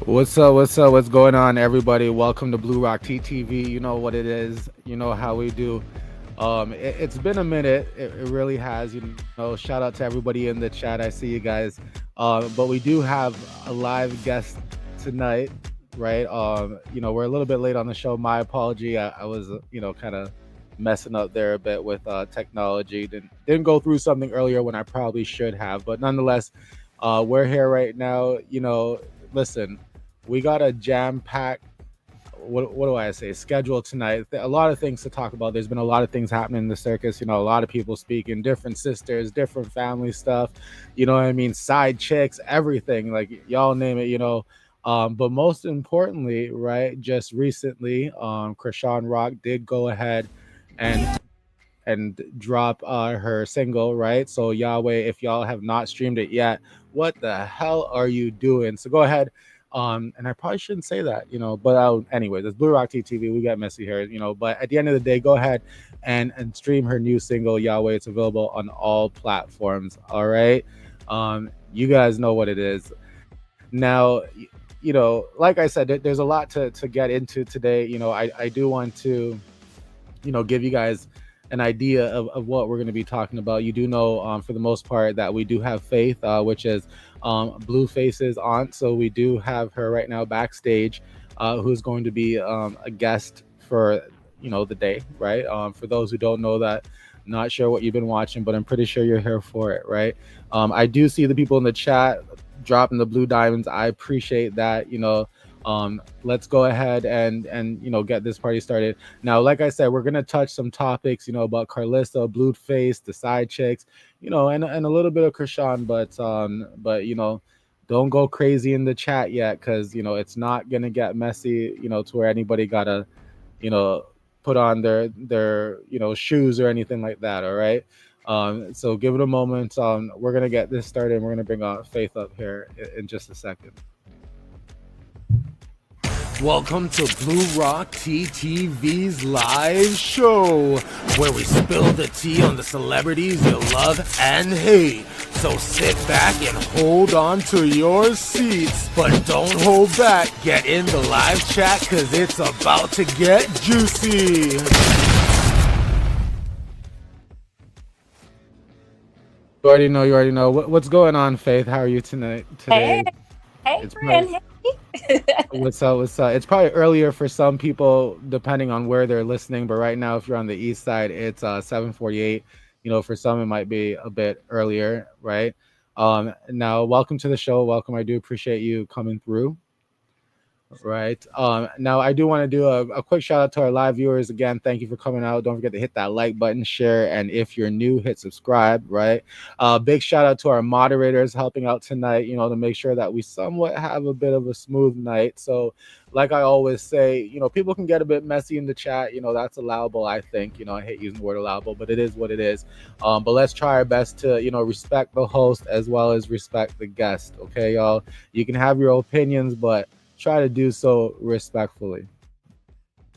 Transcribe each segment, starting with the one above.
What's up? What's up? What's going on, everybody? Welcome to Bluerock Tea TV. You know what it is. You know how we do. It's been a minute. It really has. You know, shout out to everybody in the chat. I see you guys. But we do have a live guest tonight, right? We're a little bit late on the show. My apology. I was, kind of messing up there a bit with technology. Didn't go through something earlier when I probably should have. But nonetheless, we're here right now. Listen, we got a jam packed what do I say schedule tonight. A lot of things to talk about. There's been a lot of things happening in the circus. A lot of people speaking, different sisters, different family stuff. You know what I mean? Side chicks, everything. Like y'all name it. But most importantly, right? Just recently, Chrisean Rock did go ahead and drop her single, right? So Yahweh, if y'all have not streamed it yet, what the hell are you doing? So go ahead. And I probably shouldn't say that, but anyways, it's Bluerock Tea TV. We got messy here, but at the end of the day, go ahead and stream her new single, Yahweh. It's available on all platforms. All right. You guys know what it is. Now, like I said, there's a lot to get into today. I do want to give you guys an idea of what we're going to be talking about. You do know, for the most part, that we do have Faith, which is Blueface's aunt. So we do have her right now backstage, who's going to be a guest for the day, right? For those who don't know that, not sure what you've been watching, but I'm pretty sure you're here for it, right? I do see the people in the chat dropping the blue diamonds. I appreciate that. Let's go ahead and get this party started. Now, like I said, we're gonna touch some topics, about Karlissa, Blueface, the side chicks, and a little bit of Chrisean, but don't go crazy in the chat yet, because it's not gonna get messy, to where anybody gotta, you know, put on their shoes or anything like that. All right. So give it a moment. We're gonna get this started, and we're gonna bring Faith up here in just a second. Welcome to Blue Rock Tea TV's live show, where we spill the tea on the celebrities you love and hate. So sit back and hold on to your seats, but don't hold back. Get in the live chat, cause it's about to get juicy. You already know. What's going on, Faith? How are you tonight? Hey, Today, hey, it's friend. Hey. what's up? What's up? It's probably earlier for some people, depending on where they're listening. But right now, if you're on the east side, it's 7:48. For some, it might be a bit earlier, right? Now, welcome to the show. Welcome. I do appreciate you coming through. Right. Now I do want to do a quick shout out to our live viewers. Again, thank you for coming out. Don't forget to hit that like button, share, and if you're new, hit subscribe. Right. Big shout out to our moderators helping out tonight, to make sure that we somewhat have a bit of a smooth night. So, like I always say, people can get a bit messy in the chat. That's allowable, I think. I hate using the word allowable, but it is what it is. But let's try our best to, respect the host as well as respect the guest. Okay, y'all. You can have your opinions, but try to do so respectfully.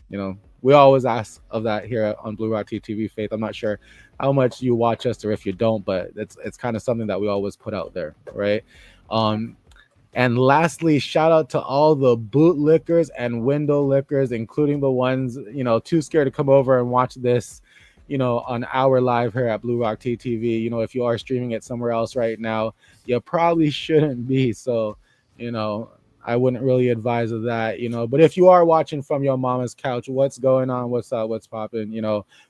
We always ask of that here on Blue Rock TV. Faith, I'm not sure how much you watch us or if you don't, but it's kind of something that we always put out there, right? And lastly, shout out to all the bootlickers and window lickers, including the ones too scared to come over and watch this on our live here at Blue Rock TV. If you are streaming it somewhere else right now, you probably shouldn't be. So I wouldn't really advise of that, But if you are watching from your mama's couch, what's going on? What's up? What's popping?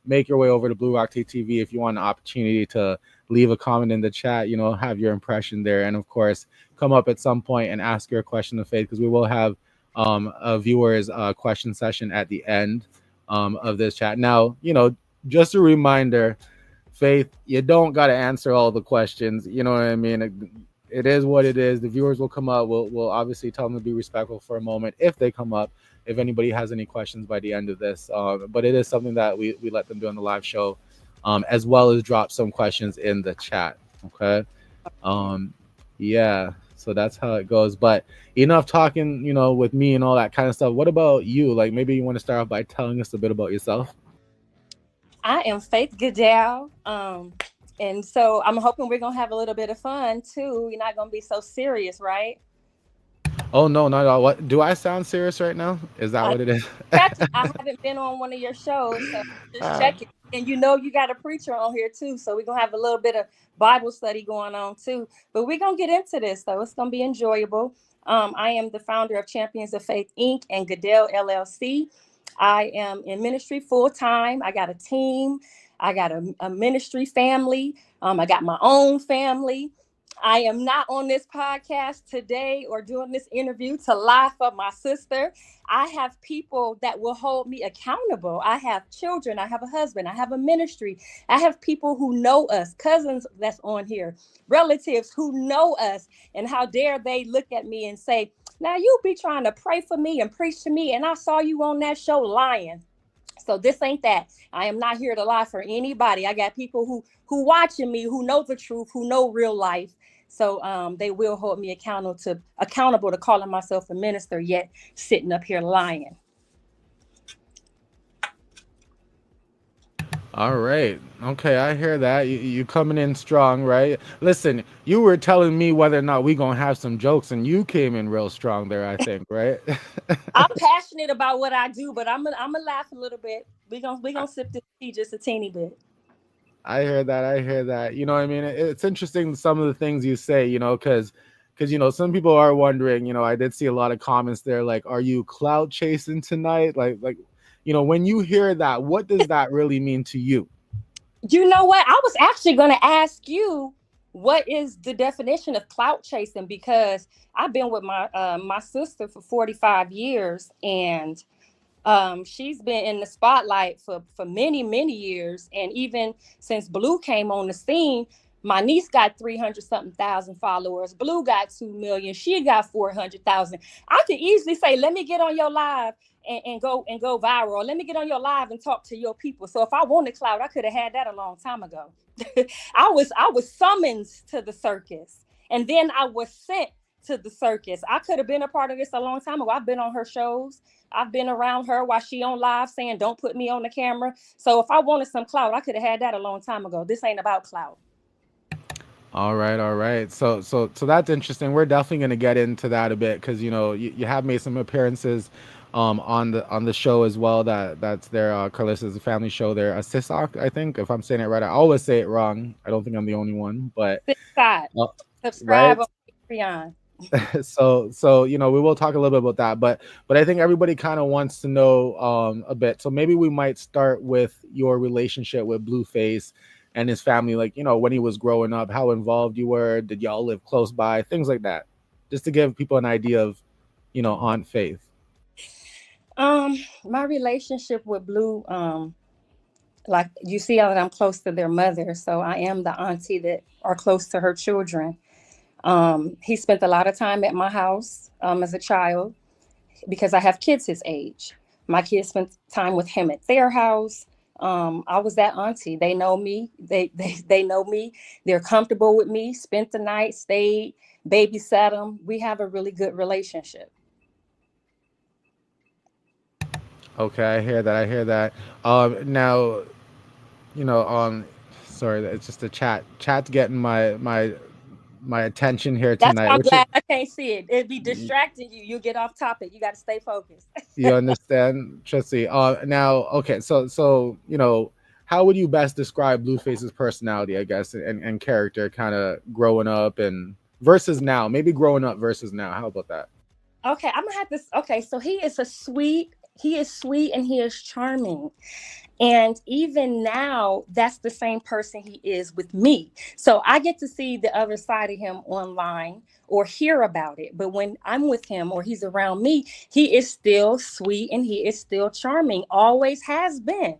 Make your way over to Blue Rock TV if you want an opportunity to leave a comment in the chat. Have your impression there, and of course, come up at some point and ask your question of Faith, because we will have a viewers question session at the end of this chat. Now, just a reminder, Faith, you don't got to answer all the questions. You know what I mean? It is what it is. The viewers will come up. We'll obviously tell them to be respectful for a moment if they come up, if anybody has any questions by the end of this. But it is something that we let them do on the live show, as well as drop some questions in the chat. Okay. Yeah. So that's how it goes. But enough talking, with me and all that kind of stuff. What about you? Like, maybe you want to start off by telling us a bit about yourself. I am Faith Goodell. And so I'm hoping we're going to have a little bit of fun too. We're not going to be so serious, right? Oh no, not at all. What do I sound serious right now? Is that I what it is? Captain, I haven't been on one of your shows, so just checking. And you got a preacher on here too, so we're gonna have a little bit of Bible study going on too. But we're gonna get into this, though. It's gonna be enjoyable. I am the founder of Champions of Faith Inc. and Goodell LLC. I am in ministry full time. I got a team. I got a ministry family. I got my own family. I am not on this podcast today or doing this interview to lie for my sister. I have people that will hold me accountable. I have children. I have a husband. I have a ministry. I have people who know us, cousins that's on here, relatives who know us. And how dare they look at me and say, now you be trying to pray for me and preach to me. And I saw you on that show lying. So this ain't that. I am not here to lie for anybody. I got people who watching me, who know the truth, who know real life. So they will hold me accountable to calling myself a minister, yet sitting up here lying. All right. Okay, I hear that. You coming in strong, right? Listen, you were telling me whether or not we gonna have some jokes, and you came in real strong there, I think, right? I'm passionate about what I do, but I'm gonna laugh a little bit. We gonna sip this tea just a teeny bit. I hear that. I hear that. You know what I mean? It's interesting some of the things you say, because some people are wondering, I did see a lot of comments there like, are you cloud chasing tonight? When you hear that, what does that really mean to you? You know what? I was actually going to ask you what is the definition of clout chasing, because I've been with my sister for 45 years, and she's been in the spotlight for many years. And even since Blue came on the scene, my niece got 300 something thousand followers. Blue got 2 million. She got 400,000. I could easily say, let me get on your live and go viral. Let me get on your live and talk to your people. So if I wanted clout, I could have had that a long time ago. I was summoned to the circus, and then I was sent to the circus. I could have been a part of this a long time ago. I've been on her shows. I've been around her while she on live saying, don't put me on the camera. So if I wanted some clout, I could have had that a long time ago. This ain't about clout. All right, all right. So that's interesting. We're definitely going to get into that a bit because you have made some appearances on the show as well. That's their Karlissa's family show. Their Sisak, I think, if I'm saying it right. I always say it wrong. I don't think I'm the only one, but uh, Subscribe right. on Patreon. So we will talk a little bit about that, but I think everybody kind of wants to know a bit. So maybe we might start with your relationship with Blueface and his family, like when he was growing up, how involved you were, did y'all live close by, things like that, just to give people an idea of Aunt Faith. My relationship with Blue, like you see that I'm close to their mother, so I am the auntie that are close to her children. He spent a lot of time at my house as a child because I have kids his age. My kids spent time with him at their house. I was that auntie. They know me. They know me. They're comfortable with me. Spent the night, stayed, babysat them. We have a really good relationship. Okay, I hear that. I hear that. Now, you know, um, sorry, it's just the chat's getting my attention here That's tonight, why I'm which is, glad I can't see it. It'd be distracting you. You get off topic. You got to stay focused. you understand, Trissy. Now, okay, so how would you best describe Blueface's personality, I guess, and character, kind of growing up and versus now? Maybe growing up versus now. How about that? Okay, I'm gonna have this. Okay, so he is sweet and he is charming. And even now, that's the same person he is with me. So I get to see the other side of him online or hear about it. But when I'm with him or he's around me, he is still sweet and he is still charming. Always has been.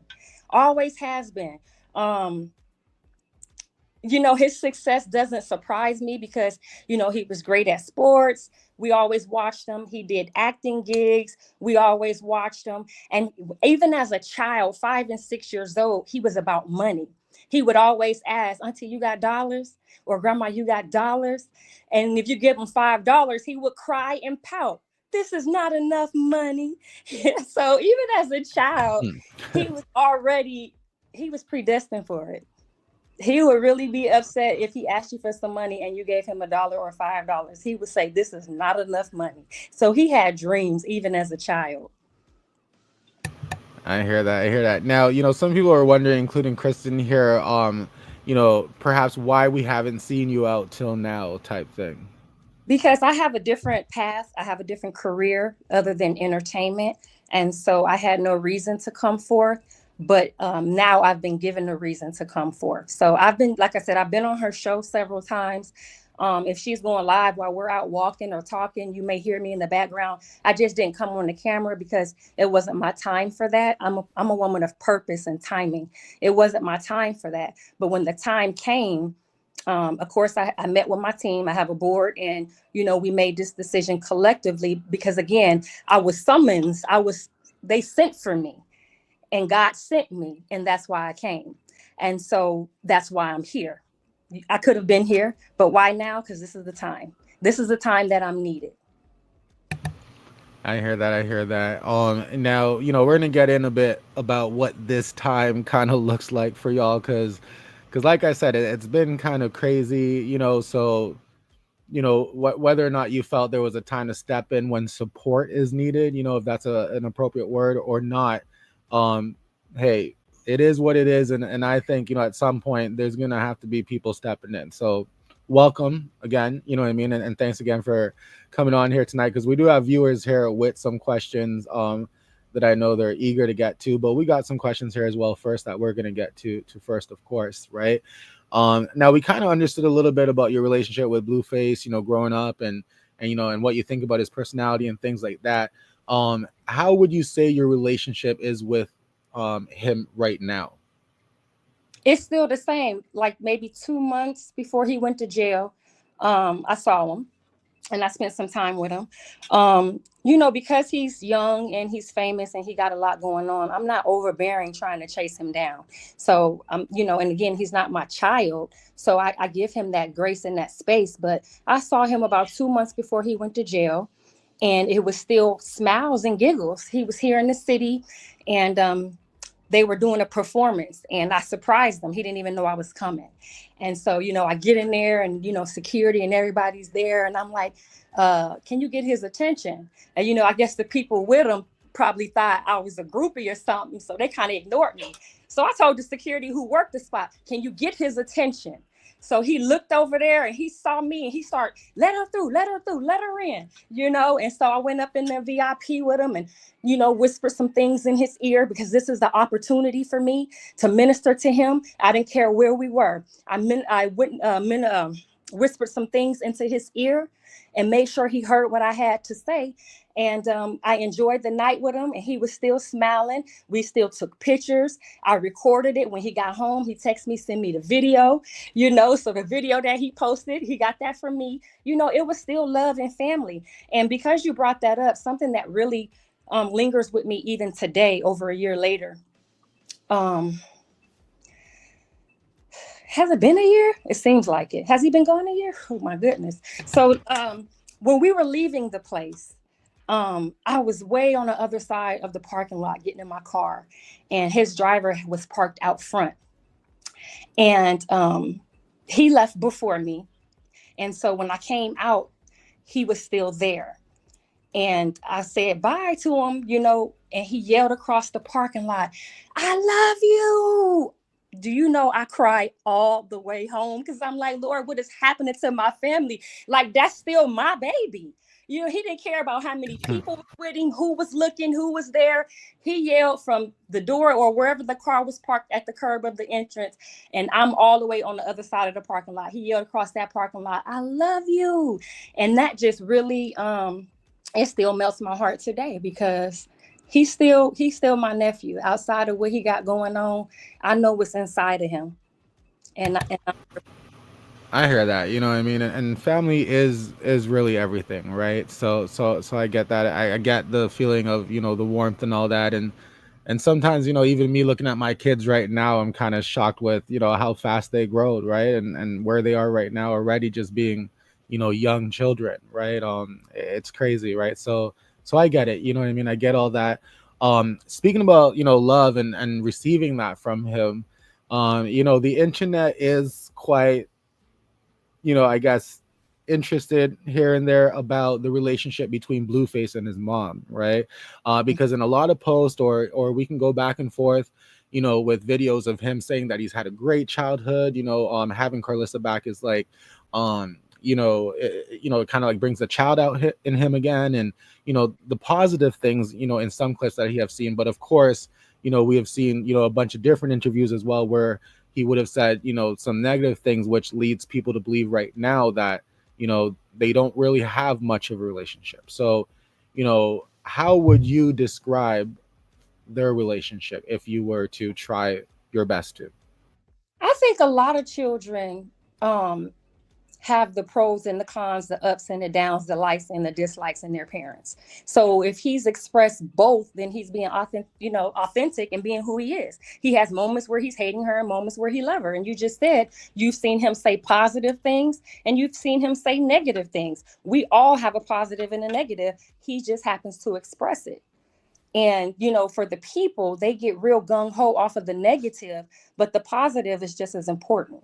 Always has been. Um, his success doesn't surprise me because, he was great at sports. We always watched him. He did acting gigs. We always watched him. And even as a child, 5 and 6 years old, he was about money. He would always ask, Auntie, you got dollars? Or Grandma, you got dollars? And if you give him $5, he would cry and pout. This is not enough money. So even as a child, Hmm. he was already, he was predestined for it. He would really be upset if he asked you for some money and you gave him $1 or $5. He would say, "This is not enough money." So he had dreams even as a child. I hear that. I hear that. Now, some people are wondering, including Kristen here, perhaps why we haven't seen you out till now, type thing. Because I have a different path, I have a different career other than entertainment. And so I had no reason to come forth. But now I've been given a reason to come forth. So I've been, like I said, I've been on her show several times. If she's going live while we're out walking or talking, you may hear me in the background. I just didn't come on the camera because it wasn't my time for that. I'm a woman of purpose and timing. It wasn't my time for that. But when the time came, of course, I met with my team. I have a board, and we made this decision collectively because, again, I was summoned. They sent for me, and God sent me, and that's why I came. And so that's why I'm here. I could have been here, but why now? Because this is the time. This is the time that I'm needed. I hear that. I hear that. Now, we're gonna get in a bit about what this time kind of looks like for y'all, because like I said, it's been kind of crazy, So, whether or not you felt there was a time to step in when support is needed, if that's an appropriate word or not. Um, hey, it is what it is, and I think at some point there's gonna have to be people stepping in. So welcome again, you know what I mean, and thanks again for coming on here tonight, because we do have viewers here with some questions that I know they're eager to get to, but we got some questions here as well first that we're gonna get to first, of course, right? Now we kind of understood a little bit about your relationship with Blueface, growing up, and what you think about his personality and things like that. How would you say your relationship is with him right now? It's still the same. Like maybe 2 months before he went to jail, I saw him and I spent some time with him. Because he's young and he's famous and he got a lot going on, I'm not overbearing trying to chase him down. So, and again, he's not my child. So I give him that grace and that space. But I saw him about 2 months before he went to jail, and it was still smiles and giggles. He was here in the city, and they were doing a performance, and I surprised them. He didn't even know I was coming. And so, I get in there, and, security and everybody's there. And I'm like, can you get his attention? And, I guess the people with him probably thought I was a groupie or something. So they kind of ignored me. So I told the security who worked the spot, can you get his attention? So he looked over there and he saw me and he started, let her through, let her through, let her in, And so I went up in the VIP with him and, whispered some things in his ear, because this is the opportunity for me to minister to him. I didn't care where we were. Whispered some things into his ear and made sure he heard what I had to say. And I enjoyed the night with him, and he was still smiling. We still took pictures. I recorded it. When he got home, he texted me, send me the video, so the video that he posted, he got that from me. It was still love and family. And because you brought that up, something that really lingers with me even today, over a year later. Has it been a year? It seems like it. Has he been gone a year? Oh my goodness. So when we were leaving the place, I was way on the other side of the parking lot getting in my car, and his driver was parked out front. And he left before me. And so when I came out, he was still there. And I said bye to him, and he yelled across the parking lot, I love you. Do you know I cried all the way home? Because I'm like, Lord, what is happening to my family? Like, that's still my baby. He didn't care about how many people were with him, who was looking, who was there. He yelled from the door or wherever the car was parked at the curb of the entrance. And I'm all the way on the other side of the parking lot. He yelled across that parking lot, I love you. And that just really, it still melts my heart today, because he's still my nephew. Outside of what he got going on, I know what's inside of him. And I hear that, you know what I mean, and family is really everything, right? So I get that. I get the feeling of the warmth and all that, and sometimes even me looking at my kids right now, I'm kind of shocked with how fast they grow, right, and where they are right now already, just being young children, right? It's crazy, right? So I get it, you know what I mean. I get all that. Speaking about love and receiving that from him. The internet is quite, I guess, interested here and there about the relationship between Blueface and his mom, right? Because in a lot of posts, or we can go back and forth, with videos of him saying that he's had a great childhood. Having Karlissa back is like, it kind of like brings the child out in him again, and the positive things, in some clips that he have seen. But of course, we have seen, a bunch of different interviews as well where he would have said, some negative things, which leads people to believe right now that, they don't really have much of a relationship. So, how would you describe their relationship if you were to try your best to? I think a lot of children have the pros and the cons, the ups and the downs, the likes and the dislikes in their parents. So if he's expressed both, then he's being authentic and being who he is. He has moments where he's hating her and moments where he loves her. And you just said you've seen him say positive things and you've seen him say negative things. We all have a positive and a negative. He just happens to express it. And, for the people, they get real gung-ho off of the negative, but the positive is just as important.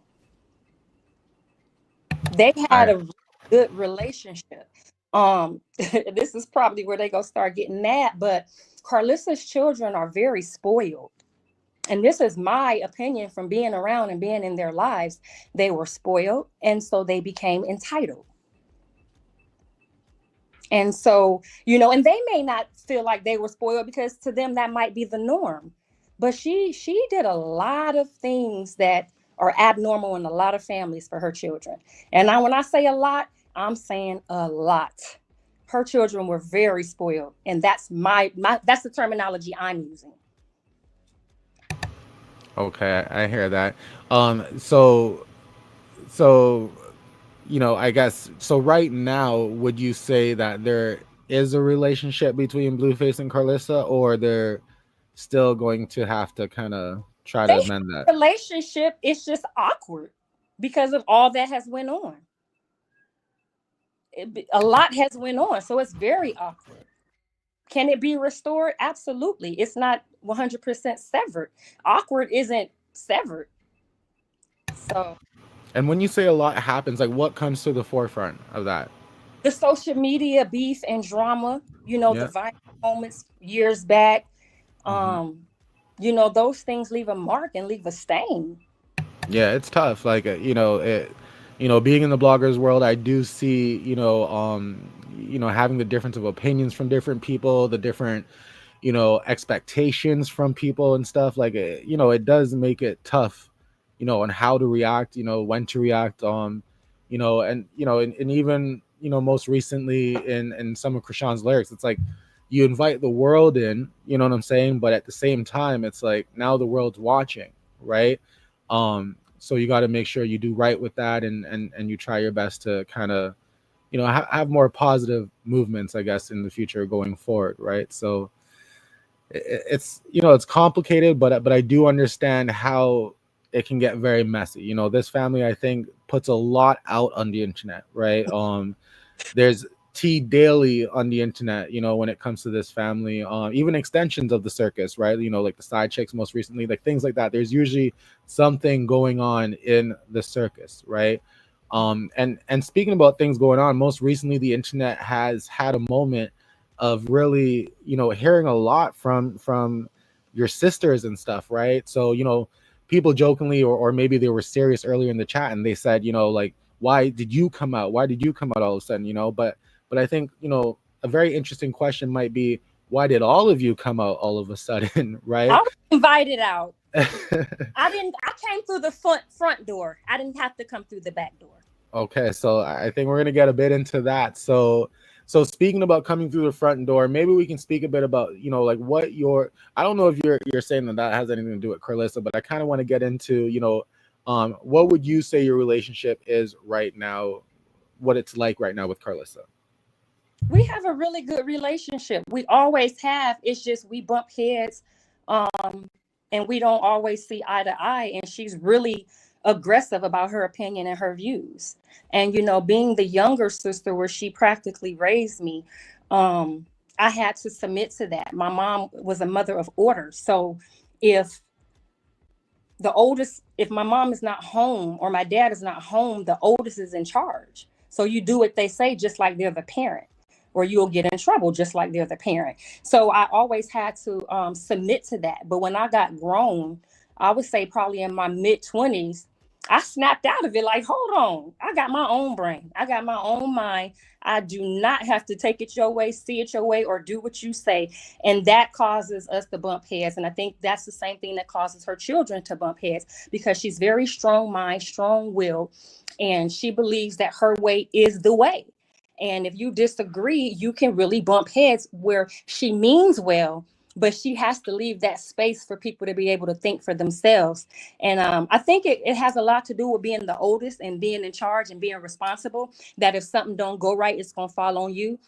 They had a good relationship. This is probably where they go start getting mad, but Karlissa's children are very spoiled. And this is my opinion from being around and being in their lives. They were spoiled, and so they became entitled. And so, and they may not feel like they were spoiled because to them that might be the norm. But she did a lot of things that are abnormal in a lot of families for her children. And when I say a lot, I'm saying a lot. Her children were very spoiled. And that's that's the terminology I'm using. Okay, I hear that. So I guess, so right now, would you say that there is a relationship between Blueface and Karlissa, or they're still going to have to kind of try to amend that? Relationship is just awkward because of all that has went on. A lot has went on, so it's very awkward. Can it be restored? Absolutely. It's not 100% severed. Awkward isn't severed. So. And when you say a lot happens, like what comes to the forefront of that? The social media beef and drama, the violent moments years back. Those things leave a mark and leave a stain. Yeah, it's tough. Like, being in the bloggers world, I do see, having the difference of opinions from different people, the different, expectations from people and stuff. Like, it does make it tough, on how to react, when to react, and even, most recently in some of Chrisean's lyrics, it's like you invite the world in, you know what I'm saying? But at the same time, it's like now the world's watching, right? So you got to make sure you do right with that, and you try your best to kind of, have more positive movements, I guess, in the future going forward, right? So it's it's complicated, but I do understand how it can get very messy. This family, I think, puts a lot out on the internet, right? There's tea daily on the internet, when it comes to this family, even extensions of the circus, right? Like the side chicks most recently, like things like that. There's usually something going on in the circus, right? And speaking about things going on, most recently the internet has had a moment of really, hearing a lot from your sisters and stuff, right? So, people jokingly, or maybe they were serious earlier in the chat, and they said, like, why did you come out? Why did you come out all of a sudden? But I think, a very interesting question might be, why did all of you come out all of a sudden, right? I was invited out. I came through the front door. I didn't have to come through the back door. Okay, so I think we're gonna get a bit into that. So speaking about coming through the front door, maybe we can speak a bit about, like what I don't know if you're saying that has anything to do with Karlissa, but I kind of want to get into, what would you say your relationship is right now, what it's like right now with Karlissa? We have a really good relationship. We always have. It's just we bump heads, and we don't always see eye to eye. And she's really aggressive about her opinion and her views. And, being the younger sister where she practically raised me, I had to submit to that. My mom was a mother of order. So if the oldest if my mom is not home or my dad is not home, the oldest is in charge. So you do what they say, just like they're the parent, or you'll get in trouble just like they're the parent. So I always had to submit to that. But when I got grown, I would say probably in my mid-20s, I snapped out of it. Like, hold on, I got my own brain, I got my own mind. I do not have to take it your way, see it your way, or do what you say. And that causes us to bump heads. And I think that's the same thing that causes her children to bump heads, because she's very strong mind, strong will, and she believes that her way is the way. And if you disagree, you can really bump heads, where she means well, but she has to leave that space for people to be able to think for themselves. And I think it has a lot to do with being the oldest and being in charge and being responsible, that if something don't go right, it's going to fall on you.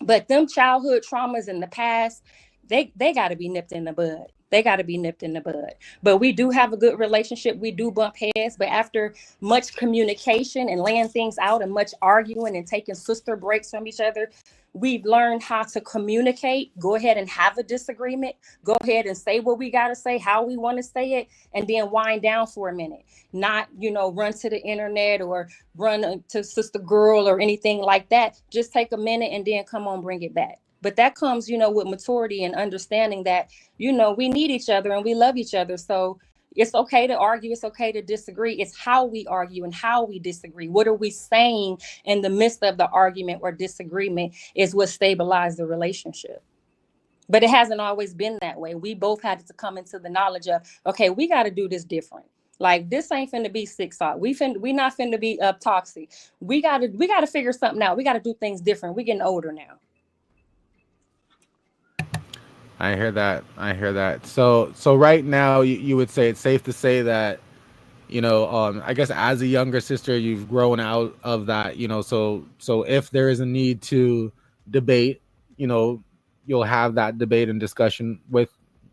But them childhood traumas in the past, they got to be nipped in the bud. They got to be nipped in the bud. But we do have a good relationship. We do bump heads. But after much communication and laying things out and much arguing and taking sister breaks from each other, we've learned how to communicate, go ahead and have a disagreement, go ahead and say what we got to say, how we want to say it, and then wind down for a minute. Not, run to the internet or run to sister girl or anything like that. Just take a minute and then come on, bring it back. But that comes, with maturity and understanding that, we need each other and we love each other. So it's okay to argue. It's okay to disagree. It's how we argue and how we disagree. What are we saying in the midst of the argument or disagreement is what stabilized the relationship. But it hasn't always been that way. We both had to come into the knowledge of, okay, we got to do this different. Like, this ain't finna be six out. We not finna be toxic. We gotta figure something out. We gotta do things different. We getting older now. I hear that. I hear that. So right now, you would say it's safe to say that, I guess as a younger sister, you've grown out of that, so if there is a need to debate, you'll have that debate and discussion with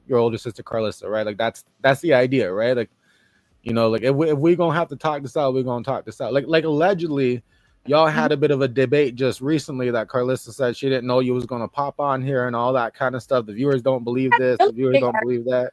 your older sister Karlissa, right? Like that's the idea, right? Like, like if we gonna have to talk this out, we're gonna talk this out. Like allegedly, y'all had a bit of a debate just recently that Karlissa said she didn't know you was gonna pop on here and all that kind of stuff. The viewers don't believe this. The viewers don't believe that.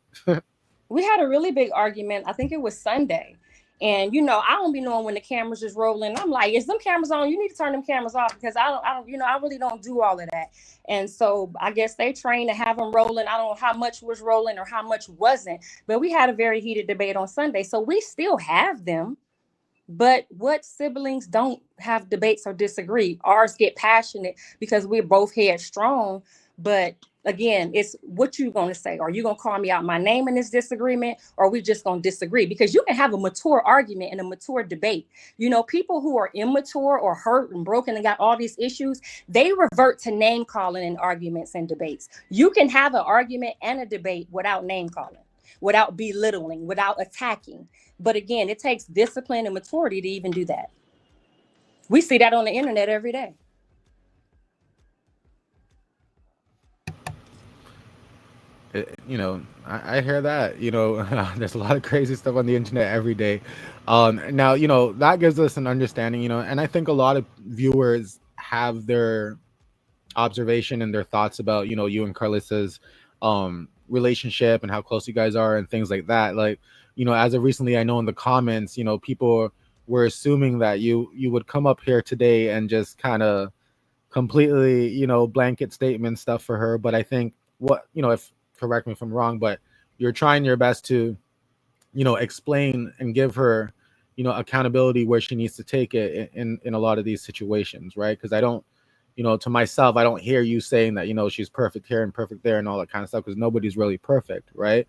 We had a really big argument. I think it was Sunday. And I don't be knowing when the cameras is rolling. I'm like, is them cameras on? You need to turn them cameras off, because I don't, I really don't do all of that. And so I guess they trained to have them rolling. I don't know how much was rolling or how much wasn't, but we had a very heated debate on Sunday. So we still have them. But what siblings don't have debates or disagree? Ours get passionate because we're both headstrong. But again, it's what you going to say. Are you going to call me out my name in this disagreement, or are we just going to disagree? Because you can have a mature argument and a mature debate. People who are immature or hurt and broken and got all these issues, they revert to name calling in arguments and debates. You can have an argument and a debate without name calling, without belittling, without attacking. But again, it takes discipline and maturity to even do that. We see that on the internet every day. I hear that. There's a lot of crazy stuff on the internet every day. Now, that gives us an understanding, and I think a lot of viewers have their observation and their thoughts about, you and Karlissa's relationship and how close you guys are and things like that. Like, as of recently, I know in the comments, people were assuming that you would come up here today and just kind of completely, blanket statement stuff for her. But I think if correct me if I'm wrong, but you're trying your best to, explain and give her, accountability where she needs to take it in a lot of these situations, right? Because I don't, to myself, I don't hear you saying that, she's perfect here and perfect there and all that kind of stuff, because nobody's really perfect, right?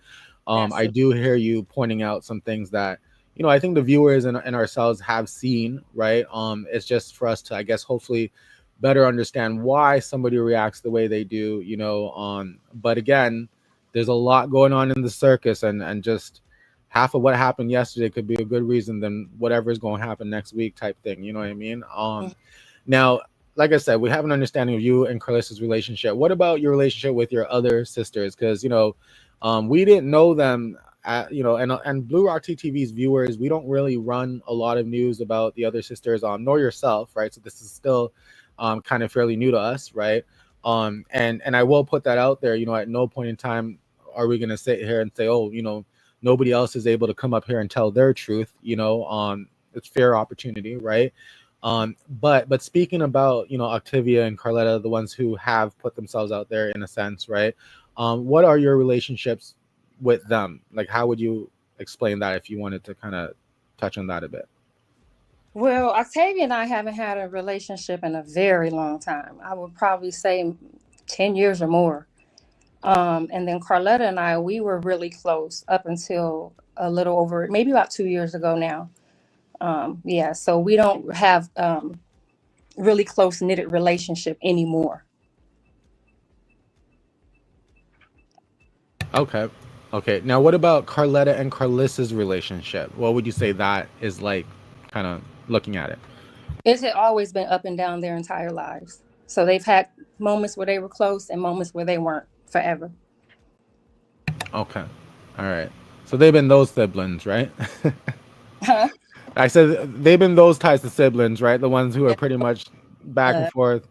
I do hear you pointing out some things that, I think the viewers and ourselves have seen, right? It's just for us to, I guess, hopefully better understand why somebody reacts the way they do, but again, there's a lot going on in the circus, and just half of what happened yesterday could be a good reason than whatever is going to happen next week type thing. You know what I mean? Now, like I said, we have an understanding of you and Karlissa's relationship. What about your relationship with your other sisters? Because, we didn't know them, and Bluerock Tea TV's viewers, we don't really run a lot of news about the other sisters, nor yourself, right? So this is still kind of fairly new to us, right? And I will put that out there, at no point in time are we going to sit here and say, oh, nobody else is able to come up here and tell their truth. It's fair opportunity, right? But speaking about Octavia and Carletta, the ones who have put themselves out there in a sense, right? What are your relationships with them? Like, how would you explain that if you wanted to kind of touch on that a bit? Well, Octavia and I haven't had a relationship in a very long time. I would probably say 10 years or more. And then Carletta and I, we were really close up until a little over, maybe about 2 years ago now. Yeah, so we don't have really close knitted relationship anymore. Okay. Now, what about Carletta and Karlissa's relationship? What would you say that is like, kind of looking at it? It had always been up and down their entire lives. So they've had moments where they were close and moments where they weren't forever. Okay. All right. So they've been those siblings, right? Huh? I said they've been those types of siblings, right? The ones who are pretty much back and Uh, forth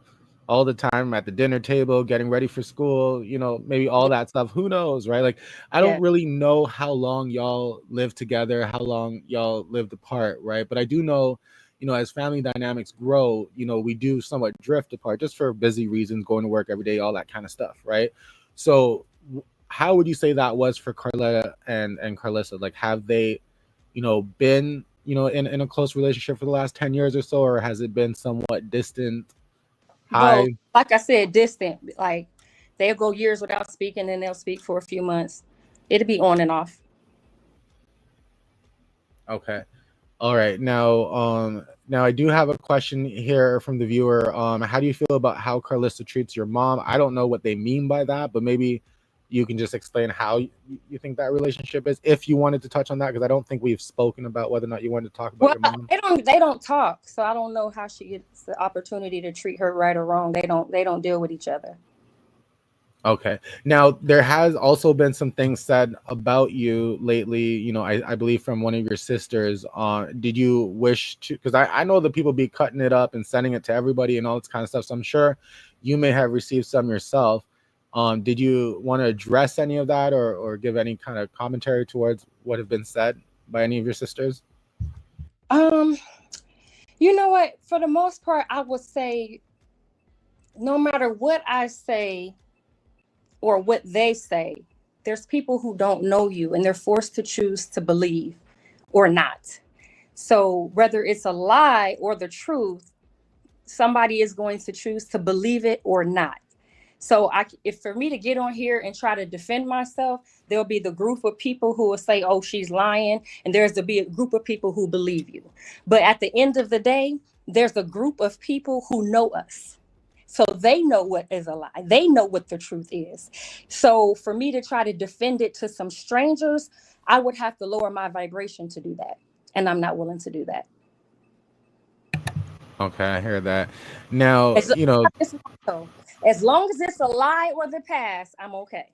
all the time at the dinner table, getting ready for school, maybe all yeah, that stuff. Who knows, right? Like, I don't yeah. really know how long y'all lived together, how long y'all lived apart, right? But I do know, as family dynamics grow, we do somewhat drift apart just for busy reasons, going to work every day, all that kind of stuff, right? So, how would you say that was for Carletta and Karlissa? Like, have they, been, in a close relationship for the last 10 years or so, or has it been somewhat distant? Both, Hi. like I said, distant. Like they'll go years without speaking and they'll speak for a few months. It'll be on and off. Okay. All right. Now I do have a question here from the viewer. How do you feel about how Karlissa treats your mom? I don't know what they mean by that, but maybe you can just explain how you think that relationship is, if you wanted to touch on that, because I don't think we've spoken about whether or not you wanted to talk about Well, your mom. they don't talk, so I don't know how she gets the opportunity to treat her right or wrong. They don't deal with each other. Okay. Now, there has also been some things said about you lately, I believe from one of your sisters. Did you wish to, because I know that people be cutting it up and sending it to everybody and all this kind of stuff. So I'm sure you may have received some yourself. Did you want to address any of that, or give any kind of commentary towards what have been said by any of your sisters? Um, you know what? For the most part, I would say no matter what I say or what they say, there's people who don't know you and they're forced to choose to believe or not. So whether it's a lie or the truth, somebody is going to choose to believe it or not. So if for me to get on here and try to defend myself, there'll be the group of people who will say, "Oh, she's lying," and there's to be a group of people who believe you. But at the end of the day, there's a group of people who know us. So they know what is a lie. They know what the truth is. So for me to try to defend it to some strangers, I would have to lower my vibration to do that. And I'm not willing to do that. Okay, I hear that. Now, As, as long as it's a lie or the past, I'm okay.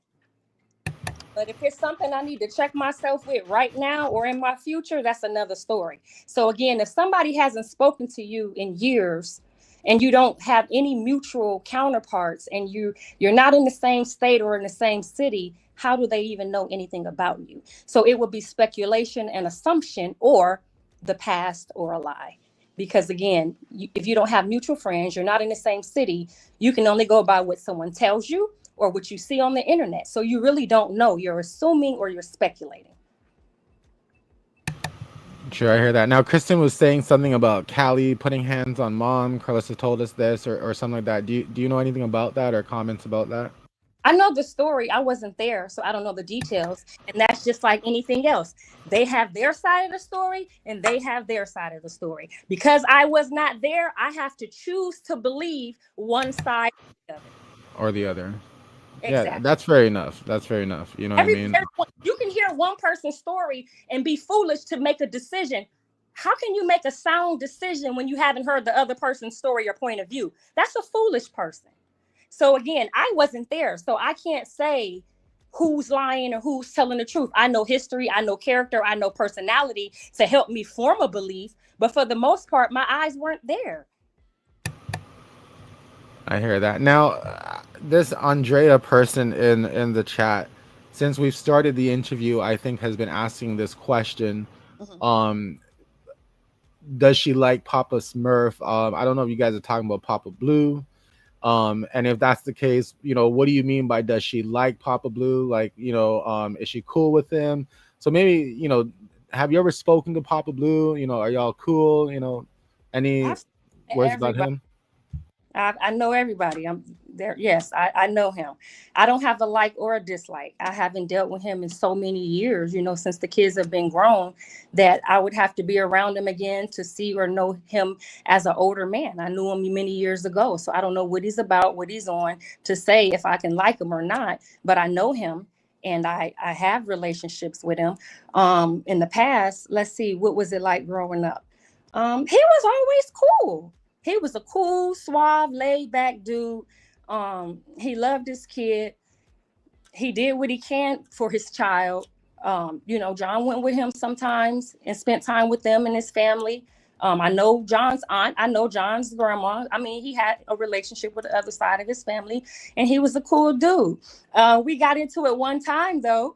But if it's something I need to check myself with right now or in my future, that's another story. So again, if somebody hasn't spoken to you in years and you don't have any mutual counterparts and you're not in the same state or in the same city, how do they even know anything about you? So it would be speculation and assumption or the past or a lie. Because again, if you don't have mutual friends, you're not in the same city, you can only go by what someone tells you or what you see on the internet. So you really don't know. You're assuming or you're speculating. Sure, I hear that. Now, Kristen was saying something about Callie putting hands on mom. Carlissa told us this, or something like that. Do you know anything about that, or comments about that? I know the story. I wasn't there, so I don't know the details. And that's just like anything else. They have their side of the story and they have their side of the story. Because I was not there, I have to choose to believe one side of it. Or the other? Yeah, Exactly. that's fair enough. That's fair enough. You know what I mean? Everyone, you can hear one person's story and be foolish to make a decision. How can you make a sound decision when you haven't heard the other person's story or point of view? That's a foolish person. So again, I wasn't there, so I can't say who's lying or who's telling the truth. I know history, I know character, I know personality to help me form a belief, but for the most part, my eyes weren't there. I hear that. Now, this Andrea person in the chat since we've started the interview, I think has been asking this question. Mhm. Um, does she like Papa Smurf? I don't know if you guys are talking about Papa Blue. And if that's the case, what do you mean by does she like Papa Blue? Like, is she cool with him? So maybe, have you ever spoken to Papa Blue? Are y'all cool? Any I've seen words about everybody. him? I know everybody. I'm there. Yes, I know him. I don't have a like or a dislike. I haven't dealt with him in so many years, since the kids have been grown, that I would have to be around him again to see or know him as an older man. I knew him many years ago. So I don't know what he's about, what he's on to say if I can like him or not, but I know him and I have relationships with him. In the past, let's see, what was it like growing up? He was always cool. He was a cool, suave, laid back dude. He loved his kid. He did what he can for his child. John went with him sometimes and spent time with them and his family. I know John's aunt. I know John's grandma. I mean, he had a relationship with the other side of his family, and he was a cool dude. We got into it one time, though,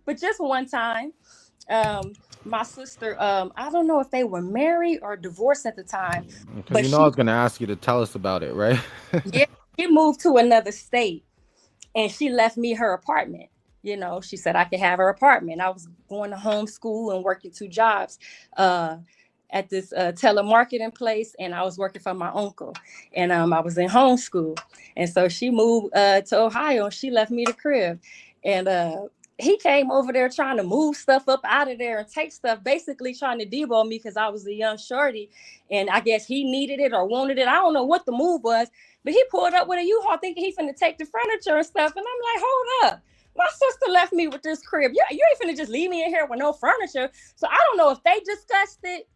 but just one time. My sister, I don't know if they were married or divorced at the time, Because but I was gonna ask you to tell us about it, right? yeah, she moved to another state and she left me her apartment. She said I could have her apartment. I was going to homeschool and working two jobs at this telemarketing place, and I was working for my uncle, and I was in homeschool. And so she moved to Ohio and she left me the crib. And he came over there trying to move stuff up out of there and take stuff, basically trying to debo me because I was a young shorty. And I guess he needed it or wanted it. I don't know what the move was, but he pulled up with a U-Haul thinking he's finna take the furniture and stuff. And I'm like, hold up. My sister left me with this crib. You ain't finna just leave me in here with no furniture. So I don't know if they discussed it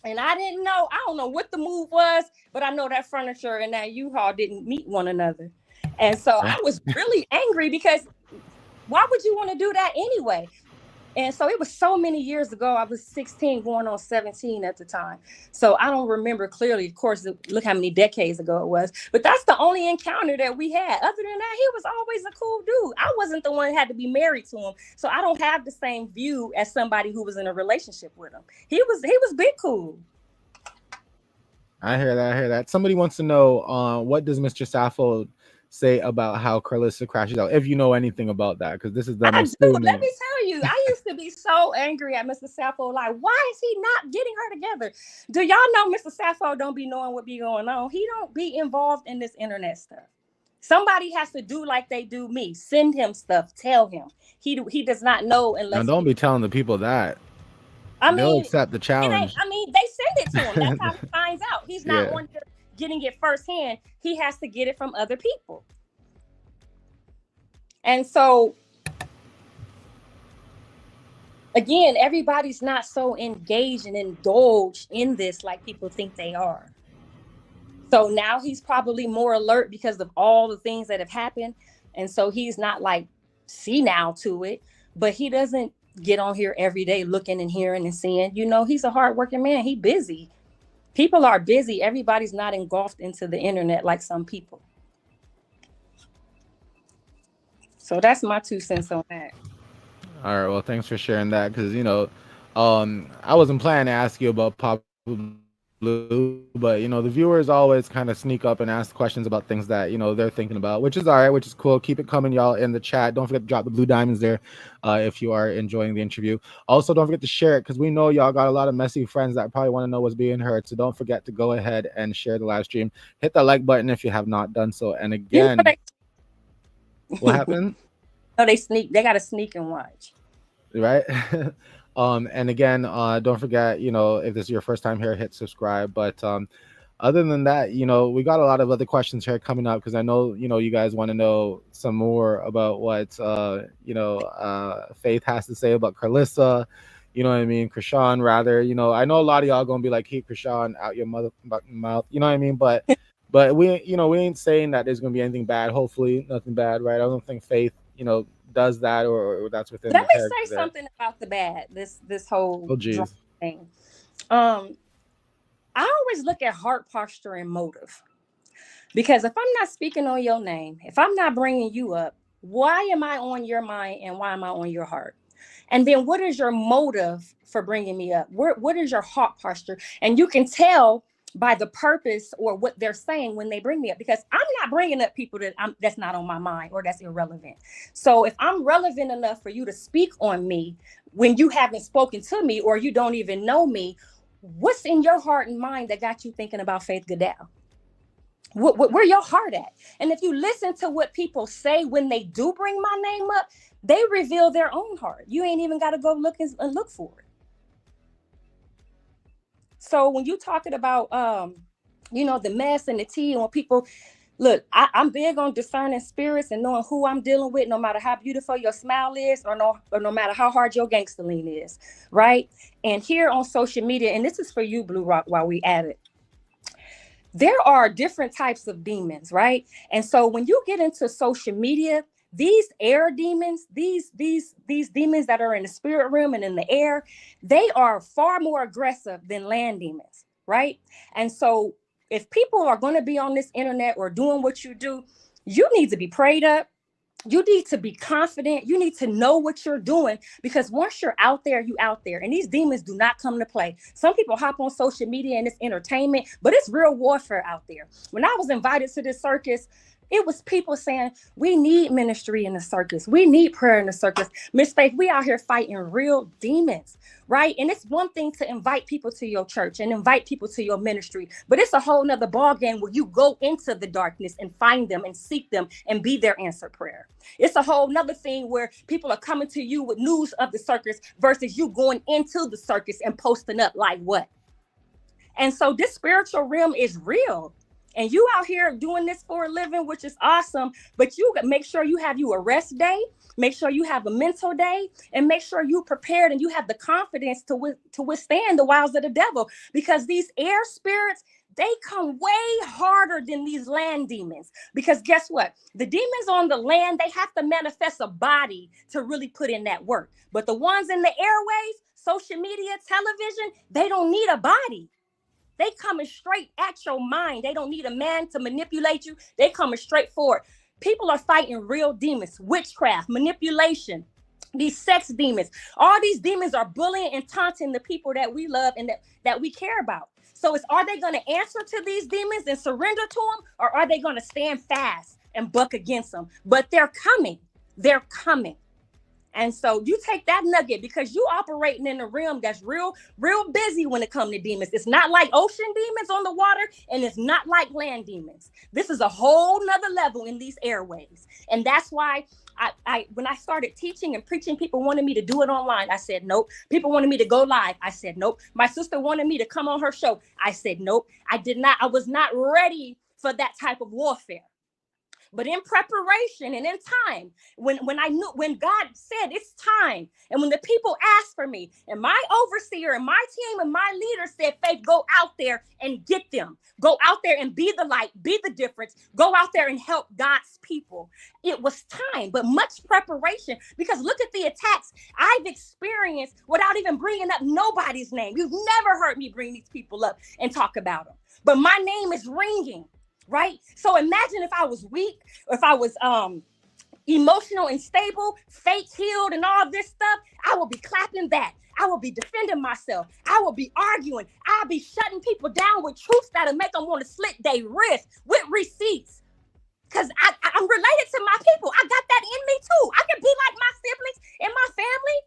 and I didn't know. I don't know what the move was, but I know that furniture and that U-Haul didn't meet one another. And so I was really angry because why would you want to do that anyway? And so it was so many years ago. I was 16 going on 17 at the time. So I don't remember clearly. Of course, look how many decades ago it was. But that's the only encounter that we had. Other than that, he was always a cool dude. I wasn't the one that had to be married to him. So I don't have the same view as somebody who was in a relationship with him. He was big cool. I hear that. I hear that. Somebody wants to know what does Mr. Sappho say about how Karlissa crashes out, if you know anything about that, because this is them I do. Let assuming. me tell you, I used to be so angry at Mr. Sappho. Like, why is he not getting her together? Do y'all know Mr. Sappho don't be knowing what be going on? He don't be involved in this internet stuff. Somebody has to do like they do me. Send him stuff. Tell him. He does not know Now, unless don't he. be telling the people that. I They'll mean, accept the it ain't. challenge. I mean, they send it to him. That's how he finds out. He's not Yeah. on here getting it firsthand. He has to get it from other people. And so again, everybody's not so engaged and indulged in this like people think they are. So now he's probably more alert because of all the things that have happened. And so he's not like senile to it, but he doesn't get on here every day looking and hearing and seeing. He's a hardworking man. He's busy. People are busy. Everybody's not engulfed into the internet like some people. So that's my 2 cents on that. All right. Well, thanks for sharing that, because I wasn't planning to ask you about Papa Blue, but the viewers always kind of sneak up and ask questions about things that they're thinking about, which is all right, which is cool. Keep it coming, y'all, in the chat. Don't forget to drop the blue diamonds there if you are enjoying the interview. Also, don't forget to share it, because we know y'all got a lot of messy friends that probably want to know what's being heard. So don't forget to go ahead and share the live stream. Hit that like button if you have not done so. And again, what happened? Oh, they sneak. They got to sneak and watch. Right. And again, don't forget, if this is your first time here, hit subscribe. But other than that, we got a lot of other questions here coming up, because I know you guys want to know some more about what Faith has to say about Karlissa. You know what I mean? Chrisean, rather. I know a lot of y'all gonna be like, keep Chrisean out your mouth. You know what I mean? But we ain't saying that there's gonna be anything bad. Hopefully, nothing bad, right? I don't think Faith does that, or that's within Let the me character say there. something about the bad. This whole Oh drama geez. thing. I always look at heart posture and motive, because if I'm not speaking on your name, if I'm not bringing you up, Why am I on your mind and why am I on your heart? And then what is your motive for bringing me up? What is your heart posture? And you can tell by the purpose or what they're saying when they bring me up, because I'm not bringing up people that's not on my mind or that's irrelevant. So if I'm relevant enough for you to speak on me when you haven't spoken to me or you don't even know me, what's in your heart and mind that got you thinking about Faith Goodell? Where your heart at? And if you listen to what people say when they do bring my name up, they reveal their own heart. You ain't even got to go look and look for it. So when you talking about, the mess and the tea, and when people look, I'm big on discerning spirits and knowing who I'm dealing with, no matter how beautiful your smile is or no matter how hard your gangster lean is, right? And here on social media, and this is for you, Bluerock, while we at it, there are different types of demons, right? And so when you get into social media, these air demons, these demons that are in the spirit realm and in the air, they are far more aggressive than land demons, right? And so if people are going to be on this internet or doing what you do, you need to be prayed up. You need to be confident. You need to know what you're doing, because once you're out there, you out there. And these demons do not come to play. Some people hop on social media and it's entertainment, but it's real warfare out there. When I was invited to this circus, it was people saying, we need ministry in the circus. We need prayer in the circus. Miss Faith, we out here fighting real demons, right? And it's one thing to invite people to your church and invite people to your ministry, but it's a whole nother ballgame where you go into the darkness and find them and seek them and be their answered prayer. It's a whole nother thing where people are coming to you with news of the circus versus you going into the circus and posting up like what? And so this spiritual realm is real. And you out here doing this for a living, which is awesome. But you make sure you have a rest day, make sure you have a mental day, and make sure you prepared and you have the confidence to withstand the wiles of the devil. Because these air spirits, they come way harder than these land demons. Because guess what? The demons on the land, they have to manifest a body to really put in that work. But the ones in the airwaves, social media, television, they don't need a body. They coming straight at your mind. They don't need a man to manipulate you. They coming straight forward. People are fighting real demons, witchcraft, manipulation, these sex demons. All these demons are bullying and taunting the people that we love and that we care about. So are they going to answer to these demons and surrender to them, or are they going to stand fast and buck against them? But they're coming. They're coming. And so you take that nugget, because you operating in a realm that's real busy when it comes to demons. It's not like ocean demons on the water, and it's not like land demons. This is a whole nother level in these airways. And that's why when I started teaching and preaching, people wanted me to do it online. I said, nope. People wanted me to go live. I said, nope. My sister wanted me to come on her show. I said, nope. I was not ready for that type of warfare. But in preparation and in time, when God said it's time, and when the people asked for me, and my overseer and my team and my leader said, Faith, go out there and get them. Go out there and be the light, be the difference. Go out there and help God's people. It was time, but much preparation, because look at the attacks I've experienced without even bringing up nobody's name. You've never heard me bring these people up and talk about them, but my name is ringing. Right? So imagine if I was weak, if I was emotional and stable, faith healed and all this stuff, I will be clapping back. I will be defending myself. I will be arguing. I'll be shutting people down with truths that'll make them want to slit their wrist with receipts. Because I'm related to my people. I got that in me too. I can be like my siblings and my family.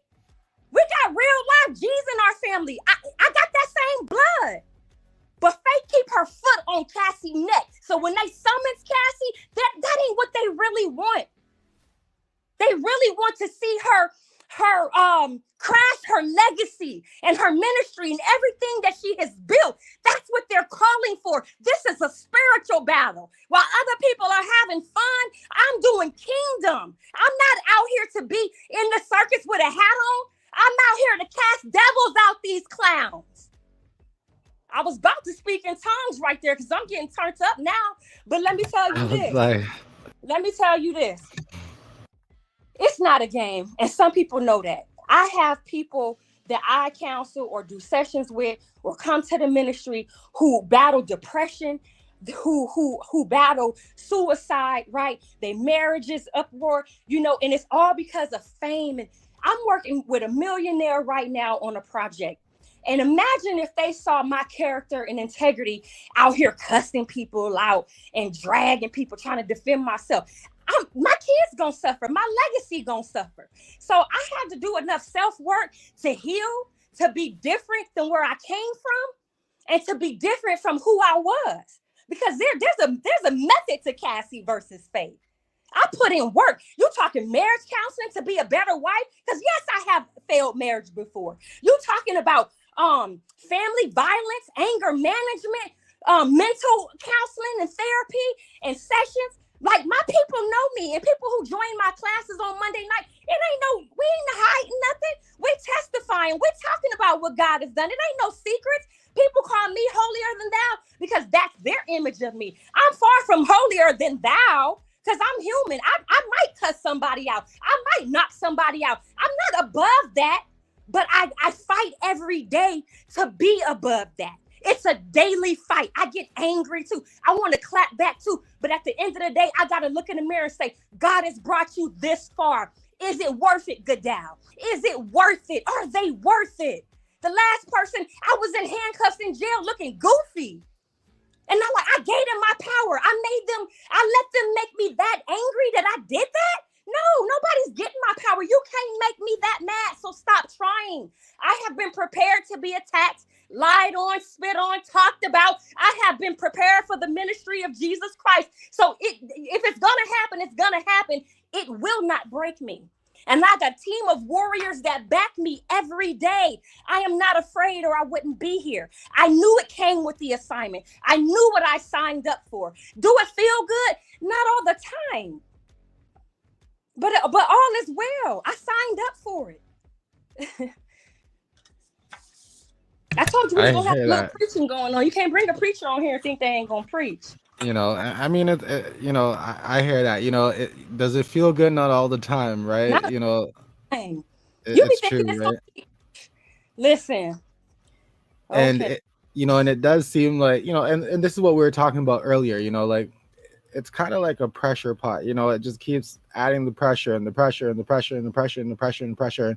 We got real life G's in our family. I got that same blood. But Faith keep her foot on Cassie's neck. So when they summons Cassie, that ain't what they really want. They really want to see her crash her legacy and her ministry and everything that she has built. That's what they're calling for. This is a spiritual battle. While other people are having fun, I'm doing kingdom. I'm not out here to be in the circus with a hat on. I'm out here to cast devils out these clowns. I was about to speak in tongues right there because I'm getting turned up now. But let me tell you this. Let me tell you this. It's not a game. And some people know that. I have people that I counsel or do sessions with or come to the ministry who battle depression, who battle suicide, right? Their marriages uproar, and it's all because of fame. And I'm working with a millionaire right now on a project. And imagine if they saw my character and integrity out here cussing people out and dragging people, trying to defend myself. My kids gonna suffer. My legacy gonna suffer. So I had to do enough self-work to heal, to be different than where I came from, and to be different from who I was. Because there's a method to Cassie versus Faith. I put in work. You talking marriage counseling to be a better wife? Because yes, I have failed marriage before. You talking about family violence, anger management, mental counseling and therapy and sessions. Like, my people know me, and people who join my classes on Monday night, we ain't hiding nothing. We testifying. We're talking about what God has done. It ain't no secrets. People call me holier than thou because that's their image of me. I'm far from holier than thou because I'm human. I might cuss somebody out. I might knock somebody out. I'm not above that, but I fight every day to be above that. It's a daily fight. I get angry too. I want to clap back too. But at the end of the day, I got to look in the mirror and say, God has brought you this far. Is it worth it, Goodell? Is it worth it? Are they worth it? The last person, I was in handcuffs in jail looking goofy. And I gave them my power. I let them make me that angry that I did that. No, nobody's getting my power. You can't make me that mad. So stop trying. I have been prepared to be attacked, lied on, spit on, talked about. I have been prepared for the ministry of Jesus Christ. So if it's going to happen, it's going to happen. It will not break me. And I got a team of warriors that back me every day. I am not afraid, or I wouldn't be here. I knew it came with the assignment. I knew what I signed up for. Do it feel good? Not all the time. But all is well. I signed up for it. I told you we was going to have a little preaching going on. You can't bring a preacher on here and think they ain't going to preach. I mean, I hear that. Does it feel good? Not all the time, right? Not it's true, right? Listen. Okay. And and it does seem like, and this is what we were talking about earlier, like it's kind of like a pressure pot, it just keeps adding the pressure and the pressure and the pressure and the pressure and the pressure and the pressure.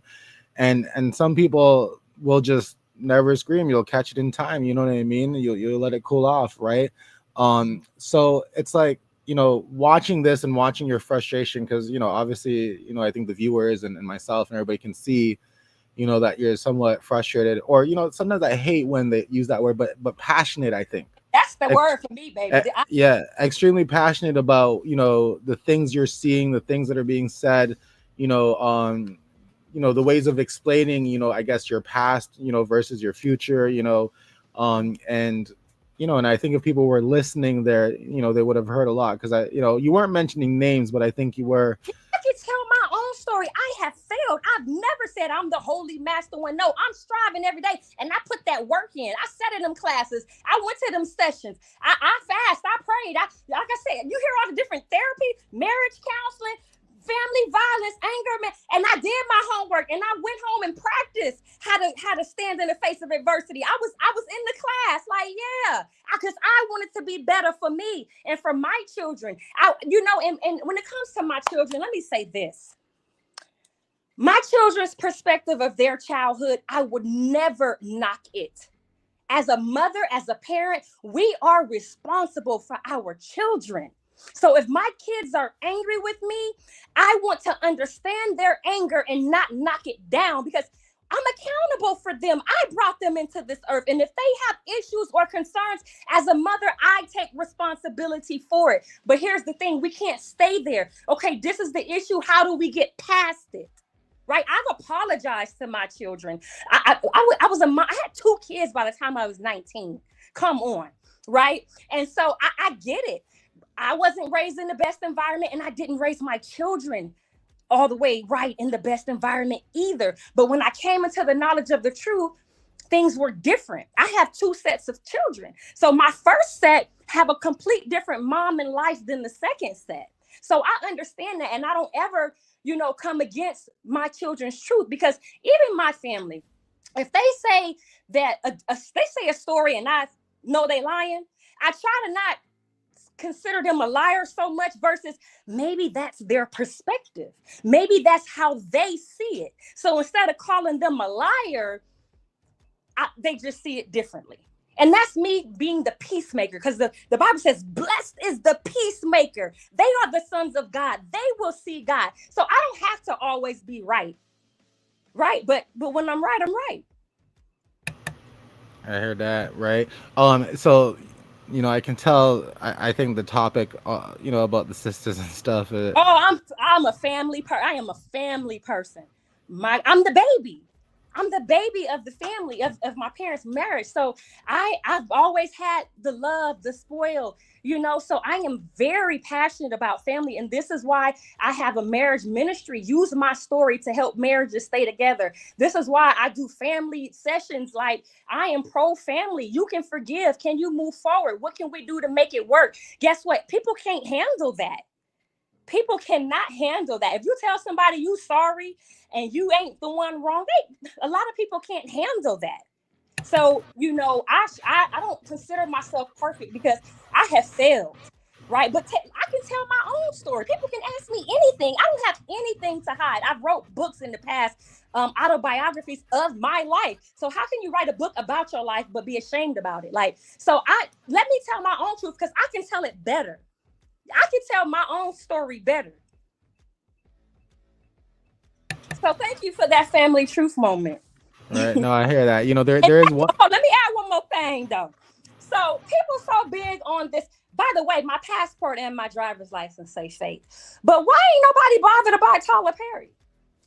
And some people will just never scream. You'll catch it in time. You know what I mean? You'll let it cool off, right? So it's like, watching this and watching your frustration, because, obviously, I think the viewers and myself and everybody can see, that you're somewhat frustrated, or, sometimes I hate when they use that word, but passionate, I think. That's the word for me, baby. Yeah. Extremely passionate about, the things you're seeing, the things that are being said, the ways of explaining, I guess your past, versus your future, and I think if people were listening there, they would have heard a lot, because you weren't mentioning names, but I think you were. I can tell my own story. I have failed. I've never said I'm the holy master one. No, I'm striving every day, and I put that work in. I sat in them classes. I went to them sessions. I fast. I prayed. Like I said, you hear all the different therapy, marriage counseling, family violence, anger, and I did my homework, and I went home and practiced how to stand in the face of adversity. I was in the class, because I wanted to be better for me and for my children. And when it comes to my children, let me say this. My children's perspective of their childhood, I would never knock it. As a mother, as a parent, we are responsible for our children. So if my kids are angry with me, I want to understand their anger and not knock it down, because I'm accountable for them. I brought them into this earth. And if they have issues or concerns, as a mother, I take responsibility for it. But here's the thing. We can't stay there. Okay, this is the issue. How do we get past it? Right? I've apologized to my children. I was a mom. I had 2 kids by the time I was 19. Come on. Right? And so I get it. I wasn't raised in the best environment, and I didn't raise my children all the way right in the best environment either. But when I came into the knowledge of the truth, things were different. I have 2 sets of children. So my first set have a complete different mom in life than the second set. So I understand that. And I don't ever, come against my children's truth, because even my family, if they say that they say a story and I know they lying, I try to not consider them a liar so much versus maybe that's their perspective. Maybe that's how they see it. So instead of calling them a liar, they just see it differently. And that's me being the peacemaker, because the Bible says, blessed is the peacemaker. They are the sons of God. They will see God. So I don't have to always be right. Right. But when I'm right, I'm right. I heard that, right? So I can tell. I think the topic, about the sisters and stuff. I'm a family I am a family person. I'm the baby. I'm the baby of the family of my parents' marriage. So I've always had the love, the spoil, so I am very passionate about family. And this is why I have a marriage ministry. Use my story to help marriages stay together. This is why I do family sessions. Like, I am pro family. You can forgive. Can you move forward? What can we do to make it work? Guess what? People can't handle that. People cannot handle that. If you tell somebody you sorry and you ain't the one wrong, a lot of people can't handle that. So, I don't consider myself perfect because I have failed, right? But I can tell my own story. People can ask me anything. I don't have anything to hide. I've wrote books in the past, autobiographies of my life. So how can you write a book about your life but be ashamed about it? Let me tell my own truth, because I can tell it better. I can tell my own story better. So thank you for that family truth moment. Right. No, I hear that. There is one. Oh, let me add one more thing though. So people so big on this. By the way, my passport and my driver's license say Faith. But why ain't nobody bothered about Tyler Perry?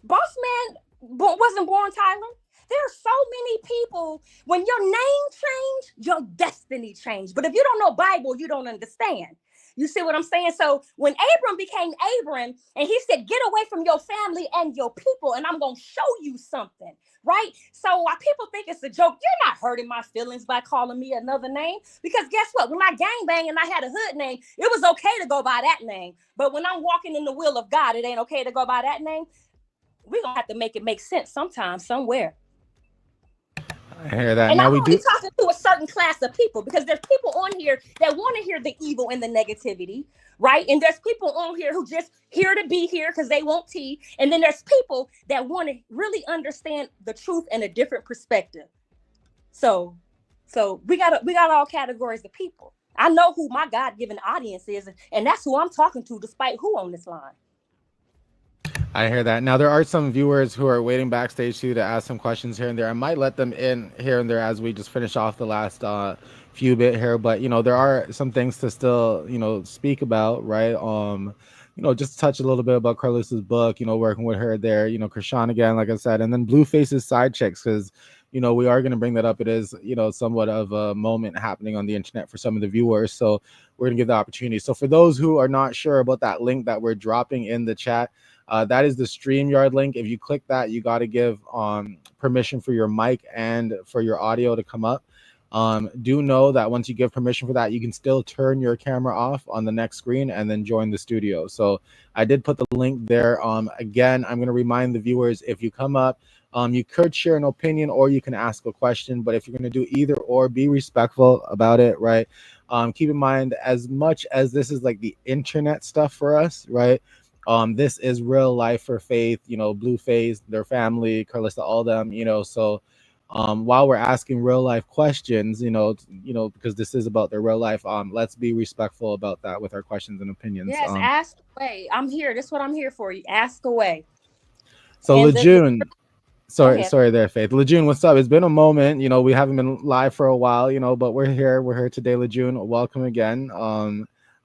Boss Man wasn't born Tyler. There are so many people. When your name changed, your destiny changed. But if you don't know Bible, you don't understand. You see what I'm saying? So when Abram became Abram and he said, get away from your family and your people, and I'm going to show you something, right? So while people think it's a joke, you're not hurting my feelings by calling me another name. Because guess what? When I gangbang and I had a hood name, it was okay to go by that name. But when I'm walking in the will of God, it ain't okay to go by that name. We're going to have to make it make sense sometime, somewhere. I hear that. And Now I'm we only do. talking to a certain class of people, because there's people on here that want to hear the evil and the negativity, right? And there's people on here who just here to be here because they want tea. And then there's people that want to really understand the truth and a different perspective. So we got all categories of people. I know who my God-given audience is, and that's who I'm talking to, despite who on this line. I hear that. Now there are some viewers who are waiting backstage too to ask some questions here and there. I might let them in here and there as we just finish off the last few bit here, but there are some things to still speak about, right? Just touch a little bit about Karlissa's book, working with her there, Chrisean again, like I said, and then Blueface's side chicks, because we are going to bring that up. It is somewhat of a moment happening on the internet for some of the viewers, so we're going to give the opportunity. So for those who are not sure about that link that we're dropping in the chat, that is the StreamYard link. If you click that, you got to give permission for your mic and for your audio to come up. Do know that once you give permission for that, you can still turn your camera off on the next screen and then join the studio. So I did put the link there. Again, I'm going to remind the viewers, if you come up, you could share an opinion or you can ask a question. But if you're going to do either or, be respectful about it, right? Keep in mind, as much as this is like the internet stuff for us, right? This is real life for Faith, Blueface, their family, Karlissa, all them, so while we're asking real life questions, because this is about their real life, let's be respectful about that with our questions and opinions. Yes, ask away. I'm here. That's what I'm here for. You ask away. So Lejeune, sorry there, Faith. Lejeune, what's up? It's been a moment. We haven't been live for a while, but we're here. We're here today, Lejeune. Welcome again.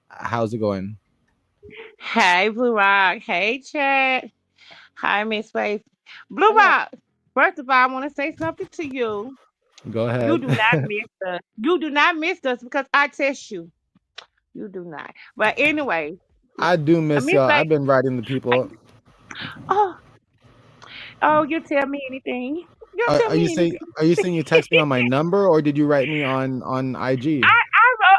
How's it going? Hey, Bluerock. Hey, chat. Hi, Miss Faith. Bluerock. First of all, I want to say something to you. Go You ahead. do not miss us. You do not miss us because I test you. You do not. But anyway, I do miss Miss y'all. Faith. I've been writing the people. Oh, oh, you tell me anything. You tell Are you me saying anything. are you saying you text me on my number, or did you write me on IG?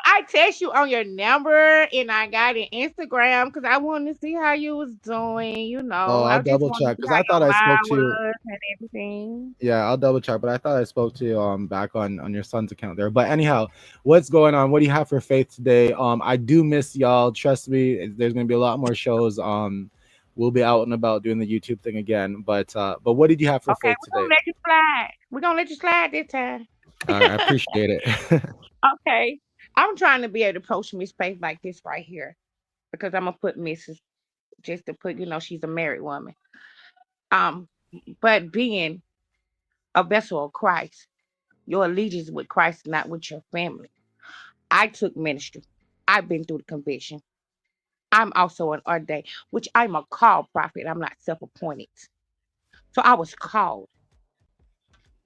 I text you on your number and I got an Instagram because I wanted to see how you was doing. Oh, I I'll just double wanted to check see because how I thought your I spoke mind to you. was and everything. Yeah, I'll double check, but I thought I spoke to you back on your son's account there. But anyhow, what's going on? What do you have for Faith today? I do miss y'all. Trust me, there's gonna be a lot more shows. We'll be out and about doing the YouTube thing again. But what did you have for Okay, Faith we're gonna today? let you slide. We're gonna let you slide this time. All right, I appreciate it. Okay. I'm trying to be able to approach Miss Faith like this right here because I'm gonna put Mrs. just to put, she's a married woman. Um, but being a vessel of Christ, your allegiance with Christ, not with your family. I took ministry. I've been through the conviction. I'm also an ordained, which I'm a called prophet. I'm not self-appointed. So I was called.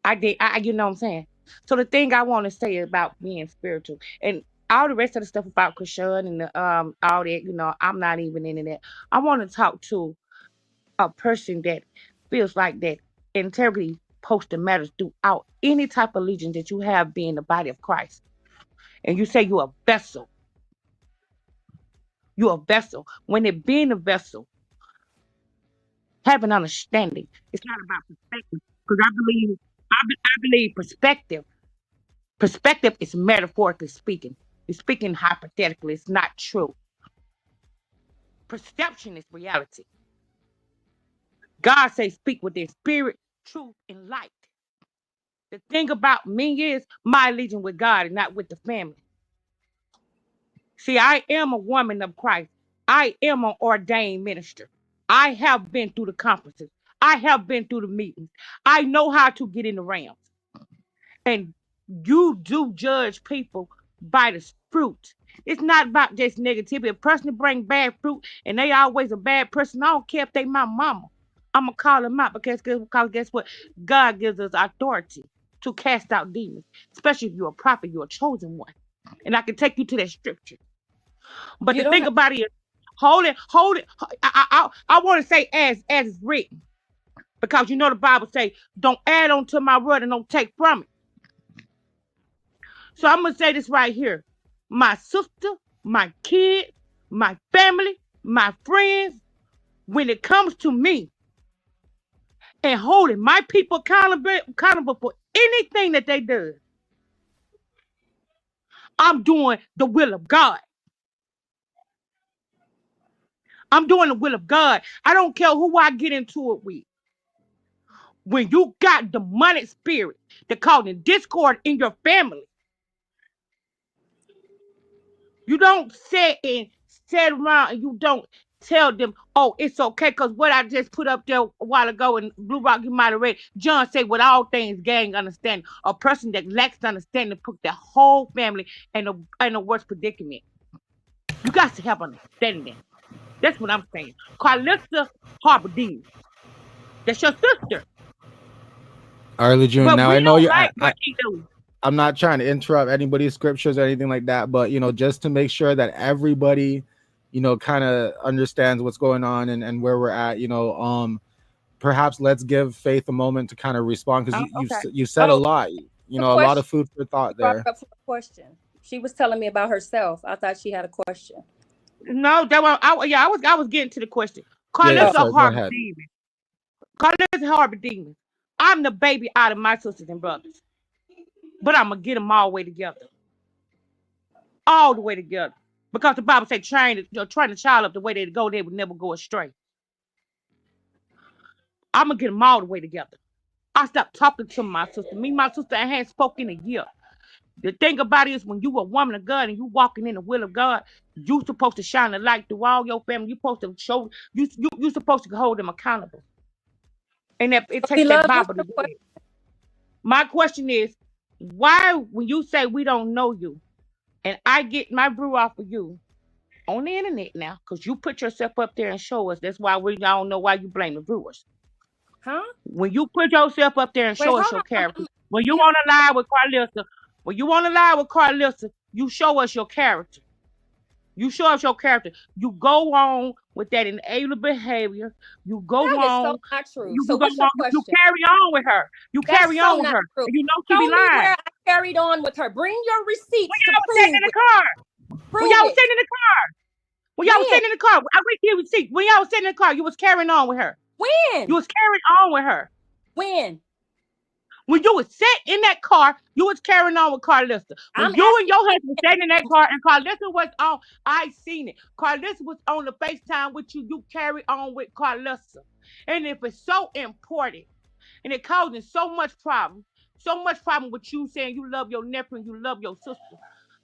I did. You know what I'm saying. So the thing I want to say about being spiritual and all the rest of the stuff about Chrisean and all that, I'm not even into that. I want to talk to a person that feels like that integrity supposed to matter throughout any type of allegiance that you have being the body of Christ. And you say you're a vessel. You're a vessel. When it being a vessel, have an understanding. It's not about perspective. Because I believe perspective. Perspective is metaphorically speaking. It's speaking hypothetically. It's not true. Perception is reality. God says speak with their spirit, truth, and light. The thing about me is my allegiance with God and not with the family. See, I am a woman of Christ. I am an ordained minister. I have been through the conferences. I have been through the meetings. I know how to get in the realms. And you do judge people by the fruit. It's not about just negativity. A person bring bad fruit and they always a bad person. I don't care if they my mama. I'm gonna call them out because guess what? God gives us authority to cast out demons, especially if you're a prophet, you're a chosen one. And I can take you to that scripture. But You the don't thing have about it is, hold it. I want to say as it's written because the Bible say, don't add on to my word and don't take from it. So I'm gonna say this right here. My sister, my kids, my family, my friends, when it comes to me and holding my people accountable for anything that they do, I'm doing the will of God. I'm doing the will of God. I don't care who I get into it with. When you got demonic spirit that causing discord in your family, you don't sit around and you don't tell them, oh, it's okay, because what I just put up there a while ago in Blue Rock, you might have read, John said, with all things gain understanding. A person that lacks understanding put their whole family in a worse predicament. You got to have understanding. That's what I'm saying. Karlissa Harbor Dean. That's your sister. Early June. But Now we I know don't you. like what she do. I'm not trying to interrupt anybody's scriptures or anything like that, but just to make sure that everybody, kind of understands what's going on and where we're at. Perhaps let's give Faith a moment to kind of respond because Oh, you okay. you said a oh lot. the A lot question of food for thought brought there. up for a question. She was telling me about herself. I thought she had a question. No, that was I was getting to the question. Yeah, yeah. Oh, Carlissa Sorry. Go Harbor ahead. Demon. Carlissa Harbor Demon. I'm the baby out of my sisters and brothers. But I'm gonna get them all the way together. All the way together. Because the Bible says train the child up the way they go, they would never go astray. I'm gonna get them all the way together. I stopped talking to my sister. Me, my sister, I hadn't spoken in a year. The thing about it is when you a woman of God and you walking in the will of God, you supposed to shine the light through all your family. You supposed to show you supposed to hold them accountable. And that it takes that beloved, what's Bible to your do question? it. My question is, why when you say we don't know you, and I get my brew off of you on the internet now, because you put yourself up there and show us. That's why we don't know why you blame the brewers. Huh? When you put yourself up there and Wait, show us hold your on. character, when you You want to lie with Carlissa, you show us your character. You show us your character. You go on with that enabler behavior. You go That is so on. not true. You So go what's your on. You question? carry on with her. You That's carry so on with not her, true. and you know she be Show me lying. where I carried on with her. Bring your When receipts to y'all was sitting in prove the it. car. When y'all Prove was it. sitting in the car. When y'all was When? sitting in the car. I wait till you see. When y'all was sitting in the car, you was carrying on with her. You When? was carrying on with her. When? When you was sitting in that car, you was carrying on with Karlissa. When I'm you and asking. your husband was sitting in that car and Karlissa was on, I seen it. Karlissa was on the FaceTime with you. You carry on with Karlissa. And if it's so important and it causing so much problem with you saying you love your nephew and you love your sister,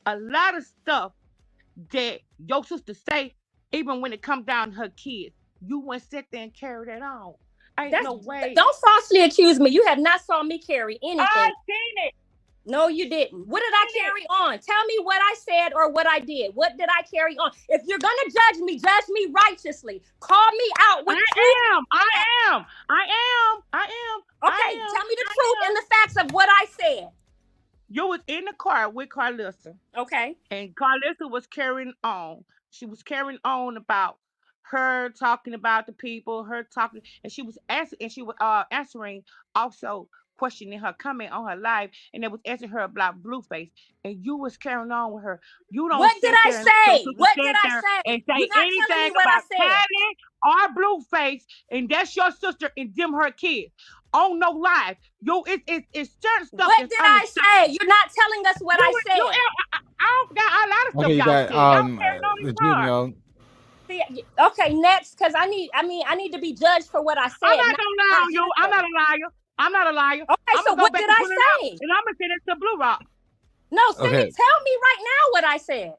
a lot of stuff that your sister say, even when it comes down to her kids, you wouldn't sit there and carry that on. Ain't no way. Don't falsely accuse me. You have not saw me carry I anything. seen it. No, you didn't. What did I carry on? Tell me what I said or what I did. What did I carry on? If you're gonna judge me righteously. Call me out with truth. I am. Okay, tell me the truth and the facts of what I said. You was in the car with Karlissa. Okay. And Karlissa was carrying on. She was carrying on about her talking about the people, her talking, and she was answering also questioning her comment on her live, and it was answering her about Blueface, and you was carrying on with her. You don't What did sit I there and let your say? sister What sit did I there say? and say You're not telling me anything what I about said. Callie or Blueface, and that's your sister and them her kids. On no live. It's certain stuff What that's did I say? You're not telling us what I said. I don't got a lot of stuff Okay, you y'all got said. Y'all carrying on the this car. Junior. See, okay, next, because I need to be judged for what I said. I'm not gonna lie on you. I'm not a liar. I'm not a liar. Okay, I'm so gonna go what back did and I put it out, say? and I'm gonna send it to Bluerock. No, send Okay. it. Tell me right now what I said.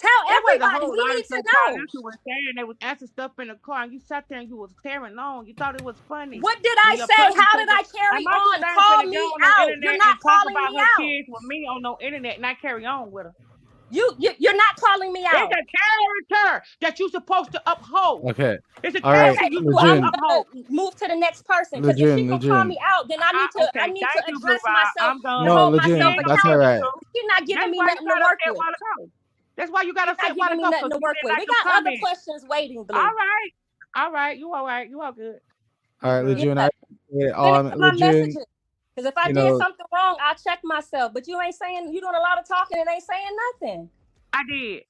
Tell There was a everybody. whole We lot need of to stuff know. Karlissa was saying. They was asking stuff in the car, and you sat there and you was carrying on. You thought it was funny. What did I When your say? cousin How said did I that, carry my on? sister ain't Call finna get me on the out. internet You're and not talk calling about me her out. kids with me on no internet, and I carry on with her. You're not calling me out. It's a character that you're supposed to uphold. Okay. It's a All right. character you're Well, supposed I'm to Lejeune. gonna uphold. move to the next person because if she gonna call me out, then I need Okay, to thank you, address Bluerock. myself I'm done. to No, hold myself Lejeune, that's all accountable. right. She's not giving That's me why you nothing to got work upset a with. while ago. That's why you got She's upset not a while giving me ago nothing because to you work didn't with. like We your got other comment. questions waiting, Blue. All right. You all right. You all good. All right, You good. Lejeune. Yeah. Finish my Lejeune, messages. Because if I you did know, something wrong, I'll check myself. But you ain't saying, you doing a lot of talking and ain't saying nothing. I did.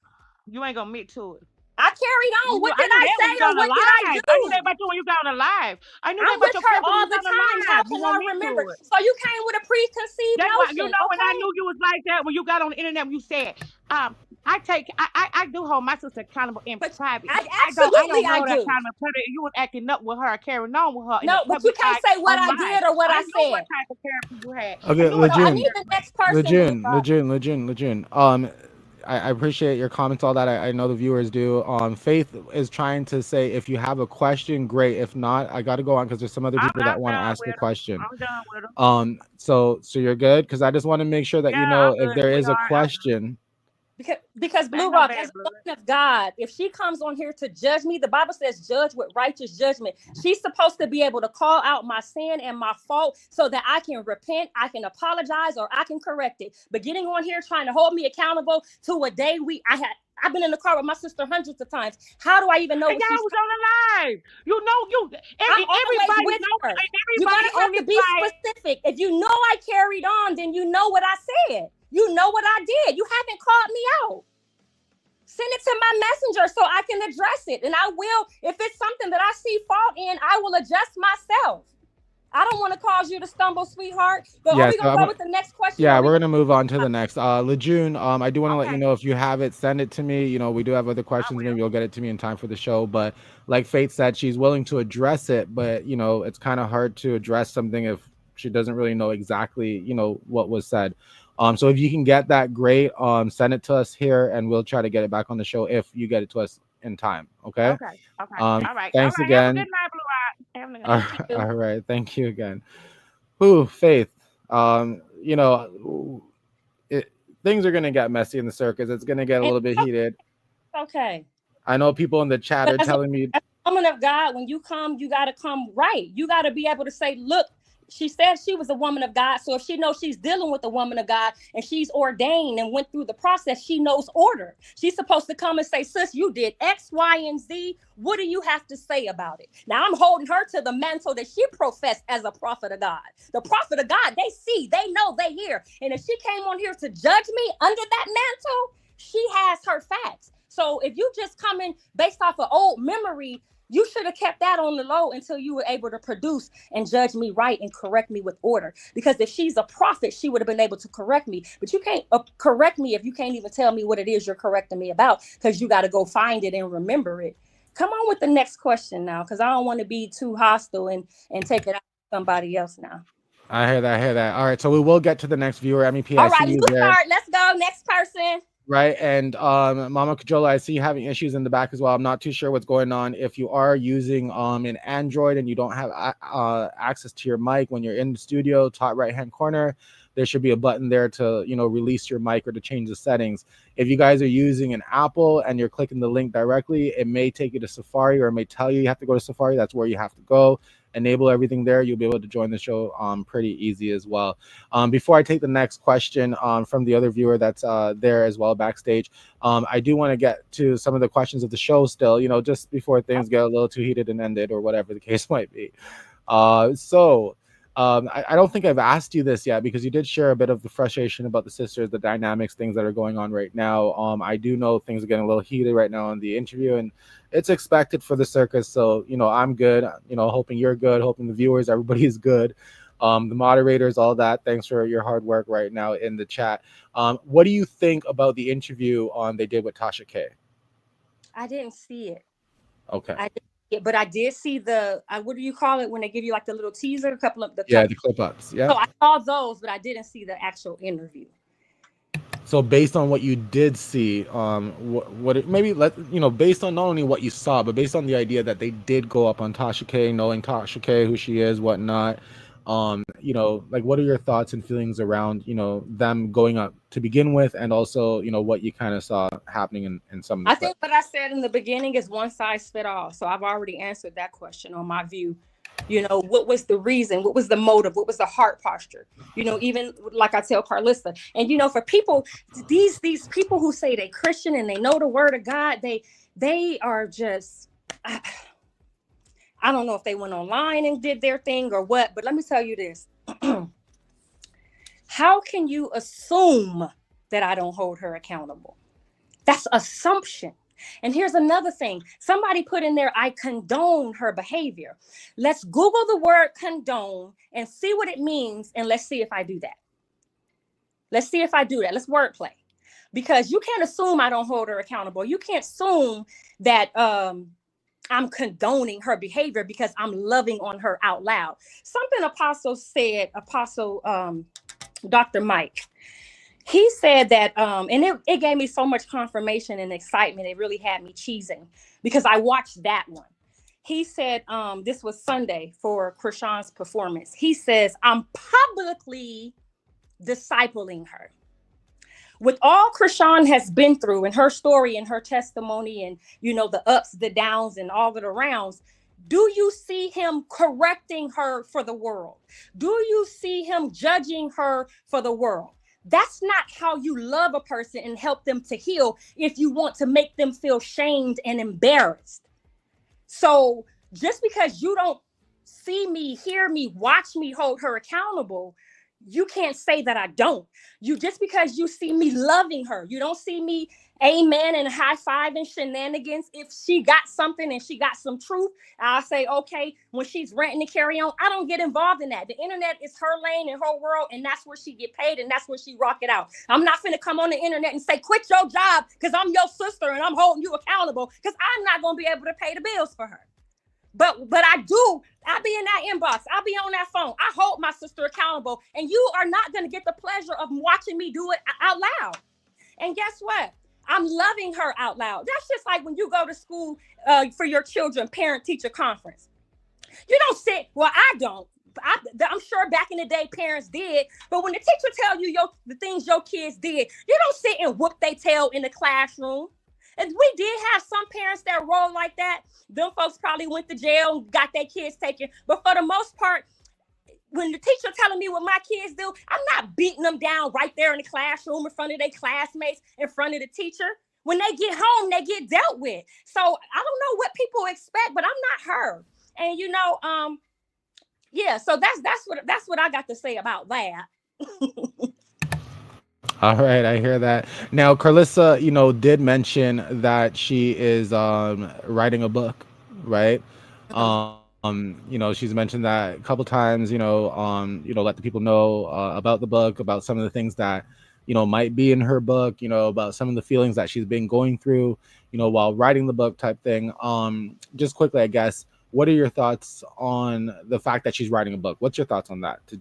You ain't gonna admit to it. I carried on. What I did knew I that when you say got or on the what did I live. I knew do? that about you when you got on the live. I knew that I'm about with your her character when all you the got on the time. How live. You can want I me to remember? it. So you came with a preconceived That's why you notion, know when I okay? knew you was like that when you got on the internet when you said, I do hold my sister accountable in But private. I don't absolutely I hold her do. accountable in public. You was acting up with her, carrying on with her in the No, but you public can't eye say what on I live. did or what I I knew what said. type of character you had. I okay, knew what So I type of need Lejeune, the character you had. next person, Blue Rock. Lejeune. I appreciate your comments, all that. I know the viewers do. Faith is trying to say if you have a question, great. If not, I got to go on because there's some other I'm people that want to done ask a with her. question. I'm done with her. So you're good because I just want to make sure that Yeah, you know I'm if good, there is a sweetheart. question. Because Blue Ain't no Rock, bad as a blood. woman of God, if she comes on here to judge me, the Bible says judge with righteous judgment. She's supposed to be able to call out my sin and my fault so that I can repent, I can apologize, or I can correct it. But getting on here trying to hold me accountable to a day I've been in the car with my sister hundreds of times. How do I even know And what she's y'all was on the live. You know, I'm always everybody with know, her. You're everybody gonna on have to this be side. specific. If you know I carried on, then you know what I said. You know what I did. You haven't called me out. Send it to my messenger so I can address it. And I will, if it's something that I see fault in, I will adjust myself. I don't want to cause you to stumble, sweetheart. But are Yeah, we so gonna go with the next question? yeah, Or we we're gonna gonna move on to the next. Lejeune, I do want to let you Okay, know if you have it, send it to me. You know, we do have other I questions. Maybe will. you'll get it to me in time for the show. But like Faith said, she's willing to address it, but you know, it's kind of hard to address something if she doesn't really know exactly, you know, what was said. So if you can get that, great. Send it to us here, and we'll try to get it back on the show if you get it to us in time. Okay. Okay. All right. Thanks Have a good again. night, Blue Eye. Have a good All night. thank you. all right. Thank you again. Who Faith. You know, things are gonna get messy in the circus. It's gonna get a And little bit heated. okay. I know people in the chat But are telling me, as a woman of God, when you come, you gotta come right. You gotta be able to say, look, she said she was a woman of God. So if she knows she's dealing with a woman of God and she's ordained and went through the process, she knows order. She's supposed to come and say, sis, you did X, Y, and Z. What do you have to say about it? Now I'm holding her to the mantle that she professed as a prophet of God. The prophet of God, they see, they know, they hear. And if she came on here to judge me under that mantle, She has her facts. So if you just come in based off of old memory, you should have kept that on the low until you were able to produce and judge me right and correct me with order. Because if she's a prophet, she would have been able to correct me. But you can't correct me if you can't even tell me what it is you're correcting me about, because you got to go find it and remember it. Come on with the next question now, because I don't want to be too hostile and take it out to somebody else now. I hear that. All right, so we will get to the next viewer. MEP, All I see right, you you there. start. Let's go. Next person. Right, and Mama Kajola, I see you having issues in the back as well. I'm not too sure what's going on. If you are using an Android and you don't have access to your mic when you're in the studio, top right-hand corner, there should be a button there to, release your mic or to change the settings. If you guys are using an Apple and you're clicking the link directly, it may take you to Safari, or it may tell you have to go to Safari. That's where you have to go. Enable everything there. You'll be able to join the show pretty easy as well. Before I take the next question from the other viewer that's there as well backstage, I do want to get to some of the questions of the show still, just before things get a little too heated and ended, or whatever the case might be. I don't think I've asked you this yet, because you did share a bit of the frustration about the sisters, the dynamics, things that are going on right now. I do know things are getting a little heated right now in the interview, and it's expected for the circus. So, I'm good, hoping you're good, hoping the viewers, everybody is good. The moderators, all that. Thanks for your hard work right now in the chat. What do you think about the interview they did with Tasha K? I didn't see it. Okay. I didn't see it, but I did see the what do you call it when they give you like the little teaser, a couple of the the clip ups. Yeah. So I saw those, but I didn't see the actual interview. So based on what you did see, based on not only what you saw, but based on the idea that they did go up on Tasha K, knowing Tasha K, who she is, whatnot, what are your thoughts and feelings around, them going up to begin with, and also, what you kind of saw happening in some of the I think what I said in the beginning is one size fit all. So I've already answered that question on my view. What was the reason? What was the motive? What was the heart posture? Even like I tell Karlissa, and for people, these people who say they Christian and they know the word of God, they are just, I don't know if they went online and did their thing or what, but let me tell you this. How can you assume that I don't hold her accountable? That's assumption. And here's another thing. Somebody put in there, I condone her behavior. Let's Google the word condone and see what it means. And let's see if I do that. Let's see if I do that. Let's wordplay. Because you can't assume I don't hold her accountable. You can't assume that I'm condoning her behavior because I'm loving on her out loud. Something Apostle said, Dr. Mike. He said that, and it gave me so much confirmation and excitement. It really had me cheesing because I watched that one. He said, this was Sunday for Chrisean's performance. He says, I'm publicly discipling her. With all Chrisean has been through and her story and her testimony and, the ups, the downs, and all of the rounds, do you see him correcting her for the world? Do you see him judging her for the world? That's not how you love a person and help them to heal if you want to make them feel shamed and embarrassed. So just because you don't see me, hear me, watch me hold her accountable, you can't say that I don't. Just because you see me loving her, you don't see me amen and high-fiving shenanigans. If she got something and she got some truth, I'll say, okay, when she's ranting and carry on, I don't get involved in that. The internet is her lane and her world, and that's where she get paid, and that's where she rock it out. I'm not finna come on the internet and say, quit your job because I'm your sister and I'm holding you accountable, because I'm not going to be able to pay the bills for her. But I be in that inbox. I'll be on that phone. I hold my sister accountable, and you are not going to get the pleasure of watching me do it out loud. And guess what? I'm loving her out loud. That's just like when you go to school for your children, parent-teacher conference. You don't sit, well, I don't. I'm sure back in the day, parents did. But when the teacher tell you the things your kids did, you don't sit and whoop they tail in the classroom. And we did have some parents that roll like that. Them folks probably went to jail and got their kids taken. But for the most part, when the teacher telling me what my kids do, I'm not beating them down right there in the classroom in front of their classmates, in front of the teacher. When they get home, they get dealt with. So I don't know what people expect, but I'm not her. And yeah, so that's what I got to say about that. All right, I hear that. Now, Carlissa, did mention that she is writing a book, right? Mhm. She's mentioned that a couple times, let the people know about the book, about some of the things that, might be in her book, about some of the feelings that she's been going through, while writing the book type thing. Just quickly, I guess, what are your thoughts on the fact that she's writing a book? What's your thoughts on that to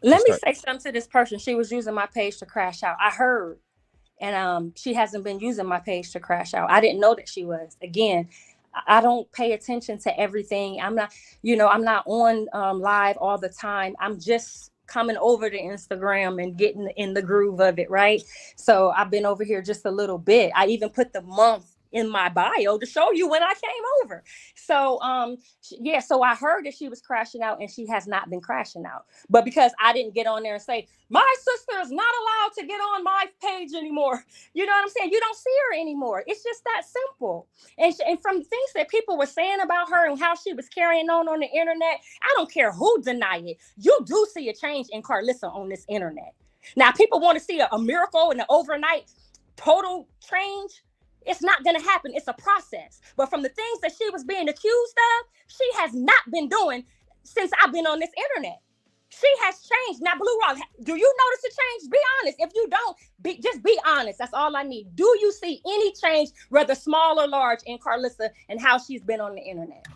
Let me start? say something to this person. She was using my page to crash out. I heard, and she hasn't been using my page to crash out. I didn't know that she was. Again, I don't pay attention to everything. I'm not, I'm not on live all the time. I'm just coming over to Instagram and getting in the groove of it, right? So I've been over here just a little bit. I even put the month in my bio to show you when I came over. So yeah, so I heard that she was crashing out, and she has not been crashing out. But because I didn't get on there and say, my sister is not allowed to get on my page anymore, you know what I'm saying? You don't see her anymore. It's just that simple. And from things that people were saying about her and how she was carrying on the internet, I don't care who deny it. You do see a change in Karlissa on this internet. Now, people want to see a miracle and an overnight total change. It's not going to happen. It's a process. But from the things that she was being accused of, she has not been doing since I've been on this internet. She has changed. Now, Blue Rock, do you notice a change? Be honest. If you don't, just be honest. That's all I need. Do you see any change, whether small or large, in Karlissa and how she's been on the internet?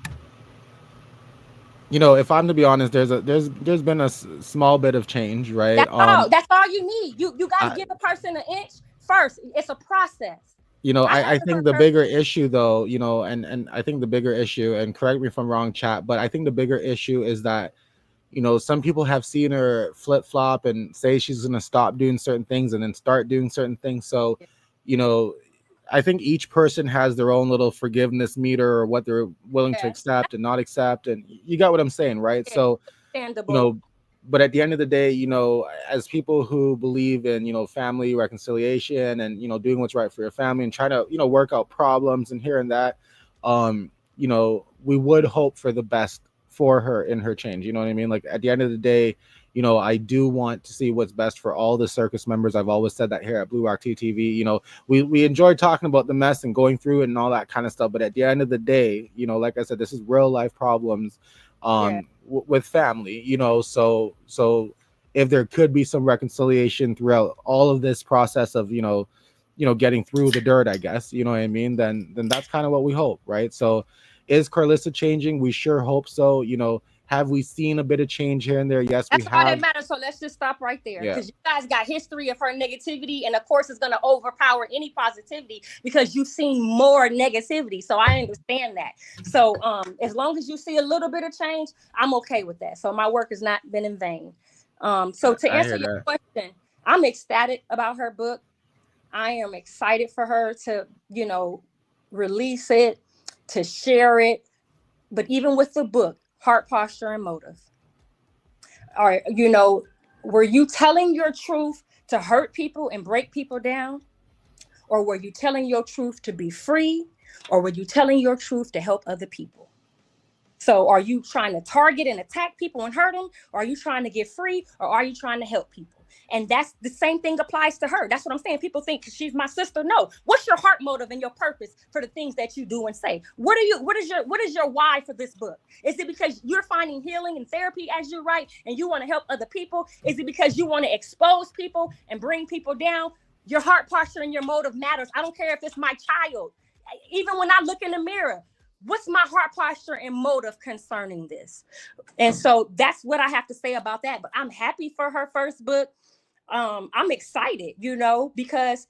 If I'm to be honest, there's been a small bit of change, right? That's all. That's all you need. You got to I, give a person an inch first. It's a process. I I haven't think hurt the her. bigger issue though, and I think the bigger issue, and correct me if I'm wrong, chat, but I think the bigger issue is that, some people have seen her flip flop and say she's gonna stop doing certain things and then start doing certain things. So, you know, I think each person has their own little forgiveness meter or what they're willing to Yeah, accept and not accept. And you got what I'm saying, right? yeah, So, you understandable. know, but at the end of the day, as people who believe in, family reconciliation and, doing what's right for your family and trying to, work out problems and here and that, we would hope for the best for her in her change. You know what I mean? Like at the end of the day, I do want to see what's best for all the circus members. I've always said that here at Bluerock Tea TV. We enjoy talking about the mess and going through it and all that kind of stuff. But at the end of the day, like I said, this is real life problems Yeah. with family. So if there could be some reconciliation throughout all of this process of getting through the dirt, I guess, you know what I mean, then that's kind of what we hope, right? So is Carlissa changing? We sure hope so. Have we seen a bit of change here and there? Yes, we That's all that have. matters. So let's just stop right there, Yeah. because you guys got history of her negativity, and of course, it's going to overpower any positivity because you've seen more negativity. So I understand that. So as long as you see a little bit of change, I'm okay with that. So my work has not been in vain. So to I answer hear your that. question, I'm ecstatic about her book. I am excited for her to, release it, to share it. But even with the book, heart posture and motive, or were you telling your truth to hurt people and break people down, or were you telling your truth to be free, or were you telling your truth to help other people? So are you trying to target and attack people and hurt them, or are you trying to get free, or are you trying to help people? And that's the same thing applies to her. That's what I'm saying. People think she's my sister. No. What's your heart motive and your purpose for the things that you do and say? What is your why for this book? Is it because you're finding healing and therapy as you write and you want to help other people? Is it because you want to expose people and bring people down? Your heart posture and your motive matters. I don't care if it's my child. Even when I look in the mirror, what's my heart posture and motive concerning this? And so that's what I have to say about that. But I'm happy for her first book. I'm excited, because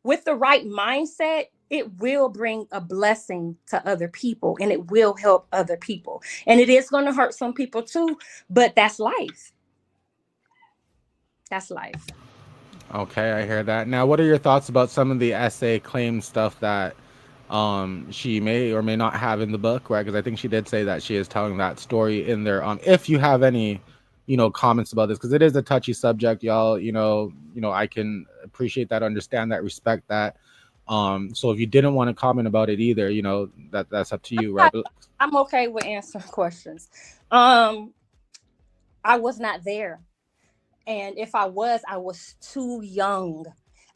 with the right mindset, it will bring a blessing to other people and it will help other people. And it is going to hurt some people too, but that's life. That's life. Okay, I hear that. Now, what are your thoughts about some of the essay claim stuff that she may or may not have in the book, right? Because I think she did say that she is telling that story in there. If you have any, comments about this, because it is a touchy subject, y'all. I can appreciate that, understand that, respect that. So if you didn't want to comment about it either, that's up to you, right? But I'm okay with answering questions. I was not there. And if I was too young.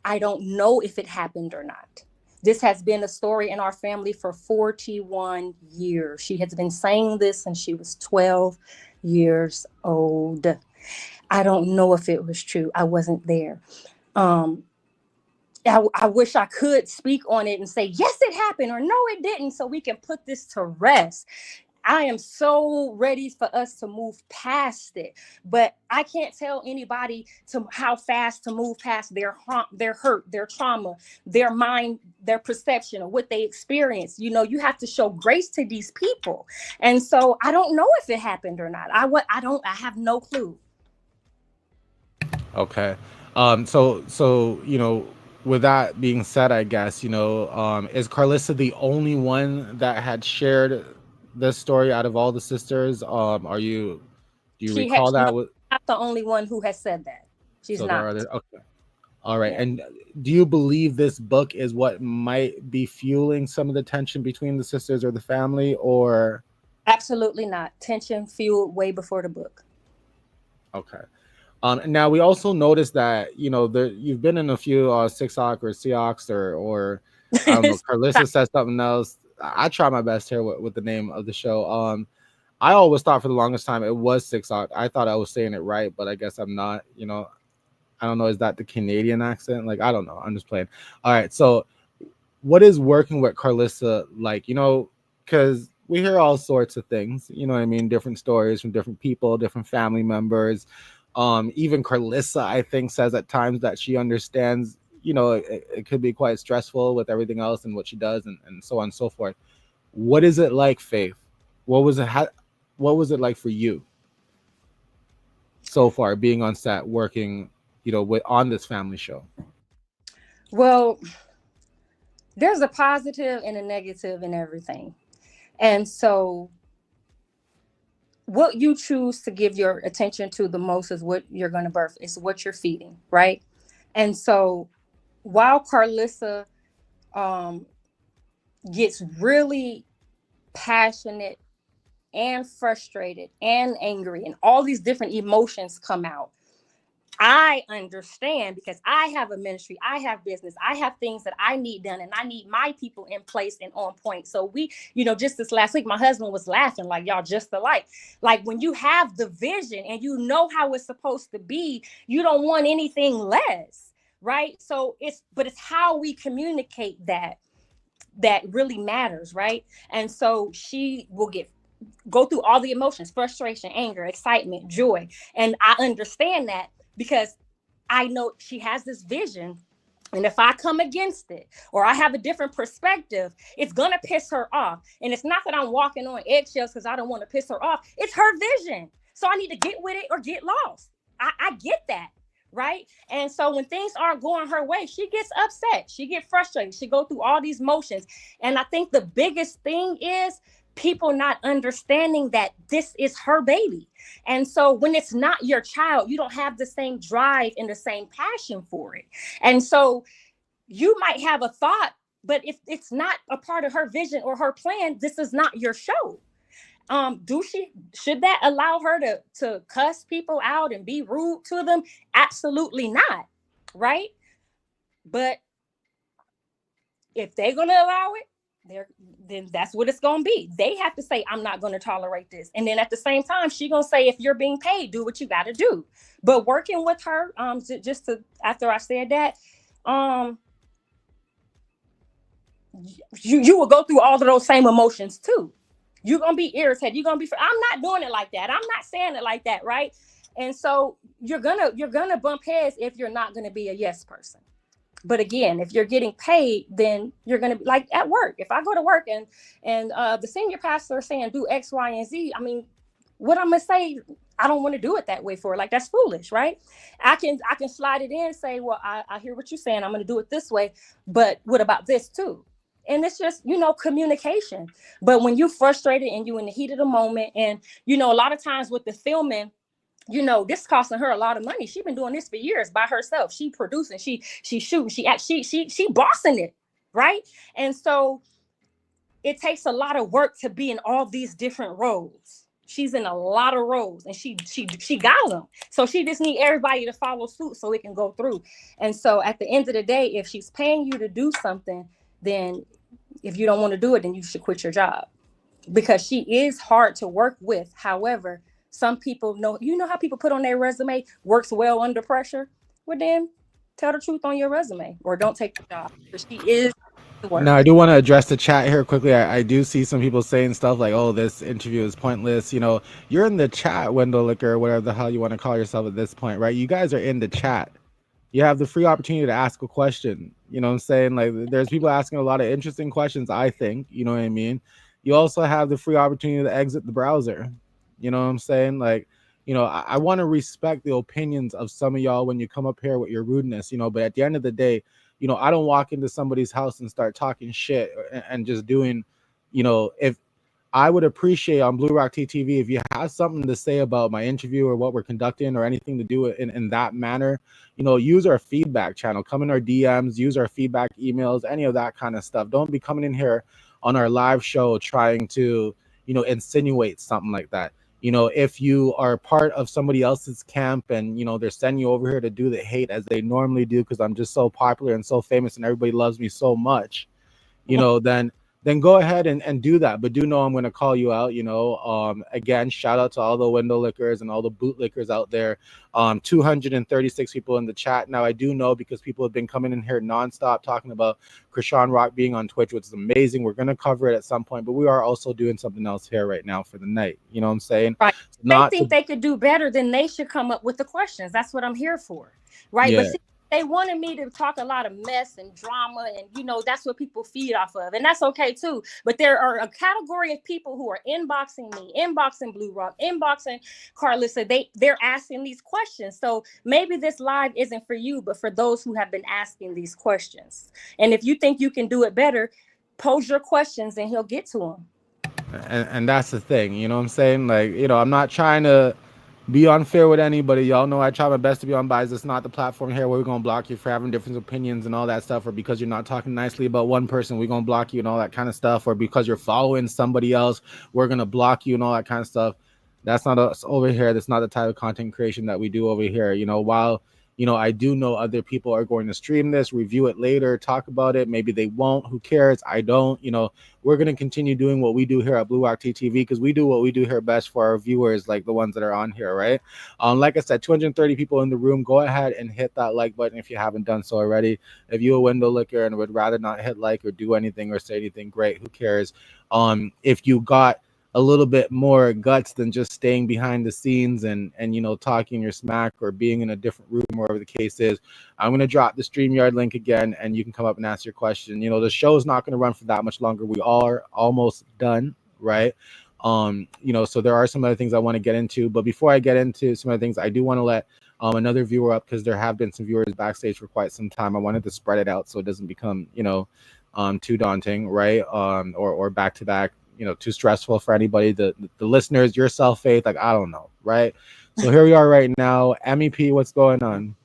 I don't know if it happened or not. This has been a story in our family for 41 years. She has been saying this since she was 12 years old. I don't know if it was true. I wasn't there. Um, I wish I could speak on it and say, yes, it happened, or no, it didn't, so we can put this to rest. I am so ready for us to move past it, but I can't tell anybody to how fast to move past their hurt, their trauma, their mind, their perception of what they experience. You know, you have to show grace to these people, and so I don't know if it happened or not. I have no clue. Okay. So with that being said, I guess is Karlissa the only one that had shared this story out of all the sisters? Do you recall No, that? not the only one who has said that. She's So there not. are okay. All right. Yeah. And do you believe this book is what might be fueling some of the tension between the sisters or the family, or? Absolutely not. Tension fueled way before the book. Okay. Now we also noticed that you've been in a few Six-Ock or Seox or I don't know. Karlissa said something else. I try my best here with the name of the show. I always thought for the longest time it was Six-Ock. I thought I was saying it right, but I guess I'm not. I don't know. Is that the Canadian accent? Like, I don't know. I'm just playing. All right. So, what is working with Karlissa like? Because we hear all sorts of things. You know what I mean? Different stories from different people, different family members. Even Karlissa, I think, says at times that she understands. It could be quite stressful with everything else and what she does, and so on and so forth. What is it like, Faith? What was it? What was it like for you so far, being on set, working, on this family show? Well, there's a positive and a negative in everything. And so what you choose to give your attention to the most is what you're going to birth, is what you're feeding, right? And so while Karlissa gets really passionate and frustrated and angry and all these different emotions come out, I understand because I have a ministry, I have business, I have things that I need done, and I need my people in place and on point. So we, just this last week, my husband was laughing like, y'all just alike. Like, when you have the vision and you know how it's supposed to be, you don't want anything less, right? So it's how we communicate that really matters, right? And so she will go through all the emotions: frustration, anger, excitement, joy. And I understand that because I know she has this vision. And if I come against it or I have a different perspective, it's going to piss her off. And it's not that I'm walking on eggshells because I don't want to piss her off. It's her vision. So I need to get with it or get lost. I get that. Right. And so when things aren't going her way, she gets upset. She gets frustrated. She go through all these motions. And I think the biggest thing is people not understanding that this is her baby. And so when it's not your child, you don't have the same drive and the same passion for it. And so you might have a thought, but if it's not a part of her vision or her plan, this is not your show. Should that allow her to cuss people out and be rude to them? Absolutely not. Right. But if they're going to allow it, then that's what it's going to be. They have to say, I'm not going to tolerate this. And then at the same time, she's going to say, if you're being paid, do what you got to do. But working with her, after I said that, you will go through all of those same emotions too. You're going to be irritated. You're going to be, I'm not doing it like that. I'm not saying it like that. Right. And so you're going to bump heads if you're not going to be a yes person. But again, if you're getting paid, then you're going to be like at work. If I go to work and the senior pastor is saying do X, Y, and Z, I mean, what I'm going to say, I don't want to do it that way for her. Like, that's foolish, right? I can slide it in and say, well, I hear what you're saying. I'm going to do it this way. But what about this too? And it's just, communication. But when you're frustrated and you're in the heat of the moment, and, a lot of times with the filming, this costing her a lot of money. She's been doing this for years by herself. She producing, she shooting, she bossing it, right? And so it takes a lot of work to be in all these different roles. She's in a lot of roles, and she got them. So she just need everybody to follow suit so it can go through. And so at the end of the day, if she's paying you to do something, then if you don't want to do it, then you should quit your job, because she is hard to work with. However, some people know, you know how people put on their resume, works well under pressure. Well, then tell the truth on your resume, or don't take the job, because she is the work. Now, I do want to address the chat here quickly. I do see some people saying stuff like, "Oh, this interview is pointless." You know, you're in the chat, window licker, or whatever the hell you want to call yourself at this point, right? You guys are in the chat. You have the free opportunity to ask a question. You know what I'm saying? Like, there's people asking a lot of interesting questions, I think. You know what I mean? You also have the free opportunity to exit the browser. You know what I'm saying? Like, you know, I want to respect the opinions of some of y'all when you come up here with your rudeness, you know, but at the end of the day, you know, I don't walk into somebody's house and start talking shit and just doing, you know, if I would appreciate on Bluerock Tea TV if you have something to say about my interview or what we're conducting or anything to do in that manner, you know, use our feedback channel, come in our DMs, use our feedback emails, any of that kind of stuff. Don't be coming in here on our live show trying to, you know, insinuate something like that. You know, if you are part of somebody else's camp and, you know, they're sending you over here to do the hate as they normally do because I'm just so popular and so famous and everybody loves me so much, you know, then go ahead and do that. But do know I'm going to call you out, you know. Again, shout out to all the window lickers and all the boot lickers out there. 236 people in the chat. Now, I do know, because people have been coming in here nonstop talking about Chrisean Rock being on Twitch, which is amazing. We're going to cover it at some point, but we are also doing something else here right now for the night. You know what I'm saying? Right. Not they think they could do better, then they should come up with the questions. That's what I'm here for. Right. Yeah. But see, they wanted me to talk a lot of mess and drama, and you know, that's what people feed off of, and that's okay too. But there are a category of people who are inboxing me, inboxing Bluerock, inboxing Karlissa. They're asking these questions. So maybe this live isn't for you, but for those who have been asking these questions. And if you think you can do it better, pose your questions and he'll get to them. And that's the thing, you know what I'm saying? Like, you know, I'm not trying to be unfair with anybody. Y'all know I try my best to be unbiased. It's not the platform here where we're gonna block you for having different opinions and all that stuff, or because you're not talking nicely about one person, we're gonna block you and all that kind of stuff, or because you're following somebody else, we're gonna block you and all that kind of stuff. That's not us over here. That's not the type of content creation that we do over here. You know, while, you know, I do know other people are going to stream this, review it later, talk about it. Maybe they won't. Who cares? I don't. You know, we're going to continue doing what we do here at Bluerock Tea TV, because we do what we do here best for our viewers, like the ones that are on here, right? Like I said, 230 people in the room. Go ahead and hit that like button if you haven't done so already. If you're a window licker and would rather not hit like or do anything or say anything, great. Who cares? If you got a little bit more guts than just staying behind the scenes and you know, talking your smack or being in a different room, wherever the case is, I'm going to drop the StreamYard link again and you can come up and ask your question. You know, the show's not going to run for that much longer. We are almost done, right? You know, so there are some other things I want to get into, but before I get into some other things, I do want to let another viewer up, because there have been some viewers backstage for quite some time. I wanted to spread it out so it doesn't become, you know, too daunting, right? Or back to back, you know, too stressful for anybody. The listeners, yourself, Faith, like, I don't know, right? So here we are right now. MEP, what's going on?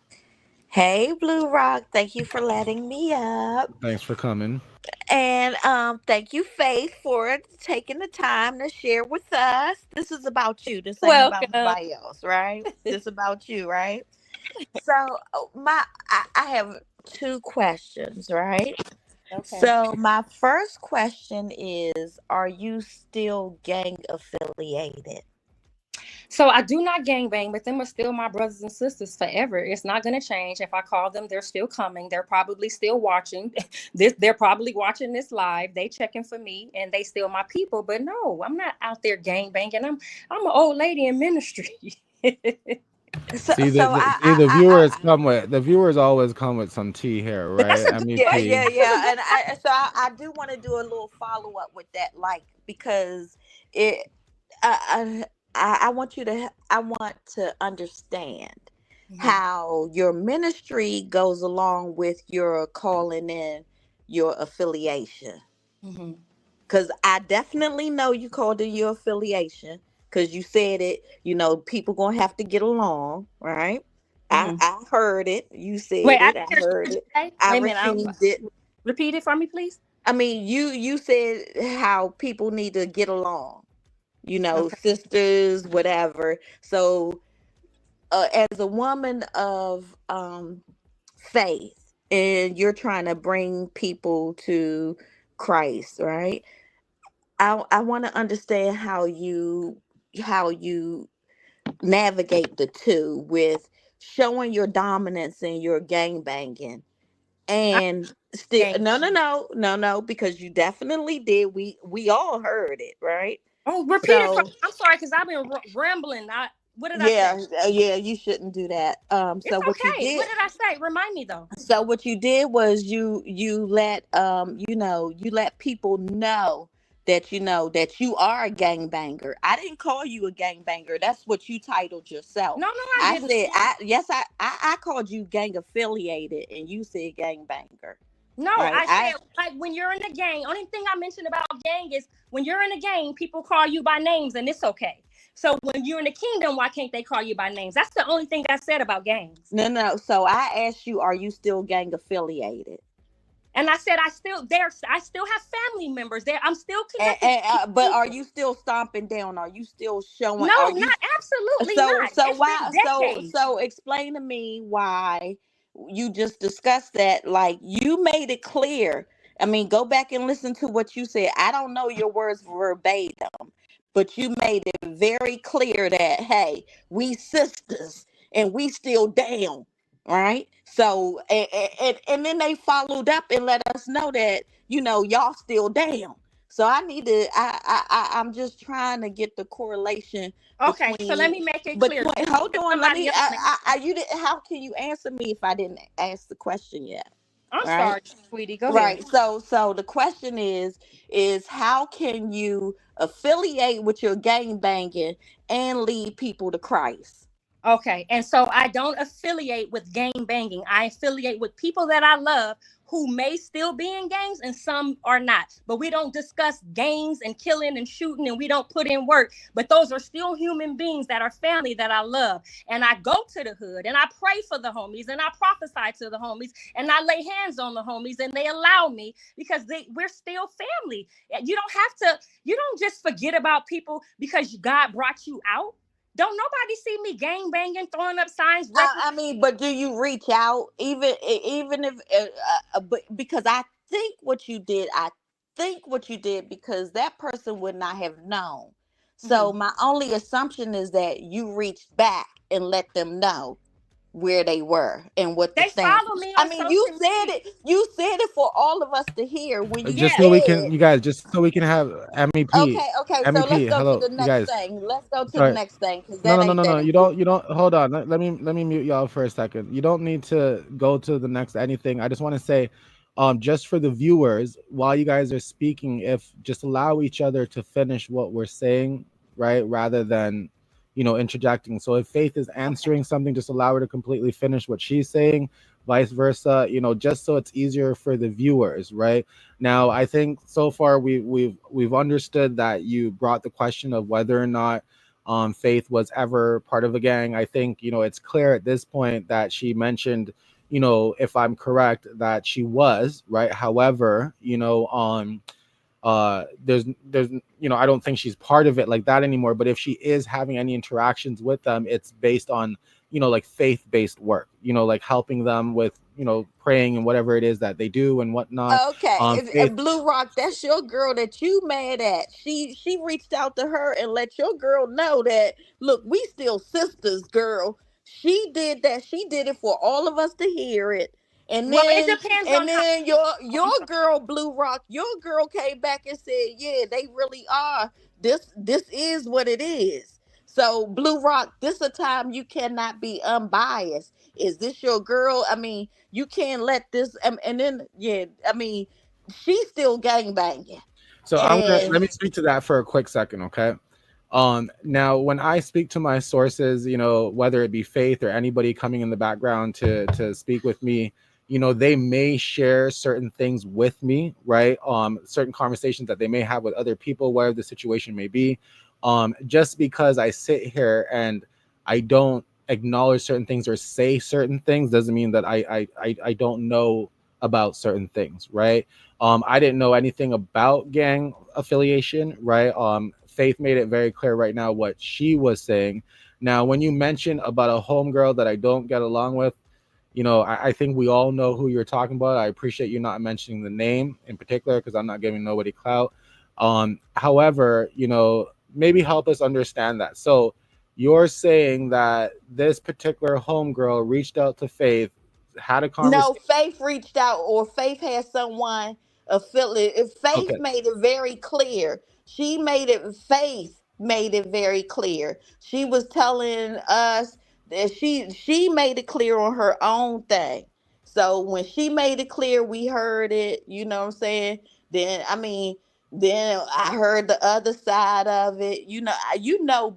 Hey, Bluerock, thank you for letting me up. Thanks for coming. And thank you, Faith, for taking the time to share with us. This is about you. This ain't about nobody else, right? This is about you, right? So I have two questions, right? Okay. So my first question is, are you still gang affiliated? So I do not gangbang, but them are still my brothers and sisters forever. It's not going to change. If I call them, they're still coming. They're probably still watching this. They're probably watching this live. They checking for me, and they still my people. But no, I'm not out there gangbanging. I'm an old lady in ministry. See, the viewers come with, the viewers always come with some tea here, right? Yeah. And I do want to do a little follow up with that, like, because it. I want to understand how your ministry goes along with your calling in your affiliation. Because I definitely know you called in your affiliation, because you said it, you know, people gonna have to get along, right? I heard it. You said it. I heard it. I received it. Repeat it for me, please. I mean, you said how people need to get along. Okay. sisters, whatever. So as a woman of faith, and you're trying to bring people to Christ, right? I want to understand how you navigate the two with showing your dominance and your gang banging, I and still gang. no, because you definitely did. We all heard it, right? Oh, repeat it for So me. I'm sorry, because I've been rambling. What did I say? yeah, yeah, you shouldn't do that. It's So what you okay. did What did I say? Remind me though. So what you did was you let people know that you are a gangbanger. I didn't call you a gangbanger. That's what you titled yourself. No, no, I I didn't. said I called you gang affiliated, and you said gangbanger. No, Right? I said like when you're in a gang. Only thing I mentioned about gang is when you're in a gang, people call you by names, and it's okay. So when you're in the kingdom, why can't they call you by names? That's the only thing I said about gangs. No. So I asked you, are you still gang affiliated? And I said I still have family members there. I'm still And, connected to and these but are people. you still stomping down? Are you still showing? No, Are you not absolutely So not. so It's been why so decades. so explain to me why you just discussed that. Like, you made it clear. I mean, go back and listen to what you said. I don't know your words verbatim, but you made it very clear that, hey, we sisters and we still down. Right? So and then they followed up and let us know that, y'all still down. So I'm just trying to get the correlation Okay, so let between me make it clear between hold because on, let somebody me else may. you did how can you answer me if I didn't ask the question yet? I'm Right? sorry, sweetie. Go ahead. Right. So the question is how can you affiliate with your gang banging and lead people to Christ? Okay, and so I don't affiliate with gang banging. I affiliate with people that I love who may still be in gangs and some are not. But we don't discuss gangs and killing and shooting and we don't put in work. But those are still human beings that are family that I love. And I go to the hood and I pray for the homies and I prophesy to the homies and I lay hands on the homies and they allow me because we're still family. You don't just forget about people because God brought you out. Don't nobody see me gang banging, throwing up signs, I mean, but do you reach out, even if but because I think what you did because that person would not have known. So Mhm. my only assumption is that you reached back and let them know where they were and what the They stance. follow me I on mean, you social said media. it. You said it for all of us to hear when you Just Yeah. so we said. can, you guys, just so we can have MEP. Okay. So let's MEP, go to hello, the you next guys. thing. Let's go to the Sorry. next thing because No, that no, no, ain't no, that no. important. You don't. Hold on. Let me mute y'all for a second. You don't need to go to the next anything. I just want to say, just for the viewers, while you guys are speaking, if just allow each other to finish what we're saying, right, rather than, interjecting. So if Faith is Okay. answering something, just allow her to completely finish what she's saying, vice versa. Just so it's easier for the viewers, right? Now, I think so far we've understood that you brought the question of whether or not Faith was ever part of a gang. I think, it's clear at this point that she mentioned, if I'm correct, that she was, right? However, there's I don't think she's part of it like that anymore, but if she is having any interactions with them, it's based on like faith-based work, like helping them with praying and whatever it is that they do and whatnot. Okay, Faith. Blue Rock, that's your girl that you mad at. She reached out to her and let your girl know that, look, we still sisters, girl. She did that. She did it for all of us to hear it. And Well, it then depends and on how. then your Oh, your I'm sorry. girl Blue Rock, your girl came back and said, yeah, they really are. This is what it is. So Blue Rock, this a time you cannot be unbiased. Is this your girl? I mean, you can't let this and then yeah, I mean, she's still gang banging. So And let me speak to that for a quick second, okay? Now when I speak to my sources, whether it be Faith or anybody coming in the background to speak with me, they may share certain things with me, right? Certain conversations that they may have with other people, whatever the situation may be. Just because I sit here and I don't acknowledge certain things or say certain things doesn't mean that I don't know about certain things, right? I didn't know anything about gang affiliation, right? Faith made it very clear right now what she was saying. Now, when you mention about a homegirl that I don't get along with, I think we all know who you're talking about. I appreciate you not mentioning the name in particular because I'm not giving nobody clout. However, maybe help us understand that. So you're saying that this particular homegirl reached out to Faith, had a No, conversation. Faith reached out, or Faith had someone affiliate. If Faith Okay. made it very clear, Faith made it very clear. She was telling us that she made it clear on her own thing. So when she made it clear, we heard it. You know what I'm saying? Then I mean, then I heard the other side of it.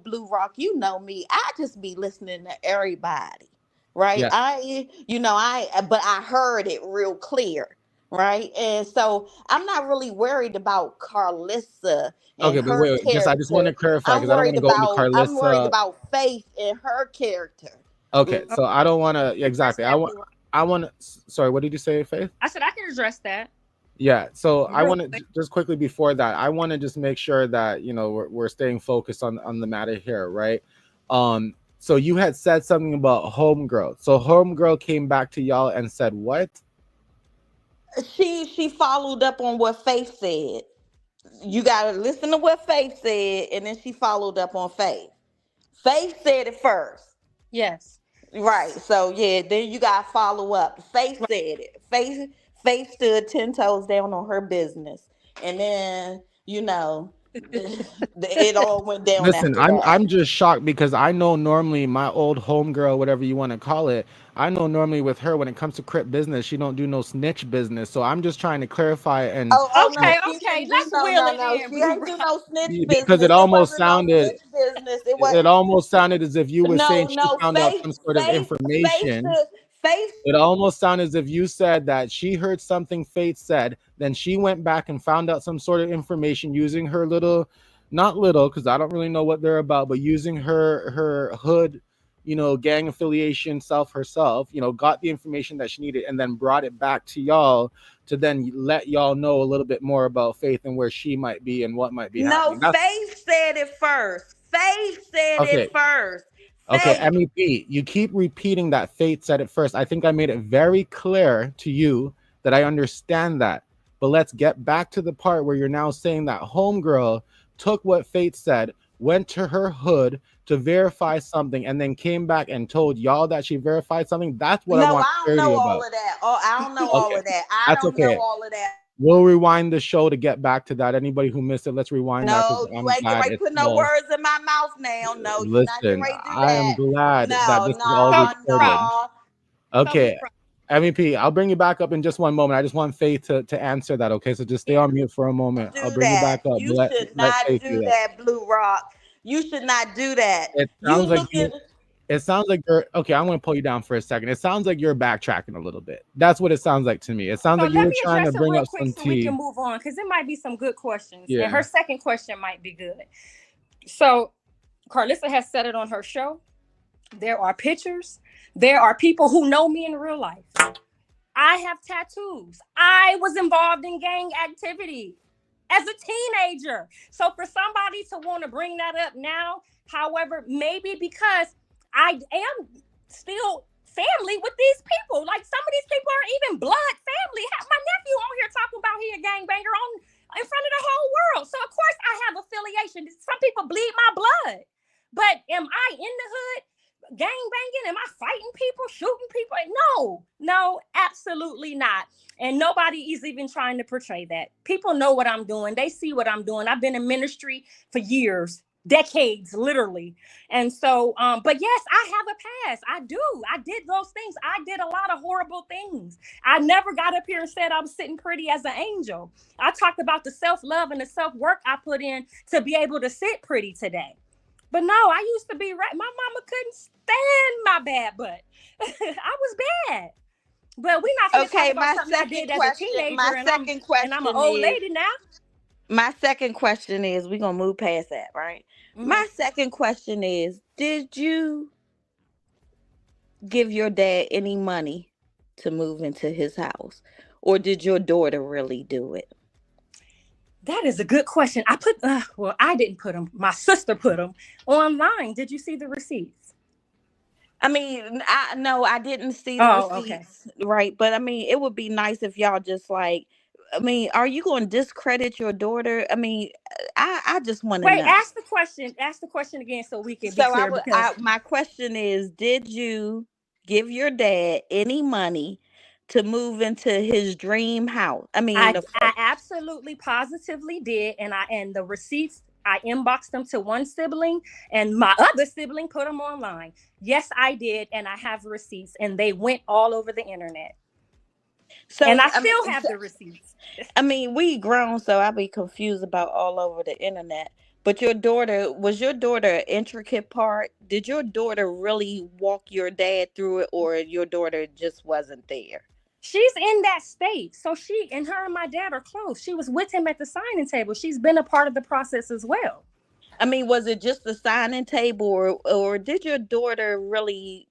Blue Rock. You know me. I just be listening to everybody, right? Yeah. But I heard it real clear, right? And so I'm not really worried about Karlissa and Okay, but her wait. Just I just want character. to clarify because I don't want to go into I'm worried Carlissa. about Faith and her character. Okay, so I don't want to Address exactly. that, Blue Rock. I want to. Sorry, what did you say, Faith? I said I can address that Yeah. So I real want to quick. just quickly before that. I want to just make sure that we're staying focused on the matter here, right? So you had said something about homegirl. So homegirl came back to y'all and said what? She followed up on what Faith said. You gotta listen to what Faith said, and then she followed up on Faith. Faith said it first. Yes. Right. So yeah, then you gotta follow up. Faith Right. said it. Faith stood 10 toes down on her business. And then, it all went down Listen, after I'm that. I'm just shocked because I know normally my old homegirl, whatever you want to call it, I know normally with her when it comes to crip business, she don't do no snitch business. So I'm just trying to clarify and Oh no, Okay, she okay. didn't do Let's no wheel no it no. in, She Blue ain't do Rock. no snitch because business. It wasn't no snitch business. it almost sounded as if you were saying No, she no, found out some sort of Faith information. stood Faith. It almost sounded as if you said that she heard something Faith said, then she went back and found out some sort of information using her little, not little, because I don't really know what they're about, but using her hood, gang affiliation self herself, got the information that she needed and then brought it back to y'all to then let y'all know a little bit more about Faith and where she might be and what might be No, happening. That's Faith said it first. Faith said it okay. first. Okay, Faith. MEP, you keep repeating that Faith said it first. I think I made it very clear to you that I understand that. But let's get back to the part where you're now saying that homegirl took what Faith said, went to her hood to verify something, and then came back and told y'all that she verified something. That's what I No, want I don't clarity know all about. of that. Oh, I don't know all Okay, of that. I that's don't know okay. all of that. We'll rewind the show to get back to that. Anybody who missed it, let's rewind that because No, you I'm ain't getting glad ready to it's put no all. words in my mouth now. No, you're not getting Listen, ready to do I am that. glad that No, this is all So no, Blue Rock. recorded. no. So Blue Okay, Rock. MEP, I'll bring you back up in just one moment. I just want Faith to answer that. Okay, so just stay Yeah. on mute for a moment. I'll Do bring you that. back up. You But should let not Faith do do that. that, Blue Rock. You should not do that. It You sounds like looking it sounds like you're okay. I'm gonna pull you down for a second. It sounds like you're backtracking a little bit. That's what it sounds like to me. It sounds So like you let were me trying to address it bring real up quick some so we can tea. move on because it might be some good questions. And Yeah. her second question might be good. So Karlissa has said it on her show. There are pictures. There are people who know me in real life. I have tattoos. I was involved in gang activity as a teenager. So for somebody to want to bring that up now, however, maybe because I am still family with these people. Like some of these people are even blood family. My nephew on here talking about he a gangbanger on in front of the whole world. So of course I have affiliation. Some people bleed my blood. But am I in the hood? Gang banging? Am I fighting people, shooting people? No, absolutely not. And nobody is even trying to portray that. People know what I'm doing. They see what I'm doing. I've been in ministry for years, decades, literally. And so, but yes, I have a past. I do. I did those things. I did a lot of horrible things. I never got up here and said I was sitting pretty as an angel. I talked about the self-love and the self-work I put in to be able to sit pretty today. But no, I used to be right. My mama couldn't stand my bad butt. I was bad. But we're not going to talk okay? about something I did as a teenager, and I'm an old lady now. My second question is we're gonna move past that, right? Mm-hmm. My second question is, did you give your dad any money to move into his house? Or did your daughter really do it? That is a good question. I put, well, I didn't put them. My sister put them online. Did you see the receipts? I mean, I didn't see the Oh, okay. receipts, right? But I mean, it would be nice if y'all just like, I mean, are you going to discredit your daughter? I mean, I just want to Wait, know. ask the question. Ask the question again so we can be So clear because my question is, did you give your dad any money to move into his dream house? I mean, I the I absolutely positively did, and the receipts I inboxed them to one sibling, and my other sibling put them online. Yes, I did, and I have receipts, and they went all over the internet, and so I still have the receipts. I mean, we grown, so I be confused about all over the internet. But your daughter, was your daughter an intricate part? Did your daughter really walk your dad through it, or your daughter just wasn't there? She's in that state, so she and her and my dad are close. She was with him at the signing table. She's been a part of the process as well. I mean, was it just the signing table, or did your daughter really?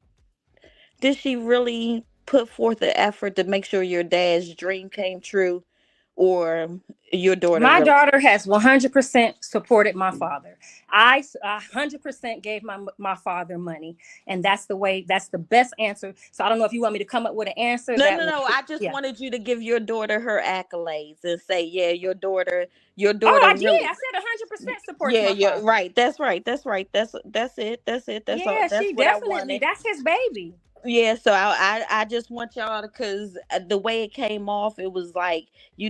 Did she really put forth the effort to make sure your dad's dream came true, or your daughter My really? daughter has 100% supported my father. I 100% gave my father money, and that's the way. That's the best answer. So I don't know if you want me to come up with an answer No, that no, will. no. I just Yeah. wanted you to give your daughter her accolades and say, yeah, your Oh, daughter I did. really. I said 100% supports Yeah, my yeah, father. right. That's right. That's right. That's it. That's it. That's all. Yeah, That's she what I definitely. wanted. That's his baby. Yeah. So I just want y'all to, cause the way it came off, it was like, you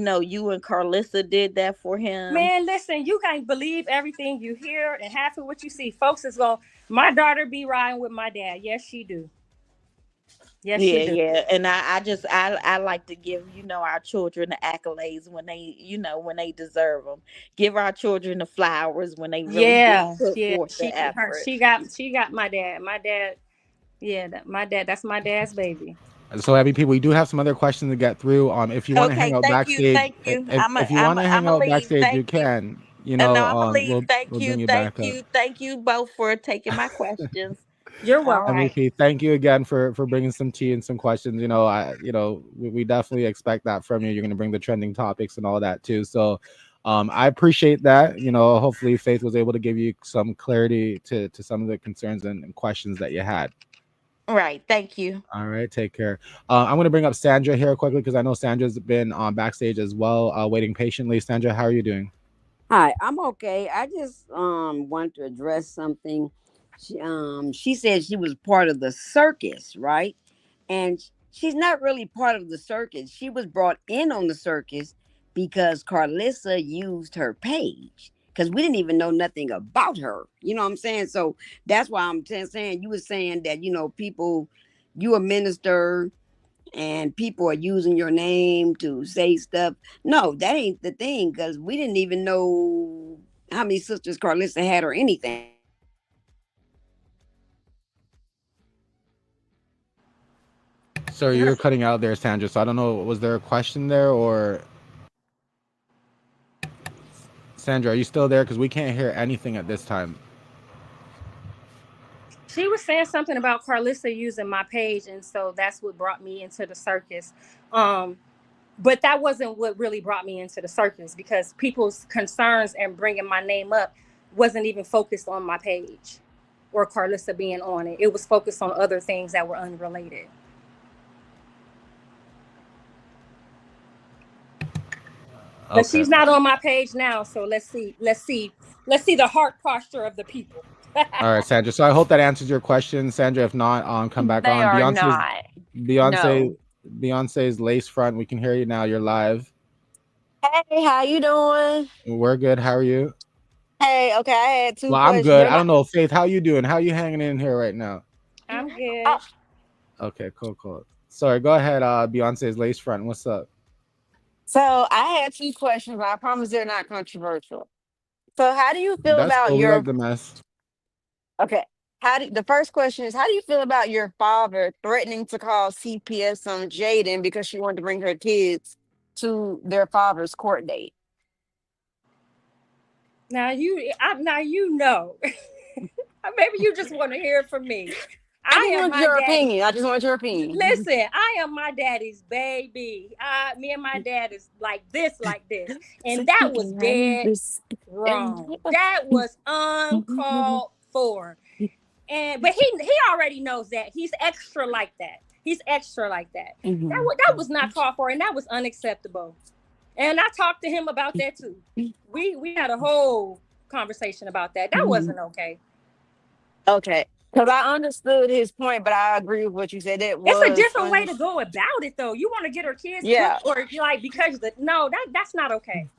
and Karlissa did that for him. Man, listen, you can't believe everything you hear and half of what you see. Folks is going, my daughter be riding with my dad. Yes, she do. Yes, she Yeah, do. yeah. And I like to give, our children the accolades when they deserve them. Give our children the flowers when they really do Yeah, put yeah. forth the effort. She got my dad. My dad, yeah, my dad, that's my dad's baby. So happy people, we do have some other questions to get through. If you want to hang Okay, out thank you, backstage, thank you. if you want to hang I'm a out leave. backstage, you Thank you. can. No, I'm a leave. We'll Thank you, bring you thank back up. you, thank you both for taking my questions. You're All welcome. right. MVP, thank you again for bringing some tea and some questions. We definitely expect that from you. You're going to bring the trending topics and all that too. So, I appreciate that. Hopefully, Faith was able to give you some clarity to some of the concerns and questions that you had. All right. Thank you. All right, take care. I'm going to bring up Sandra here quickly because I know Sandra's been on backstage as well, waiting patiently. Sandra, how are you doing? Hi, I'm okay. I just want to address something. She said she was part of the circus, right? And she's not really part of the circus. She was brought in on the circus because Karlissa used her page. Because we didn't even know nothing about her. You know what I'm saying? So that's why I'm saying you were saying that, people, you a minister and people are using your name to say stuff. No, that ain't the thing because we didn't even know how many sisters Carlissa had or anything. So you're cutting out there, Sandra. So I don't know. Was there a question there, or Sandra, are you still there? Because we can't hear anything at this time. She was saying something about Karlissa using my page, and so that's what brought me into the circus. But that wasn't what really brought me into the circus because people's concerns and bringing my name up wasn't even focused on my page or Karlissa being on it. It was focused on other things that were unrelated. But Okay. she's not on my page now, so let's see the heart posture of the people. All right, Sandra. So I hope that answers your question, Sandra. If not, come back They on. are not. Beyonce, No. Beyonce's lace front. We can hear you now. You're live. Hey, how you doing? We're good. How are you? Hey, okay, I had two Well, I'm questions. good. I don't know, Faith. How you doing? How you hanging in here right now? I'm good. Oh, Okay, cool. Sorry, go ahead. Beyonce's lace front. What's up? so I had two questions, but I promise they're not controversial. So how do you feel That's about cool. We your like the mess. okay? The first question is how do you feel about your father threatening to call CPS on Jaden because she wanted to bring her kids to their father's court date? Now you know. Maybe you just want to hear it from me. I I just am want my your daddy. opinion. I just want your opinion. Listen, I am my daddy's baby. Me and my dad is like this, and that was dead wrong. That was uncalled for. And but he already knows that he's extra like that. He's extra like that. That was not called for, and that was unacceptable. And I talked to him about that too. We had a whole conversation about that. That wasn't okay. Okay. Because I understood his point, but I agree with what you said. It It's a was different way to go about it, though. You want to get her kids yeah. cooked, or like because no, that's not okay.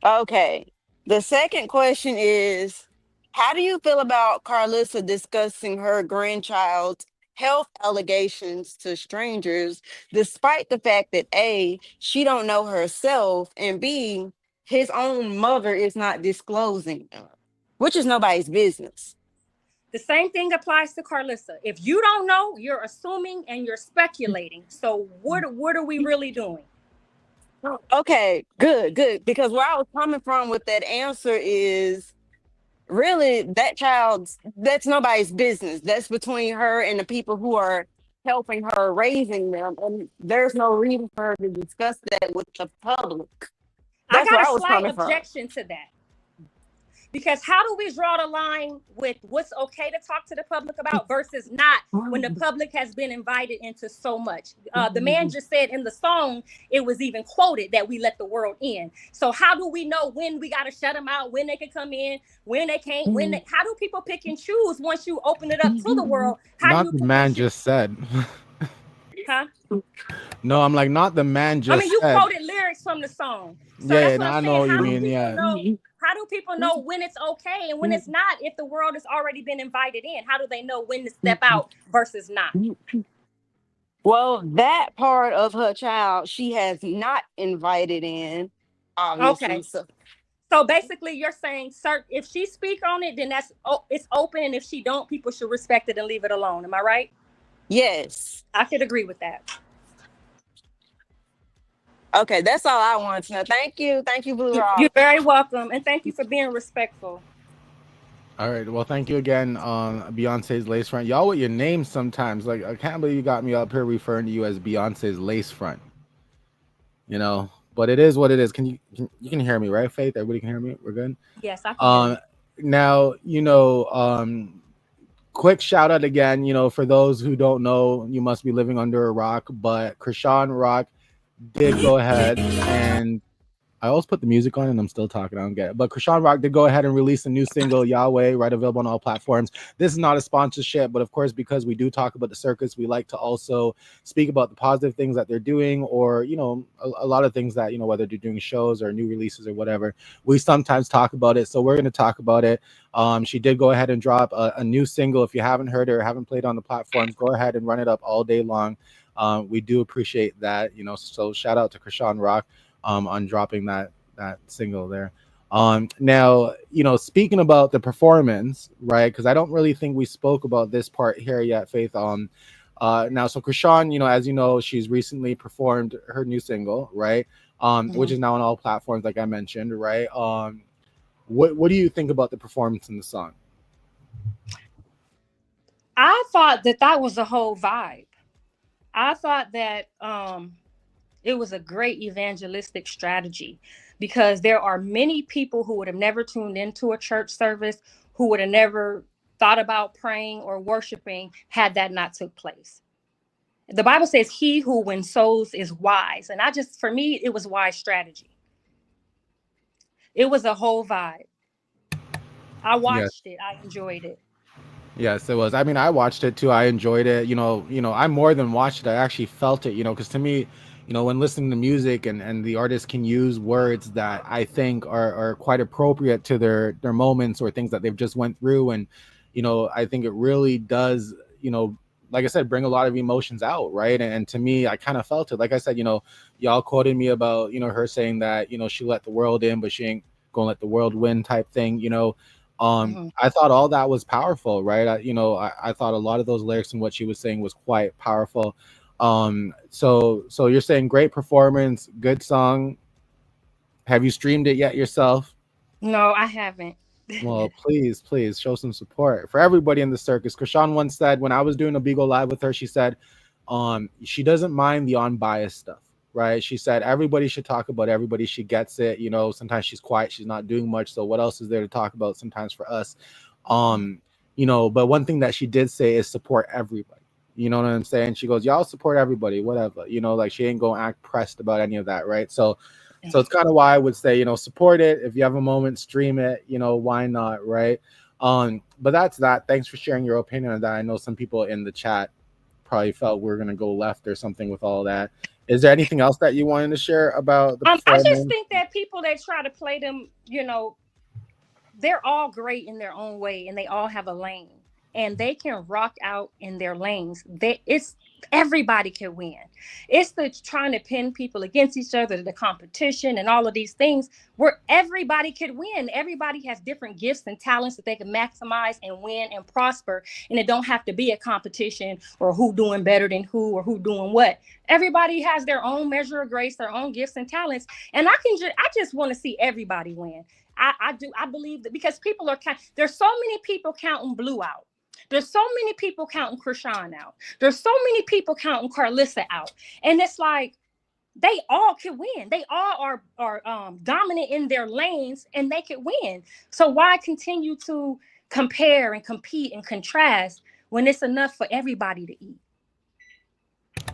Okay. The second question is, how do you feel about Karlissa discussing her grandchild's health allegations to strangers, despite the fact that A, she don't know herself, and B, his own mother is not disclosing them, which is nobody's business. The same thing applies to Karlissa. If you don't know, you're assuming and you're speculating. So what are we really doing? Okay, good, good. Because where I was coming from with that answer is really that's nobody's business. That's between her and the people who are helping her raising them. And there's no reason for her to discuss that with the public. I That's where got a I was slight coming from. objection to that. Because how do we draw the line with what's okay to talk to the public about versus not when the public has been invited into so much? The man just said in the song, it was even quoted that we let the world in. So how do we know when we got to shut them out, when they can come in, when they can't, how do people pick and choose once you open it up to the world? How do Not you the pick man and choose? just said. Huh? No, I'm like, not the man just I mean, you said. quoted lyrics from the song. So Yeah, that's and what I'm I know saying. what you mean. Yeah. How do people know when it's okay and when it's not if the world has already been invited in? How do they know when to step out versus not? Well, that part of her child she has not invited in, obviously. Okay. So basically you're saying, sir, if she speak on it, then it's open. And if she don't, people should respect it and leave it alone. Am I right? Yes. I could agree with that. Okay, that's all I want to know. Thank you. Thank you, Blue Rock. You're very welcome. And thank you for being respectful. All right. Well, thank you again, Beyonce's lace front. Y'all with your names sometimes. Like, I can't believe you got me up here referring to you as Beyonce's lace front. You know, but it is what it is. You can hear me, right, Faith? Everybody can hear me. We're good. Yes, I can hear you. Now, quick shout out again. For those who don't know, you must be living under a rock. But Chrisean Rock did go ahead and I always put the music on and I'm still talking. I don't get it. But Chrisean Rock did go ahead and release a new single, Yahweh, right, available on all platforms. This is not a sponsorship, but of course, because we do talk about the circus, we like to also speak about the positive things that they're doing, or, a lot of things that, whether they're doing shows or new releases or whatever, we sometimes talk about it. So we're going to talk about it. She did go ahead and drop a new single. If you haven't heard it or haven't played on the platforms, go ahead and run it up all day long. We do appreciate that, so shout out to Chrisean Rock on dropping that single there. Now, speaking about the performance, right? Because I don't really think we spoke about this part here yet, Faith. Now, so Chrisean, as you know, she's recently performed her new single, right? Which is now on all platforms, like I mentioned, right? What do you think about the performance in the song? I thought that was a whole vibe. I thought that it was a great evangelistic strategy because there are many people who would have never tuned into a church service, who would have never thought about praying or worshiping had that not took place. The Bible says he who wins souls is wise. And for me, it was wise strategy. It was a whole vibe. I watched it. I enjoyed it. Yes, it was. I mean, I watched it too. I enjoyed it. I more than watched it. I actually felt it, because to me, when listening to music and the artist can use words that I think are quite appropriate to their moments or things that they've just went through. And, I think it really does, like I said, bring a lot of emotions out. Right. And to me, I kind of felt it. Like I said, y'all quoted me about, her saying that, she let the world in, but she ain't gonna let the world win type thing, I thought all that was powerful, right? I thought a lot of those lyrics and what she was saying was quite powerful. So you're saying great performance, good song. Have you streamed it yet yourself? No, I haven't. Well, please, please show some support for everybody in the circus. Chrisean once said when I was doing a Beagle Live with her, she said, she doesn't mind the unbiased stuff, right? She said everybody should talk about everybody. She gets it. You know, sometimes she's quiet, she's not doing much. So what else is there to talk about sometimes for us? You know, but one thing that she did say is support everybody. You know what I'm saying? She goes, y'all support everybody, whatever. You know, like she ain't gonna act pressed about any of that, right? So it's kind of why I would say, you know, support it. If you have a moment, stream it, you know, why not, right? But that's that. Thanks for sharing your opinion on that. I know some people in the chat probably felt we're gonna go left or something with all that. Is there anything else that you wanted to share about the I just performance? think that people that try to play them, you know, they're all great in their own way, and they all have a lane, and they can rock out in their lanes. It's everybody can win. It's the trying to pin people against each other, the competition, and all of these things where everybody could win. Everybody has different gifts and talents that they can maximize and win and prosper, and it don't have to be a competition or who doing better than who or who doing what. Everybody has their own measure of grace, their own gifts and talents, and I just want to see everybody win. I believe that because people are there's so many people counting Blue out. There's so many people counting Chrisean out. There's so many people counting Karlissa out. And it's like they all can win. They all are dominant in their lanes and they could win. So why continue to compare and compete and contrast when it's enough for everybody to eat?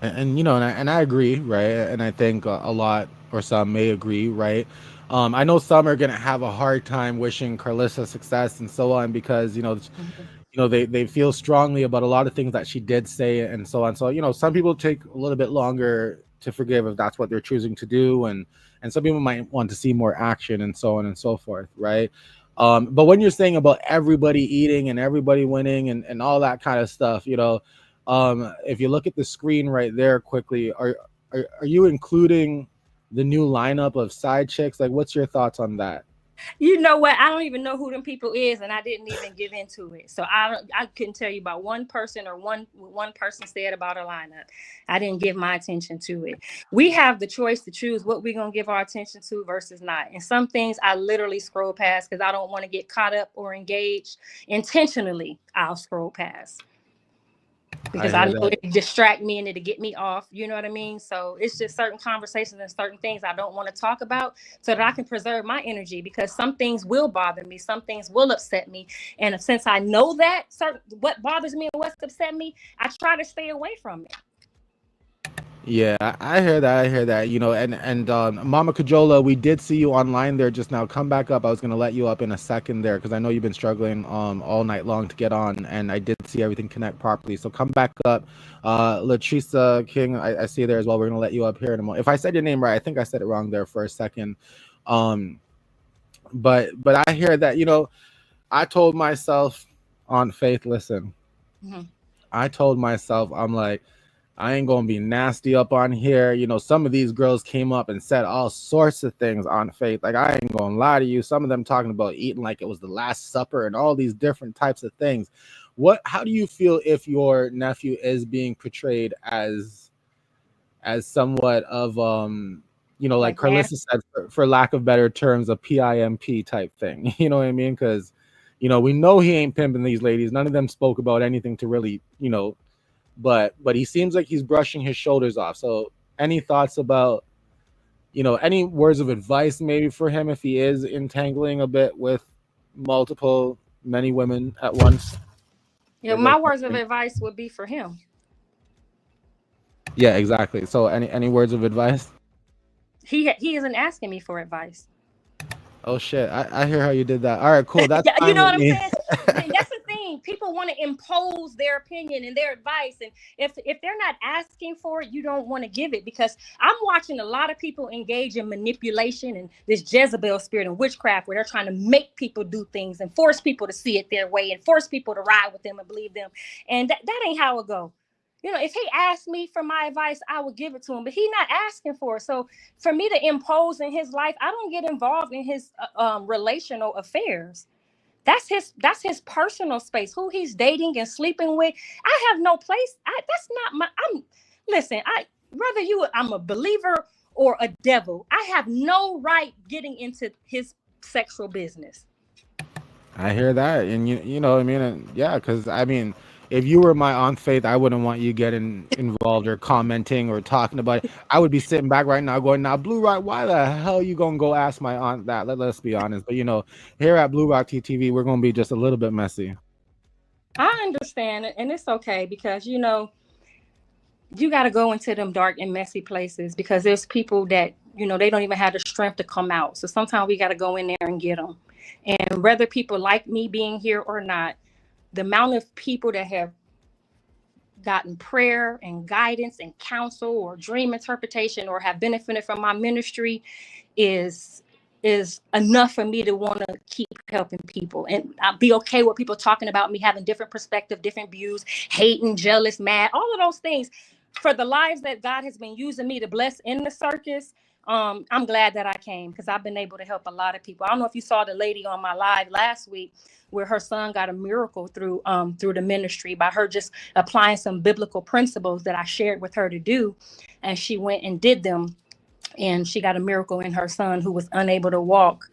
And you know, and I agree, right? And I think a lot or some may agree, right? I know some are gonna have a hard time wishing Karlissa success and so on because they feel strongly about a lot of things that she did say and so on. So some people take a little bit longer to forgive if that's what they're choosing to do, and some people might want to see more action and so on and so forth, right? But when you're saying about everybody eating and everybody winning and all that kind of stuff, if you look at the screen right there quickly, are you including the new lineup of side chicks? Like, what's your thoughts on that? You know what? I don't even know who them people is, and I didn't even give into it. So I couldn't tell you about one person or one person said about a lineup. I didn't give my attention to it. We have the choice to choose what we're gonna give our attention to versus not. And some things I literally scroll past because I don't want to get caught up or engaged intentionally. I'll scroll past because I know it distract me and it'll get me off. You know what I mean? So it's just certain conversations and certain things I don't want to talk about so that I can preserve my energy, because some things will bother me. Some things will upset me. And since I know that what bothers me and what's upset me, I try to stay away from it. Yeah, I hear that. I hear that. And Mama Kajola, we did see you online there just now. Come back up. I was gonna let you up in a second there because I know you've been struggling all night long to get on, and I did see everything connect properly. So come back up. Latricia King, I see you there as well. We're gonna let you up here in a moment. If I said your name right, I think I said it wrong there for a second. But I hear that. I told myself on Faith, listen. I told myself, I'm like, I ain't gonna be nasty up on here. Some of these girls came up and said all sorts of things on Faith. Like, I ain't gonna lie to you. Some of them talking about eating like it was the Last Supper and all these different types of things. How do you feel if your nephew is being portrayed as somewhat of like Karlissa said, for lack of better terms, a PIMP type thing? You know what I mean? Because we know he ain't pimping these ladies. None of them spoke about anything to really but he seems like he's brushing his shoulders off. So any thoughts about any words of advice maybe for him if he is entangling a bit with many women at once? My words of advice would be for him. Yeah, exactly. So any words of advice? He isn't asking me for advice. Oh shit, I hear how you did that. All right, cool. That's you know what I'm saying? That's the thing. People want to impose their opinion and their advice, and if they're not asking for it, you don't want to give it. Because I'm watching a lot of people engage in manipulation and this Jezebel spirit and witchcraft, where they're trying to make people do things and force people to see it their way and force people to ride with them and believe them. And that ain't how it go. If he asked me for my advice, I would give it to him, but he's not asking for it. So for me to impose in his life, I don't get involved in his relational affairs. That's his personal space. Who he's dating and sleeping with, I have no place. That's not my. Listen. I'm a believer or a devil. I have no right getting into his sexual business. I hear that, and you know what I mean, and yeah, because I mean, if you were my aunt Faith, I wouldn't want you getting involved or commenting or talking about it. I would be sitting back right now going, "Now, Blue Rock, why the hell you gonna go ask my aunt that?" Let's be honest, but here at Bluerock Tea TV, we're gonna be just a little bit messy. I understand it, and it's okay because you got to go into them dark and messy places because there's people that they don't even have the strength to come out. So sometimes we got to go in there and get them. And whether people like me being here or not, the amount of people that have gotten prayer and guidance and counsel or dream interpretation or have benefited from my ministry is enough for me to want to keep helping people, and I'll be okay with people talking about me having different perspective, different views, hating, jealous, mad, all of those things. For the lives that God has been using me to bless in the circus, I'm glad that I came because I've been able to help a lot of people. I don't know if you saw the lady on my live last week where her son got a miracle through the ministry by her just applying some biblical principles that I shared with her to do, and she went and did them, and she got a miracle in her son who was unable to walk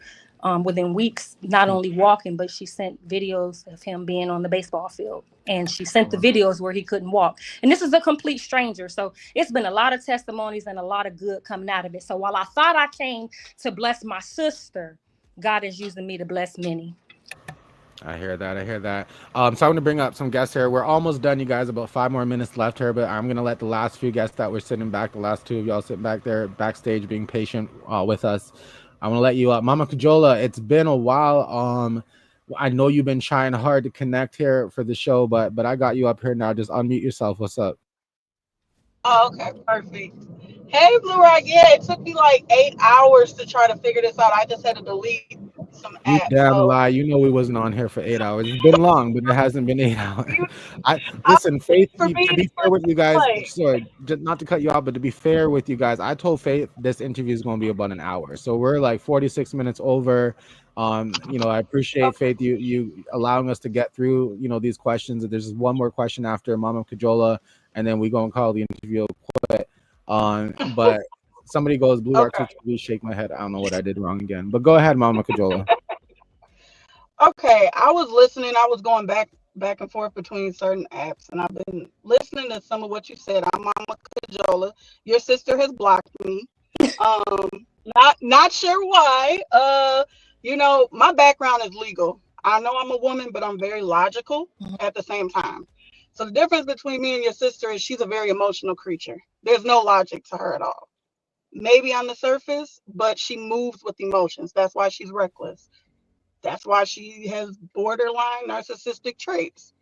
within weeks, not only walking, but she sent videos of him being on the baseball field, and she sent the videos where he couldn't walk, and this is a complete stranger. So it's been a lot of testimonies and a lot of good coming out of it. So while I thought I came to bless my sister, God is using me to bless many. I hear that. I hear that. So I'm going to bring up some guests here. We're almost done, you guys. About 5 more minutes left here, but I'm going to let the last few guests that were sitting back, the last two of y'all sitting back there backstage, being patient with us. I'm going to let you up. Mama Kajola, it's been a while. I know you've been trying hard to connect here for the show, but I got you up here now. Just unmute yourself. What's up? Oh, okay, perfect. Hey, Blue Rock. Yeah, it took me like 8 hours to try to figure this out. I just had to delete some You apps. damn So, lie. You know we wasn't on here for 8 hours. It's been long, but it hasn't been 8 hours. you, I I, listen, Faith. for me, To be it's fair with you guys, like, sorry, just not to cut you off, but to be fair with you guys, I told Faith this interview is going to be about an hour, so we're like 46 minutes over. I appreciate okay, Faith you allowing us to get through these questions. There's just one more question after Mama Kajola, and then we go and call the interview quit. But somebody goes Blue Rock okay, TV. Shake my head. I don't know what I did wrong again, but go ahead, Mama Kajola. okay. I was listening. I was going back and forth between certain apps, and I've been listening to some of what you said. I'm Mama Kajola. Your sister has blocked me. Um, not sure why. My background is legal. I know I'm a woman, but I'm very logical at the same time. So the difference between me and your sister is she's a very emotional creature. There's no logic to her at all. Maybe on the surface, but she moves with emotions. That's why she's reckless. That's why she has borderline narcissistic traits.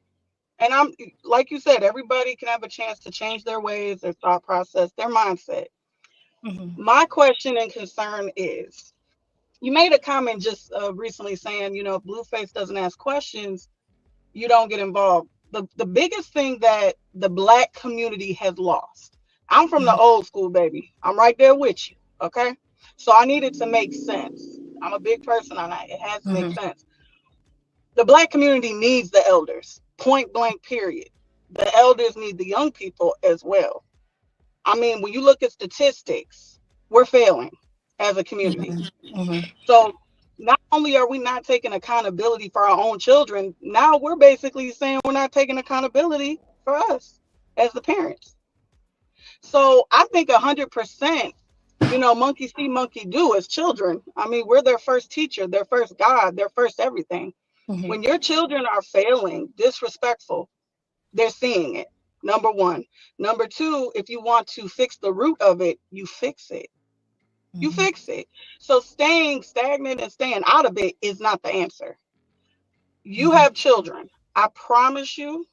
And I'm like you said, everybody can have a chance to change their ways, their thought process, their mindset. Mhm. My question and concern is you made a comment just recently saying, if Blueface doesn't ask questions, you don't get involved. The biggest thing that the Black community has lost. I'm from the Mhm. old school, baby. I'm right there with you. Okay. So I need it to make sense. I'm a big person on that. It has to make Mhm. sense. The Black community needs the elders, point blank, period. The elders need the young people as well. I mean, when you look at statistics, we're failing as a community. Mhm. Mhm. So not only are we not taking accountability for our own children, now we're basically saying we're not taking accountability for us as the parents. So I think 100%, monkey see, monkey do as children. I mean, we're their first teacher, their first God, their first everything. Mhm. When your children are failing, disrespectful, they're seeing it. Number one. Number two, if you want to fix the root of it, you fix it. You Mhm. fix it. So staying stagnant and staying out of it is not the answer. You Mhm. have children. I promise you,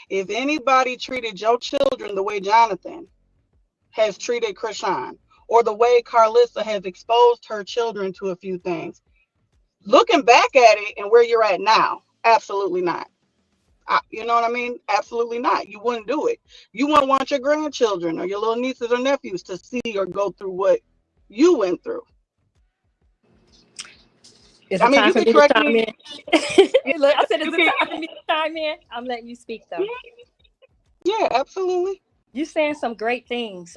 if anybody treated your children the way Jonathan has treated Chrisean, or the way Karlissa has exposed her children to a few things, looking back at it and where you're at now, absolutely not. You know what I mean? Absolutely not. You wouldn't do it. You wouldn't want your grandchildren or your little nieces or nephews to see or go through what you went through. Is I it mean, time you for can me to correct chime me. in? Yeah, Look, I said, is you it can. time for me to chime in? I'm letting you speak though. Yeah, absolutely. You saying some great things.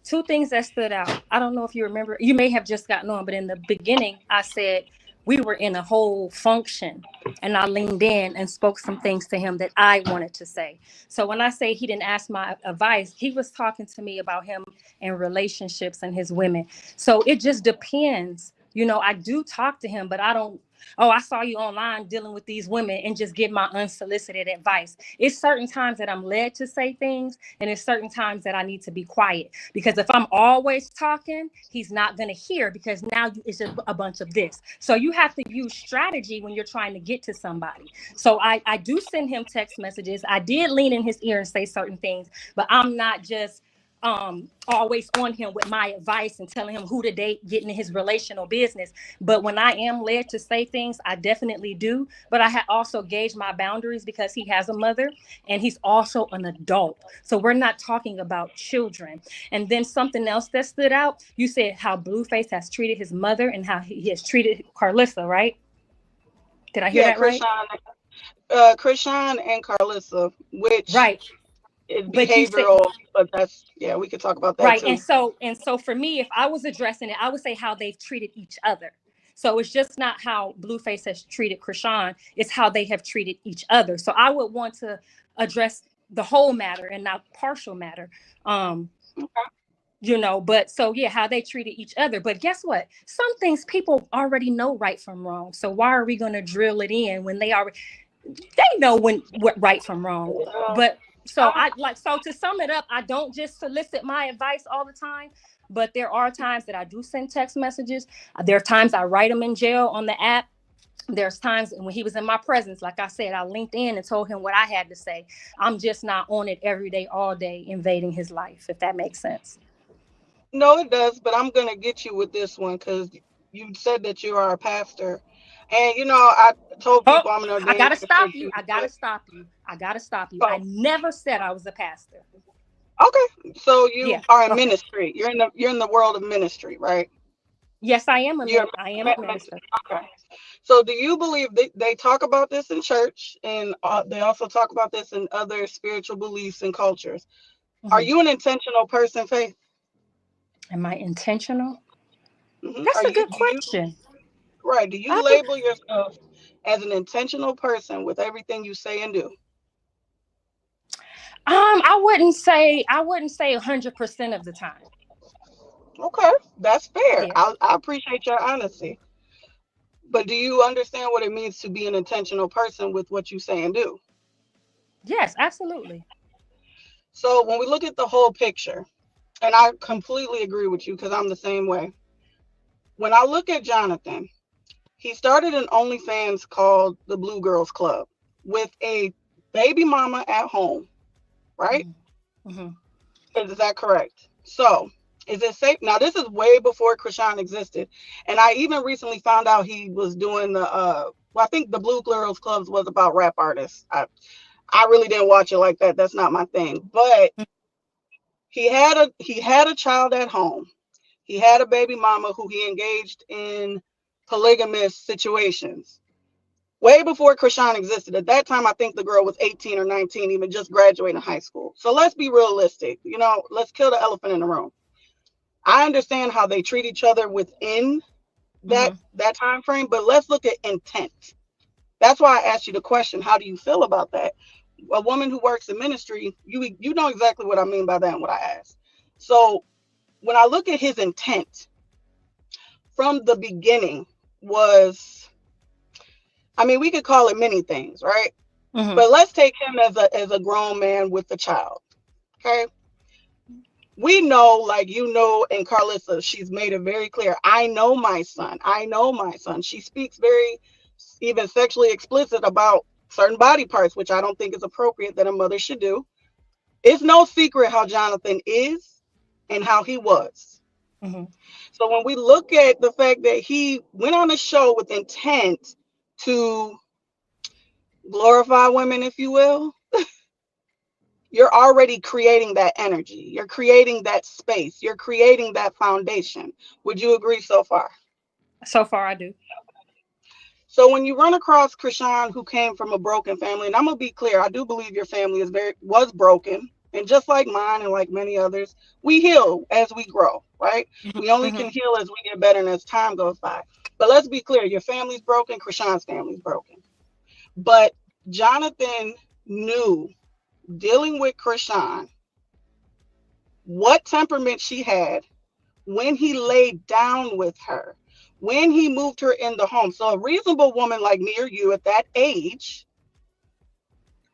Two things that stood out. I don't know if you remember. You may have just gotten on, but in the beginning, I said We were in a whole function, and I leaned in and spoke some things to him that I wanted to say. So when I say he didn't ask my advice, he was talking to me about him and relationships and his women. So it just depends. I do talk to him, but I don't, oh, I saw you online dealing with these women and just give my unsolicited advice. It's certain times that I'm led to say things, and it's certain times that I need to be quiet. Because if I'm always talking, he's not going to hear, because now it's just a bunch of this. So you have to use strategy when you're trying to get to somebody. So I do send him text messages. I did lean in his ear and say certain things, but I'm not just always on him with my advice and telling him who to date, getting in his relational business. But when I am led to say things, I definitely do. But I also gauge my boundaries, because he has a mother and he's also an adult. So we're not talking about children. And then something else that stood out, you said how Blueface has treated his mother and how he has treated Karlissa, right? Did I hear Yeah, that right? Chrisean and Karlissa, which Right. is But you said, behavioral, but that's, yeah, we could talk about that right. too. And so for me, if I was addressing it, I would say how they've treated each other. So it's just not how Blueface has treated Chrisean, it's how they have treated each other. So I would want to address the whole matter and not partial matter. But so yeah, how they treated each other. But guess what? Some things people already know right from wrong. So why are we going to drill it in when they know what right from wrong? But so to sum it up, I don't just solicit my advice all the time, but there are times that I do send text messages. There are times I write them in jail on the app. There's times when he was in my presence, like I said, I linked in and told him what I had to say. I'm just not on it every day, all day, invading his life, if that makes sense. No, it does, but I'm gonna get you with this one because you said that you are a pastor, and I told Oh, people I'm an I ordained gotta minister stop you. too. I gotta stop you. I gotta stop you. I Oh, never said I was a pastor. okay. So Yeah. you are in Okay. ministry. You're in the world of ministry, right? Yes, I am You're I am a minister. okay. So do you believe they talk about this in church, and they also talk about this in other spiritual beliefs and cultures? Are Mhm. you an intentional person, Faith? Am I intentional? Are That's a you? good Do you? question. Right. Do you I think label yourself as an intentional person with everything you say and do? I wouldn't say 100% of the time. Okay, that's fair. Yeah. I appreciate your honesty. But do you understand what it means to be an intentional person with what you say and do? Yes, absolutely. So when we look at the whole picture, and I completely agree with you because I'm the same way. When I look at Jonathan, he started an OnlyFans called the Blue Girls Club with a baby mama at home, right? Hmm. Hmm. Is that correct? So, is it safe? Now, this is way before Chrisean existed. And I even recently found out he was doing well, I think the Blue Girls Clubs was about rap artists. I really didn't watch it like that. That's not my thing. But he had a child at home. He had a baby mama who he engaged in polygamous situations way before Chrisean existed. At that time, I think the girl was 18 or 19, even just graduating high school. So let's be realistic. Let's kill the elephant in the room. I understand how they treat each other within that Hmm. that time frame, but let's look at intent. That's why I asked you the question, how do you feel about that? A woman who works in ministry, you know exactly what I mean by that and what I asked. So when I look at his intent from the beginning was, I mean, we could call it many things, right? Hmm. But let's take him as a grown man with a child. Okay. We know, like and Karlissa, she's made it very clear. I know my son. I know my son. She speaks very even sexually explicit about certain body parts, which I don't think is appropriate that a mother should do. It's no secret how Jonathan is and how he was. Hmm. So when we look at the fact that he went on a show with intent to glorify women, if you will, you're already creating that energy. You're creating that space. You're creating that foundation. Would you agree so far? So far, I do. So when you run across Chrisean, who came from a broken family, and I'm gonna be clear, I do believe your family was broken, and just like mine and like many others, we heal as we grow, right? Hmm. We only Hmm. can heal as we get better and as time goes by. But let's be clear, your family's broken, Chrisean's family's broken. But Jonathan knew, dealing with Chrisean, what temperament she had when he laid down with her, when he moved her in the home. So a reasonable woman like me or you at that age,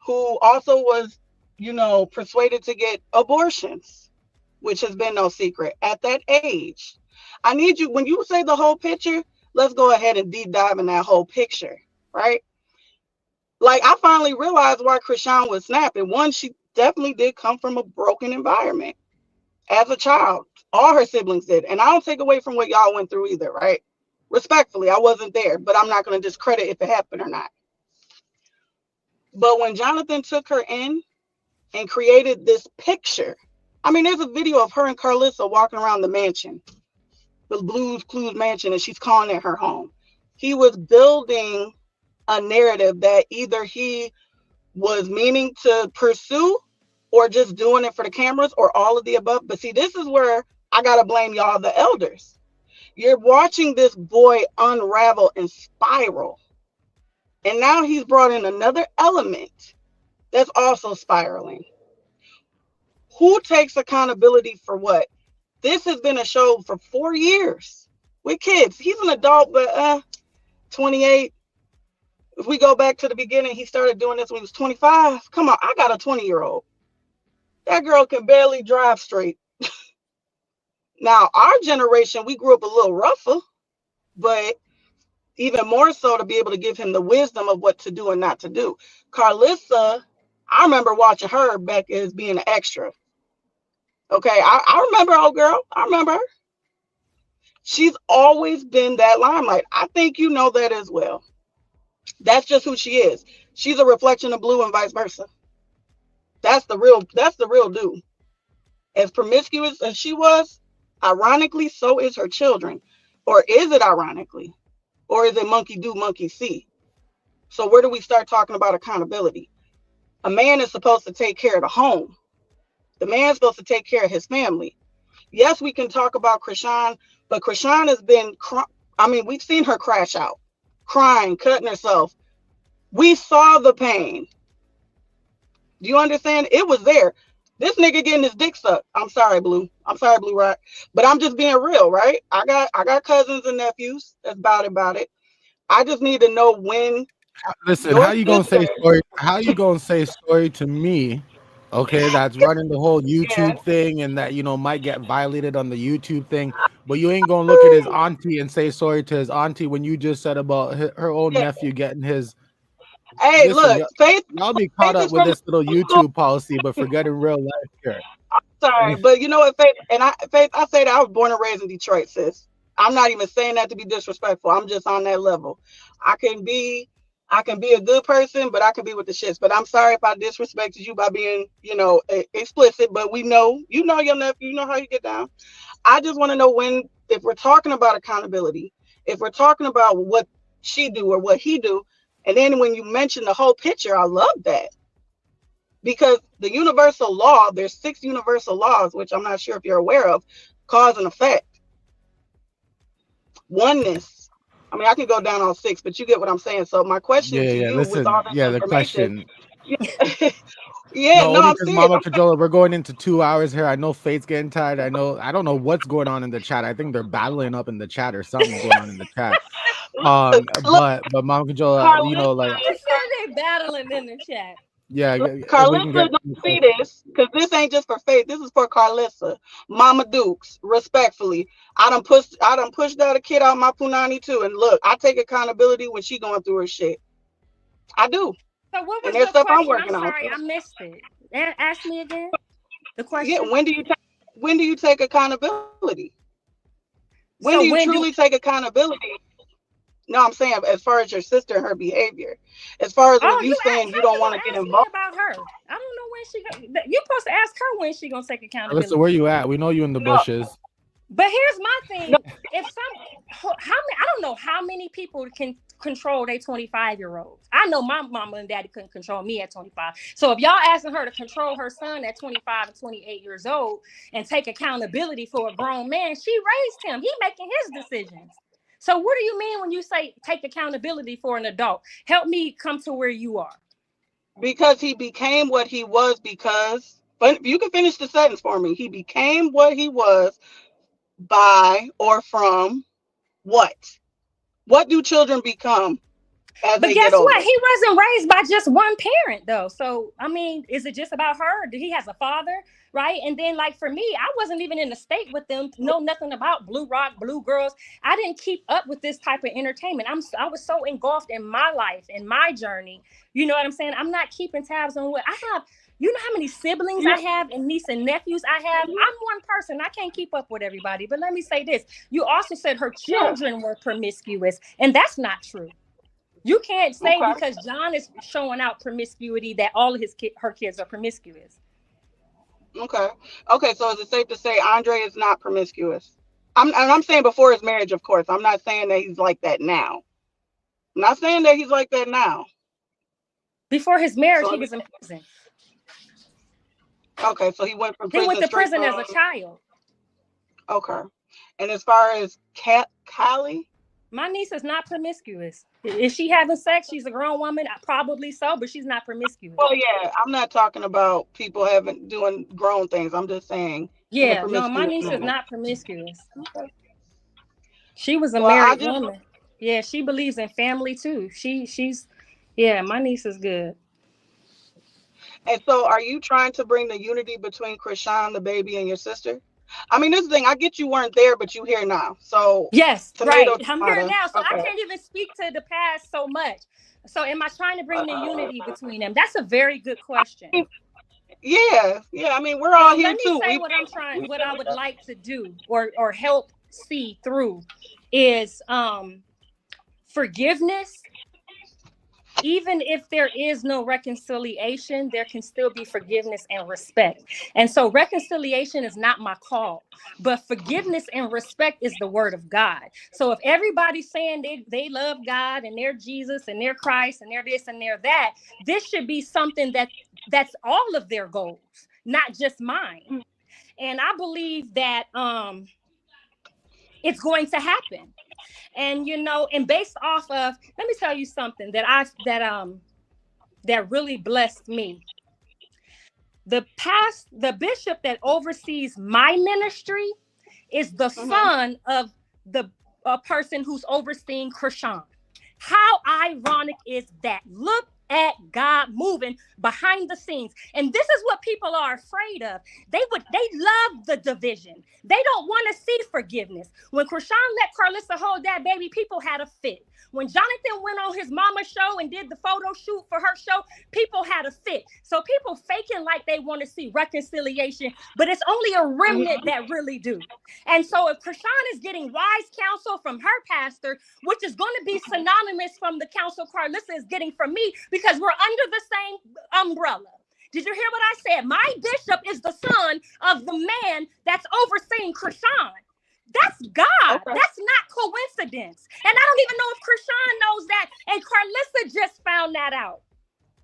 who also was, persuaded to get abortions, which has been no secret at that age. I need you, when you say the whole picture, let's go ahead and deep dive in that whole picture, right? Like, I finally realized why Chrisean was snapping. One, she definitely did come from a broken environment as a child. All her siblings did. And I don't take away from what y'all went through either, right? Respectfully, I wasn't there, but I'm not going to discredit if it happened or not. But when Jonathan took her in and created this picture, I mean, there's a video of her and Karlissa walking around the mansion, the Blues Clues mansion, and she's calling it her home. He was building a narrative that either he was meaning to pursue or just doing it for the cameras or all of the above. But see, this is where I got to blame y'all, the elders. You're watching this boy unravel and spiral. And now he's brought in another element that's also spiraling. Who takes accountability for what? This has been a show for 4 years with kids. He's an adult, but 28. If we go back to the beginning, he started doing this when he was 25. Come on, I got a 20-year-old. That girl can barely drive straight. Now, our generation, we grew up a little rougher, but even more so to be able to give him the wisdom of what to do and not to do. Karlissa, I remember watching her back as being an extra. Okay, I remember, old girl. I remember her. She's always been that limelight. I think you know that as well. That's just who she is. She's a reflection of Blue and vice versa. That's the real dude. As promiscuous as she was, ironically, so is her children. Or is it ironically? Or is it monkey do, monkey see? So where do we start talking about accountability? A man is supposed to take care of the home. The man's supposed to take care of his family. Yes, we can talk about Chrisean, but Chrisean has been, we've seen her crash out, crying, cutting herself. We saw the pain. Do you understand? It was there. This nigga getting his dick sucked. I'm sorry, Blue. I'm sorry, Bluerock. But I'm just being real, right? I got cousins and nephews. That's about it. I just need to know when. Listen, how you gonna say story? How you gonna say story to me? Okay, that's running the whole YouTube thing, and that might get violated on the YouTube thing. But you ain't gonna look at his auntie and say sorry to his auntie when you just said about her own nephew getting his. Hey, listen, look, Faith. Y'all be caught up with this little YouTube policy, but forgetting real life here. Sorry, but you know what, Faith? And Faith, I say that I was born and raised in Detroit, sis. I'm not even saying that to be disrespectful. I'm just on that level. I can be a good person, but I can be with the shits. But I'm sorry if I disrespected you by being, explicit. But we know, your nephew, you know how you get down. I just want to know if we're talking about accountability, if we're talking about what she do or what he do, and then when you mention the whole picture, I love that. Because the universal law, there's 6 universal laws, which I'm not sure if you're aware of, cause and effect. Oneness. I mean, I can go down on 6, but you get what I'm saying. So my question to you listen, with all this information. The question. I'm serious. Mama Cajola, we're going into 2 hours here. I know Fate's getting tired. I don't know what's going on in the chat. I think they're battling up in the chat or something's going on in the chat. But Mama Cajola, they say they battling in the chat. Yeah, Karlissa don't see this because this ain't just for Faith. This is for Karlissa, Mama Dukes. Respectfully, I done pushed out a kid out my punani too. And look, I take accountability when she going through her shit. I do. So what was your question? I'm sorry, I missed it. Ask me again. The question. Yeah, when do you take accountability? When do you truly take accountability? No, I'm saying as far as your sister and her behavior, as far as when you saying you don't want to get involved. About her, I don't know when you're supposed to ask her when she gonna take accountability. Listen, where you at? We know you in the bushes. But here's my thing: I don't know how many people can control their 25-year-olds. I know my mama and daddy couldn't control me at 25. So if y'all asking her to control her son at 25 and 28 years old and take accountability for a grown man, she raised him. He making his decisions. So what do you mean when you say take accountability for an adult? Help me come to where you are. Because he became what he was but you can finish the sentence for me. He became what he was by or from what? What do children become as But they guess get older? what? He wasn't raised by just one parent, though. So, I mean, is it just about her? He has a father, right? And then, like, for me, I wasn't even in the state with them, know nothing about Blue Rock, Blue Girls. I didn't keep up with this type of entertainment. I was so engulfed in my life and my journey. You know what I'm saying? I'm not keeping tabs on what I have. You know how many siblings I have and niece and nephews I have? I'm one person. I can't keep up with everybody. But let me say this. You also said her children were promiscuous, and that's not true. You can't say because John is showing out promiscuity that all of her kids are promiscuous. Okay. So is it safe to say Andre is not promiscuous? I'm saying before his marriage, of course. I'm not saying that he's like that now. I'm not saying that he's like that now. Before his marriage, he was in prison. Okay, so he went from prison. He went to prison as a child. Okay. And as far as Callie? My niece is not promiscuous. Is she having sex? She's a grown woman, probably so, but she's not promiscuous. Well, yeah, I'm not talking about people doing grown things. I'm just saying. Yeah, no, my niece is not promiscuous. Okay. She was a married woman. Yeah, she believes in family too. Yeah, my niece is good. And so are you trying to bring the unity between Chrisean, the baby, and your sister? I mean, this is the thing. I get you weren't there, but you here now. So yes, right. I'm here now, so I can't even speak to the past so much. So am I trying to bring the unity between them? That's a very good question. Yeah. I mean, we're all here too. Let me say what I would like to do or help see through is forgiveness. Even if there is no reconciliation, there can still be forgiveness and respect. And so reconciliation is not my call, but forgiveness and respect is the word of God. So if everybody's saying they love God and they're Jesus and they're Christ and they're this and they're that, this should be something that's all of their goals, not just mine. And I believe that it's going to happen. And, and based off of, let me tell you something that really blessed me. The bishop that oversees my ministry is the son of the person who's overseeing Chrisean. How ironic is that? Look at God moving behind the scenes. And this is what people are afraid of. They love the division. They don't want to see forgiveness. When Chrisean let Karlissa hold that baby, people had a fit. When Jonathan went on his mama's show and did the photo shoot for her show, people had a fit. So people faking like they want to see reconciliation, but it's only a remnant that really do. And so if Chrisean is getting wise counsel from her pastor, which is going to be synonymous from the counsel Karlissa is getting from me, because we're under the same umbrella. Did you hear what I said? My bishop is the son of the man that's overseeing Chrisean. That's God. Okay. That's not coincidence. And I don't even know if Chrisean knows that. And Karlissa just found that out.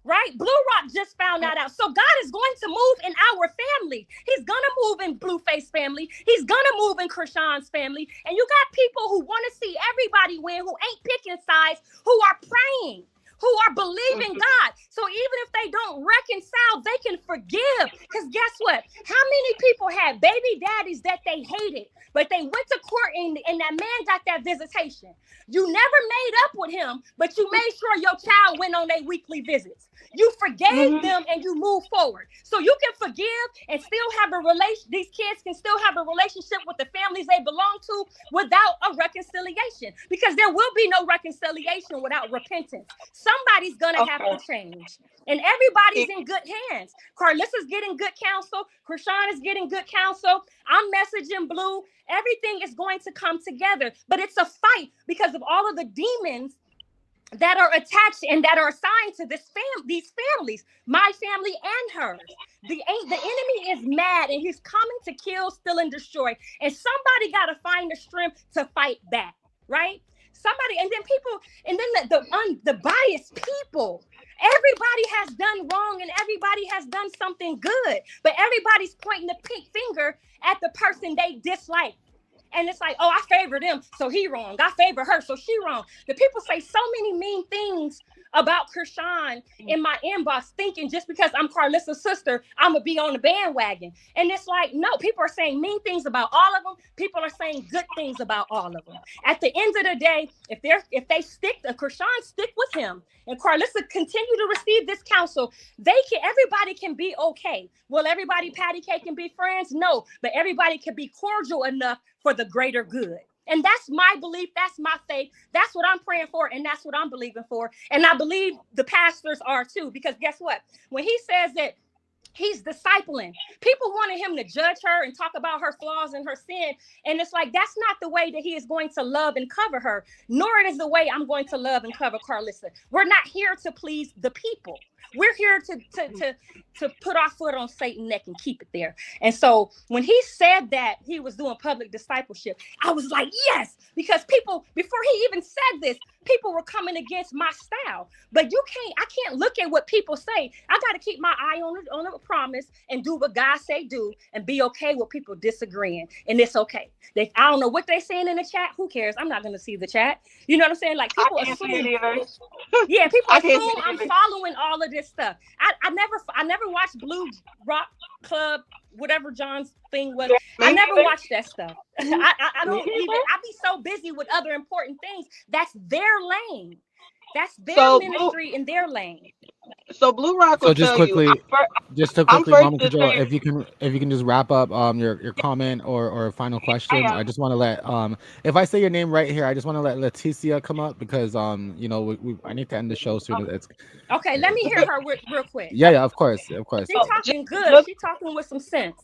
Right? Bluerock just found that out. So God is going to move in our family. He's going to move in Blueface family. He's going to move in Chrisean's family. And you got people who want to see everybody win, who ain't picking sides, who are praying, who are believing God. So even if they don't reconcile, they can forgive. Because guess what? How many people had baby daddies that they hated, but they went to court and that man got that visitation? You never made up with him, but you made sure your child went on their weekly visits. You forgave them and you move forward. So you can forgive and still have a relation. These kids can still have a relationship with the families they belong to without a reconciliation, because there will be no reconciliation without repentance. Somebody's going to have to change, and everybody's in good hands. Karlissa's getting good counsel. Chrisean is getting good counsel. I'm messaging Blue. Everything is going to come together, but it's a fight because of all of the demons that are attached and that are assigned to these families, my family and hers. The enemy is mad and he's coming to kill, steal, and destroy. And somebody got to find the strength to fight back, right? Somebody, and then people, and then the biased people. Everybody has done wrong and everybody has done something good, but everybody's pointing the pink finger at the person they dislike. And it's like, oh, I favor them, so he wrong. I favor her, so she wrong. The people say so many mean things about Chrisean in my inbox, thinking just because I'm Karlissa's sister, I'm gonna be on the bandwagon. And it's like, no, people are saying mean things about all of them. People are saying good things about all of them. At the end of the day, if they stick, Chrisean stick with him, and Karlissa continue to receive this counsel, everybody can be okay. Will everybody patty cake and be friends? No, but everybody can be cordial enough for the greater good. And that's my belief. That's my faith. That's what I'm praying for. And that's what I'm believing for. And I believe the pastors are too, because guess what? When he says that he's discipling, people wanted him to judge her and talk about her flaws and her sin. And it's like, that's not the way that he is going to love and cover her, nor it is the way I'm going to love and cover Karlissa. We're not here to please the people. We're here to put our foot on Satan's neck and keep it there. And so when he said that he was doing public discipleship, I was like, yes, because people, before he even said this, people were coming against my style. But I can't look at what people say. I got to keep my eye on the promise and do what God say do, and be okay with people disagreeing. And it's okay. I don't know what they're saying in the chat. Who cares? I'm not going to see the chat. You know what I'm saying? Like, people assume. Yeah, people assume I'm following all of this stuff. I never watched Bluerock Club, whatever John's thing was. I never watched that stuff. I don't even. I be so busy with other important things. That's their lane. That's their ministry in their lane. So Bluerock will tell you. Just to quickly, Mama Kajola, if you can just wrap up your comment or final question. I just want to let if I say your name right here, I just want to let Leticia come up, because I need to end the show soon. It's okay. Let me hear her real quick. Yeah, of course. She's talking good. She's talking with some sense.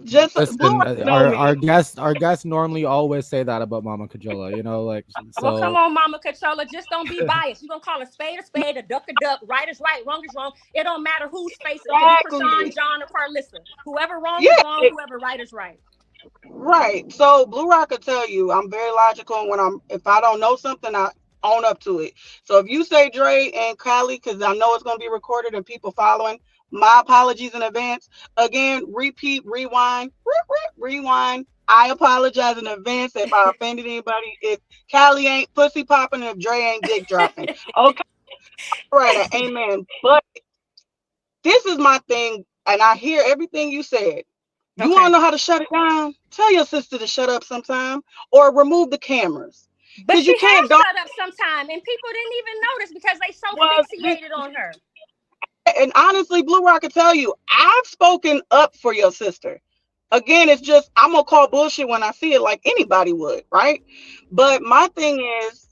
Just listen, our guests normally always say that about Mama Kajola, so. Well, come on, Mama Kajola, just don't be biased. You're gonna call a spade, a duck, right is right, wrong is wrong. It don't matter whose face it is, Chrisean, John, or Karlissa. Whoever wrong is wrong, whoever right is right. Right. So Bluerock will tell you I'm very logical. If I don't know something, I own up to it. So if you say Dre and Kylie, because I know it's gonna be recorded and people following, my apologies in advance. Again, repeat, rewind. I apologize in advance if I offended anybody. If Callie ain't pussy popping, if Dre ain't dick dropping. Okay. Right. Amen. But this is my thing, and I hear everything you said. You want to know how to shut it down? Tell your sister to shut up sometime, or remove the cameras. But you can't shut up sometime, and people didn't even notice because they so fixated on her. And honestly, Bluerock will tell you, I've spoken up for your sister. Again, it's just, I'm going to call bullshit when I see it, like anybody would, right? But my thing is,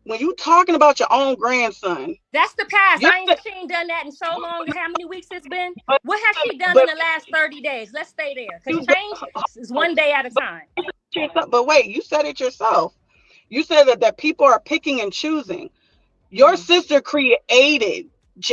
when you talking about your own grandson. That's the past. She ain't done that in so long. How many weeks it's been? What has she done in the last 30 days? Let's stay there. Because change is one day at a time. But wait, you said it yourself. You said that people are picking and choosing. Your sister created,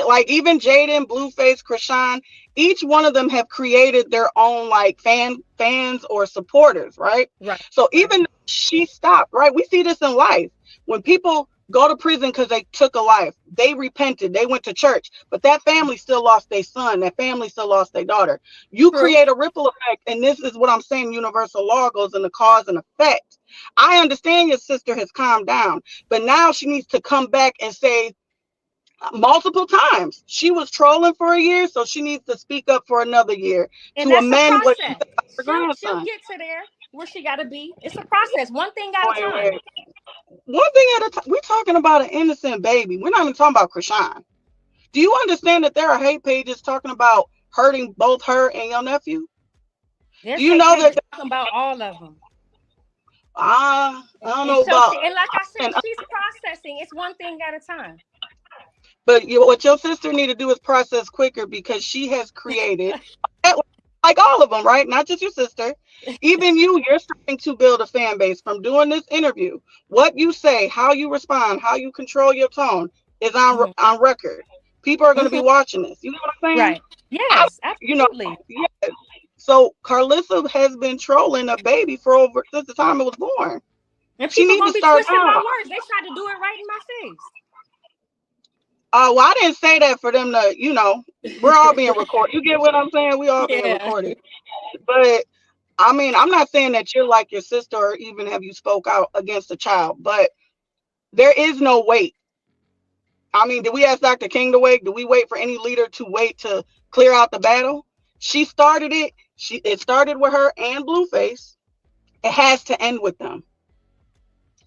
like even Jaden, Blueface, Chrisean, each one of them have created their own like fans or supporters, right? Right. So even she stopped, right? We see this in life. When people go to prison because they took a life, they repented, they went to church, but that family still lost their son, that family still lost their daughter. You create a ripple effect, and this is what I'm saying, universal law goes in the cause and effect. I understand your sister has calmed down, but now she needs to come back and say multiple times she was trolling for a year, so she needs to speak up for another year and to amend what she'll get to there where she got to be. It's a process, one thing at a time. One thing at a time. We're talking about an innocent baby. We're not even talking about Chrisean. Do you understand that there are hate pages talking about hurting both her and your nephew? Do you know that they're talking about all of them? I don't know about. And like I said, she's processing. It's one thing at a time. But what your sister need to do is process quicker, because she has created, like all of them, right? Not just your sister. Even you're starting to build a fan base from doing this interview. What you say, how you respond, how you control your tone is on record. People are going to be watching this. You know what I'm saying? Right. Yes, absolutely. Yes. So Karlissa has been trolling a baby since the time it was born. And people gonna be twisting my words. They try to do it right in my face. Well, I didn't say that for them to, we're all being recorded. You get what I'm saying? We all being recorded. But I mean, I'm not saying that you're like your sister or even have you spoke out against a child, but there is no wait. I mean, did we ask Dr. King to wait? Do we wait for any leader to wait to clear out the battle? She started it. It started with her and Blueface. It has to end with them.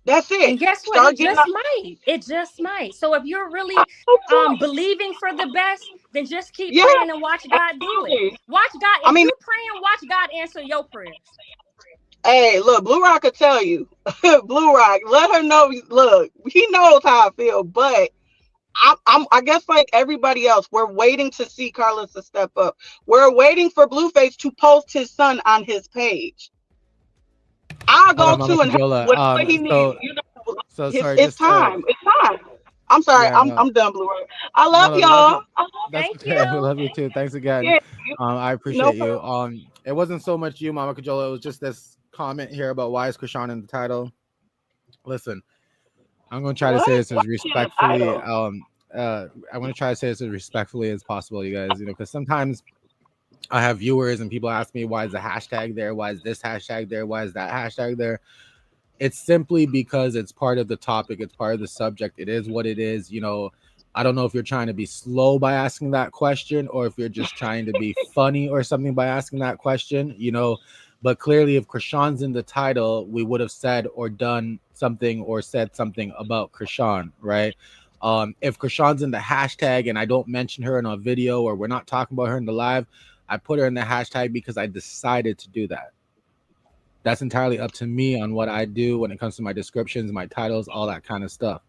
That's it. And guess what? Start It getting just up. might. It just might. So if you're really Oh, believing for the best, then just keep yeah, praying and watch God do it. absolutely. Watch God. I If mean, you praying, watch God answer your prayers. hey, look, Blue Rock will tell you. Blue Rock, let her know. Look, he knows how I feel, but I guess like everybody else, we're waiting to see Karlissa step up. We're waiting for Blueface to post his son on his page. I'll Hold go on, Mama to and help Cajola. whatever he needs. You know, So sorry, it's just time. It's time. I'm sorry. yeah, I'm no, I'm done, Blue Rock. I no, love no, y'all. that's Thank okay. We you. love you too. Thanks again. Yeah, I no appreciate you. problem. It wasn't so much you, Mama Cajola. It was just this comment here about why is Krishan in the title. Listen, I'm gonna try to What? say this What's as in the respectfully. title? I'm gonna try to say this as respectfully as possible, you guys. Because sometimes I have viewers and people ask me why is the hashtag there? Why is this hashtag there? Why is that hashtag there? It's simply because it's part of the topic. It's part of the subject. It is what it is. I don't know if you're trying to be slow by asking that question or if you're just trying to be funny or something by asking that question. But clearly, if Krishan's in the title, we would have said or done something or said something about Krishan, right? If Krishan's in the hashtag and I don't mention her in a video or we're not talking about her in the live, I put her in the hashtag because I decided to do that. That's entirely up to me on what I do when it comes to my descriptions, my titles, all that kind of stuff.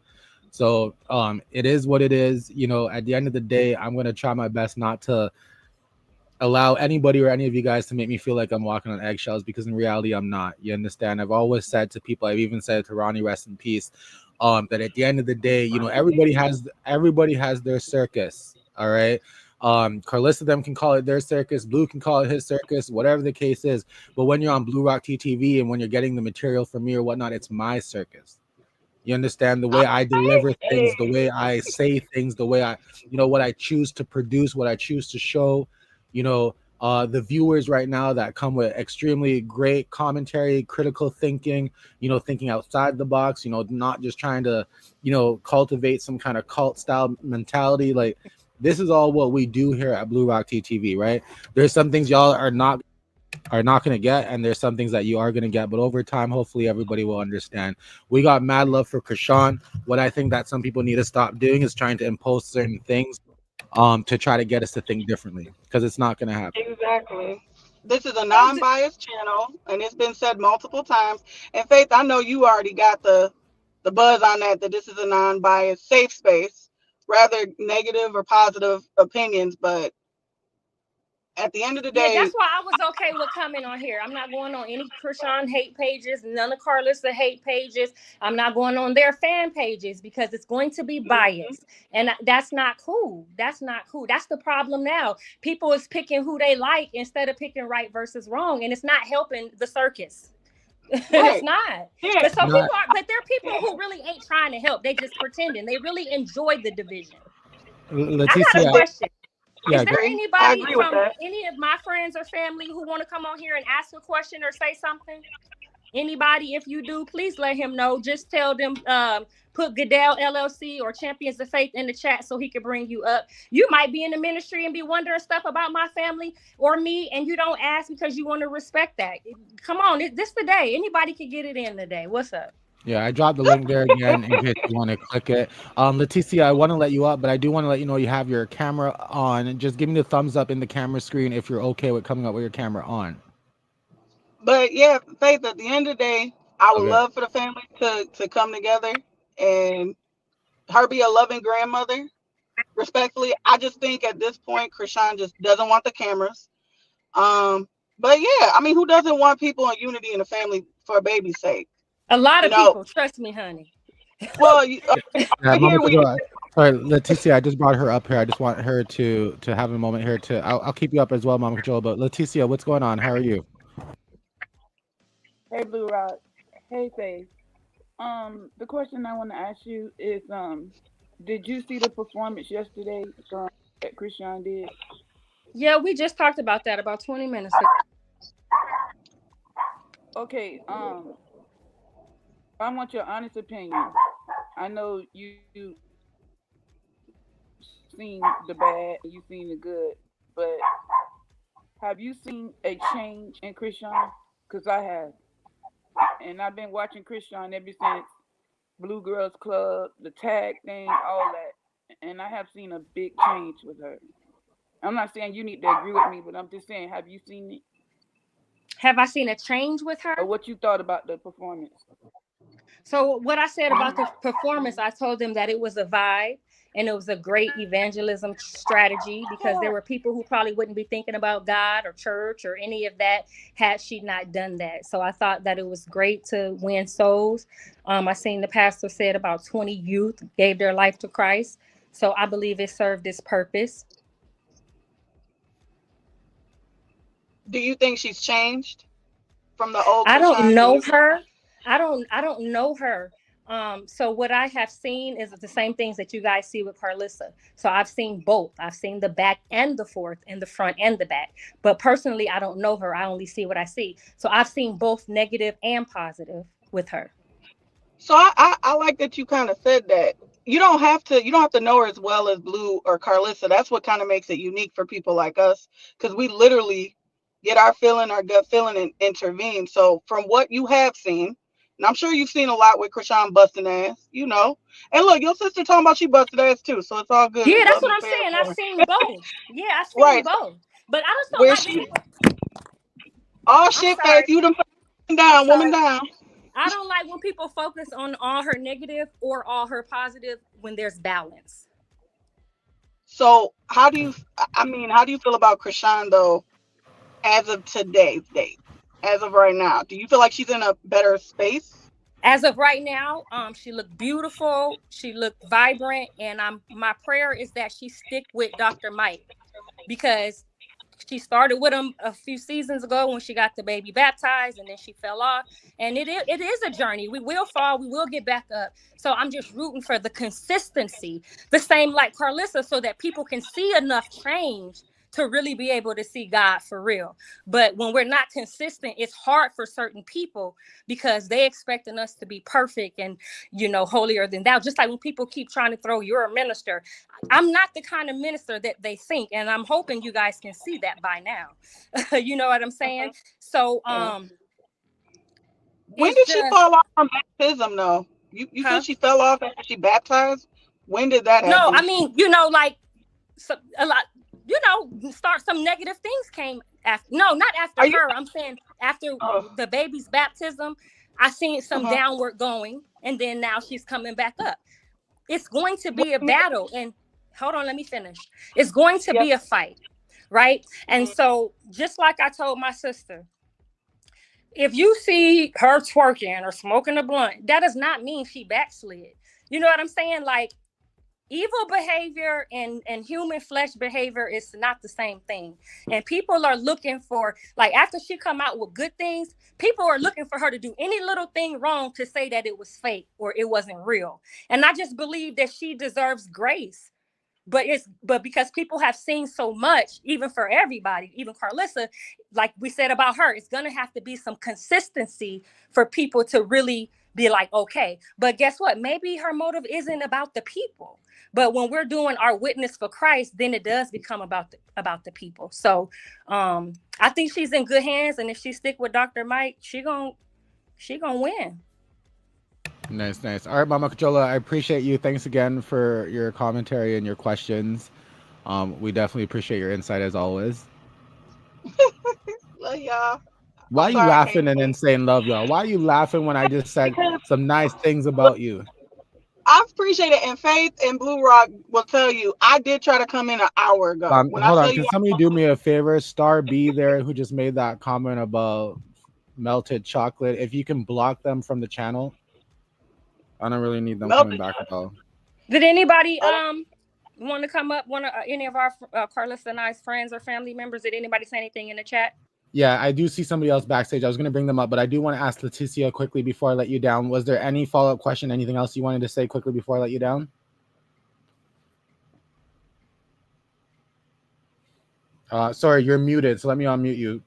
So it is what it is. At the end of the day, I'm going to try my best not to allow anybody or any of you guys to make me feel like I'm walking on eggshells, because in reality, I'm not. You understand? I've always said to people, I've even said to Ronnie, rest in peace, that at the end of the day, everybody has their circus. All right. Karlissa them can call it their circus, Blue can call it his circus, whatever the case is. But when you're on Bluerock Tea TV and when you're getting the material from me or whatnot, it's my circus. You understand? The way I deliver things, the way I say things, the way what I choose to produce, what I choose to show, the viewers right now that come with extremely great commentary, critical thinking, thinking outside the box, not just trying to, cultivate some kind of cult style mentality. Like, this is all what we do here at Bluerock Tea TV, right? There's some things y'all are not going to get, and there's some things that you are going to get, but over time hopefully everybody will understand. We got mad love for Krishan. What I think that some people need to stop doing is trying to impose certain things to try to get us to think differently, because it's not going to happen. Exactly. This is a So non-biased channel, and it's been said multiple times. And Faith, I know you already got the buzz on that this is a non-biased, safe space, rather negative or positive opinions. But at the end of the yeah, that's day, why I was okay with coming on here. I'm not going on any Chrisean hate pages, none of Karlissa hate pages. I'm not going on their fan pages because it's going to be biased. And that's not cool. That's not cool. That's the problem now. People is picking who they like instead of picking right versus wrong. And it's not helping the circus. It's right? not. Yeah, But Not, there are people who really ain't trying to help. They just pretending. They really enjoy the division. I got a Leticia, question. Is yeah, there I anybody agree with from that. any of my friends or family who want to come on here and ask a question or say something? Anybody, if you do, please let him know. Just tell them, put Goodell LLC or Champions of Faith in the chat so he can bring you up. You might be in the ministry and be wondering stuff about my family or me, and you don't ask because you want to respect that. Come on, this the day. Anybody can get it in today. What's up? yeah, I dropped the link there again in case you want to click it. Leticia, I want to let you up, but I do want to let you know you have your camera on, and just give me the thumbs up in the camera screen if you're okay with coming up with your camera on. But yeah, Faith, at the end of the day, I would Okay. love for the family to come together and her be a loving grandmother. Respectfully, I just think at this point, Krishan just doesn't want the cameras. Um, but yeah, I mean, who doesn't want people in unity in the family for a baby's sake? A lot You of know, people, trust me, honey. well, Yeah, over Mama here we Cajola, sorry, Leticia, I just brought her up here. I just want her to have a moment here to. I'll keep you up as well, Mama Cajola. But Leticia, what's going on? How are you? Hey, Blue Rock. Hey, Faith. The question I want to ask you is, did you see the performance yesterday that Chrisean did? Yeah, we just talked about that about 20 minutes ago. Okay, I want your honest opinion. I know you seen the bad and you seen the good, but have you seen a change in Chrisean? Because I have, and I've been watching Chrisean ever since Blue Girls Club, the tag thing, all that, and I have seen a big change with her. I'm not saying you need to agree with me, but I'm just saying, have you seen it Have I seen a change with or her? what you thought about the performance? So what I said about the performance, I told them that it was a vibe and it was a great evangelism strategy because there were people who probably wouldn't be thinking about God or church or any of that had she not done that. So I thought that it was great to win souls. I seen the pastor said about 20 youth gave their life to Christ. So I believe it served its purpose. Do you think she's changed from the old I don't Krishan to know new? her. I don't know her. So what I have seen is the same things that you guys see with Karlissa. So I've seen both. I've seen the back and the forth and the front and the back. But personally, I don't know her. I only see what I see. So I've seen both negative and positive with her. So I like that you kind of said that. You don't have to know her as well as Blue or Carlissa. That's what kind of makes it unique for people like us, because we literally get our gut feeling, and intervene. So from what you have seen, and I'm sure you've seen a lot with Krishan busting ass, And look, your sister talking about she busted ass too, so it's all good. Yeah, that's Love what is I'm fair and saying. I've warm. seen both. Yeah, I've seen Right. both. But I just don't Where like when she people. all I'm shit face, sorry. you done I'm down, woman sorry. down. I don't like when people focus on all her negative or all her positive when there's balance. So how do you feel about Krishan though, as of today's date, as of right now? Do you feel like she's in a better space? As of right now, she looked beautiful, she looked vibrant, and my prayer is that she stick with Dr. Mike because she started with him a few seasons ago when she got the baby baptized, and then she fell off. And it is a journey. We will fall, we will get back up. So I'm just rooting for the consistency, the same like Karlissa, so that people can see enough change to really be able to see God for real. But when we're not consistent, it's hard for certain people because they expecting us to be perfect and holier than thou. Just like when people keep trying to throw you're a minister. I'm not the kind of minister that they think, and I'm hoping you guys can see that by now. You know what I'm saying? So Yeah. When it's did she just fall off from baptism though? You said huh? she fell off after she baptized? When did that No, I happen? mean, like a lot, start some negative things came after. No, not Are after you her. I'm saying after oh, the baby's baptism, I seen some uh-huh. downward going, and then now she's coming back up. It's going to What be a do you mean? battle, and hold on, let me finish. It's going to Yep. be a fight, right? And Mhm. so, just like I told my sister, if you see her twerking or smoking a blunt, that does not mean she backslid. You know what I'm saying? Like evil behavior and human flesh behavior is not the same thing. And people are looking for, like, after she come out with good things, people are looking for her to do any little thing wrong to say that it was fake or it wasn't real. And I just believe that she deserves grace. But because people have seen so much, even for everybody, even Karlissa, like we said about her, it's gonna have to be some consistency for people to really be like, okay. But guess what? Maybe her motive isn't about the people. But when we're doing our witness for Christ, then it does become about the people. So I think she's in good hands, and if she stick with Dr. Mike, she gonna win. Nice, nice. All right, Mama Cajola, I appreciate you. Thanks again for your commentary and your questions. We definitely appreciate your insight as always. Love y'all. Why I'm are you sorry I can't laughing and then speak. saying love y'all? Why are you laughing when I just said Because some nice things about you? I appreciate it. And Faith and Blue Rock will tell you, I did try to come in an hour ago. When I Hold tell on. you, Can somebody do me a favor? Star B there, who just made that comment about melted chocolate. If you can block them from the channel, I don't really need them coming melted back at all. Did anybody chocolate. want to come up? Want to any of our Carlos and I's friends or family members? Did anybody say anything in the chat? Yeah, I do see somebody else backstage. I was going to bring them up, but I do want to ask Leticia quickly before I let you down. Was there any follow-up question? Anything else you wanted to say quickly before I let you down? Sorry, you're muted, so let me unmute you.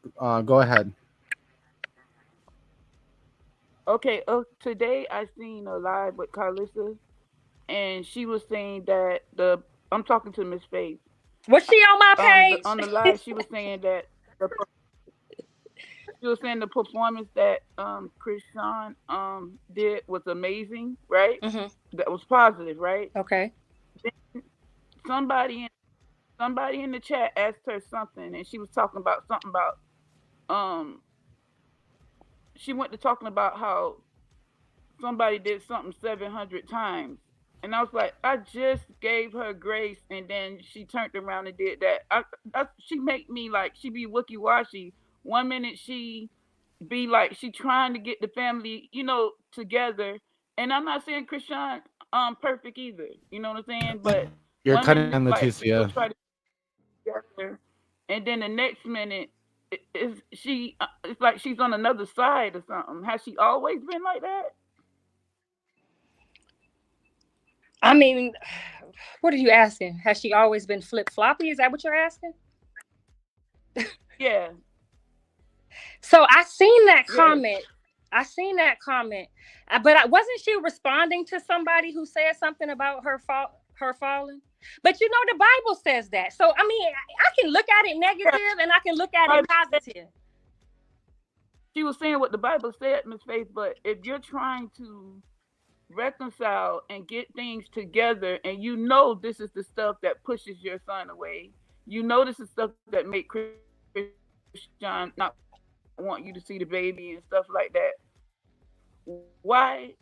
Go ahead. Okay, today I seen a live with Karlissa, and she was saying that I'm talking to Miss Faith. Was she on my On the page? live, she was saying that the performance that Chrisean did was amazing, right? Hmm. That was positive, right? Okay. Then somebody in the chat asked her something, and she was talking about something about um she went to talking about how somebody did something 700 times. And I was like, I just gave her grace, and then she turned around and did that. She make me like she be wookie washy. One minute she be like she trying to get the family, together. And I'm not saying Chrisean perfect either. You know what I'm saying? But You're one cutting minute in, like she'll Leticia. try to get together, and then the next minute is she it's like she's on another side or something. Has she always been like that? I mean, what are you asking? Has she always been flip floppy? Is that what you're asking? Yeah. So I seen that Yes. comment. I seen that comment, but wasn't she responding to somebody who said something about her falling? But you know the Bible says that. So I mean, I can look at it negative and I can look at it positive. She was saying what the Bible said, Miss Faith, but if you're trying to reconcile and get things together, and this is the stuff that pushes your son away, this is stuff that make Chrisean not want you to see the baby and stuff like that. Why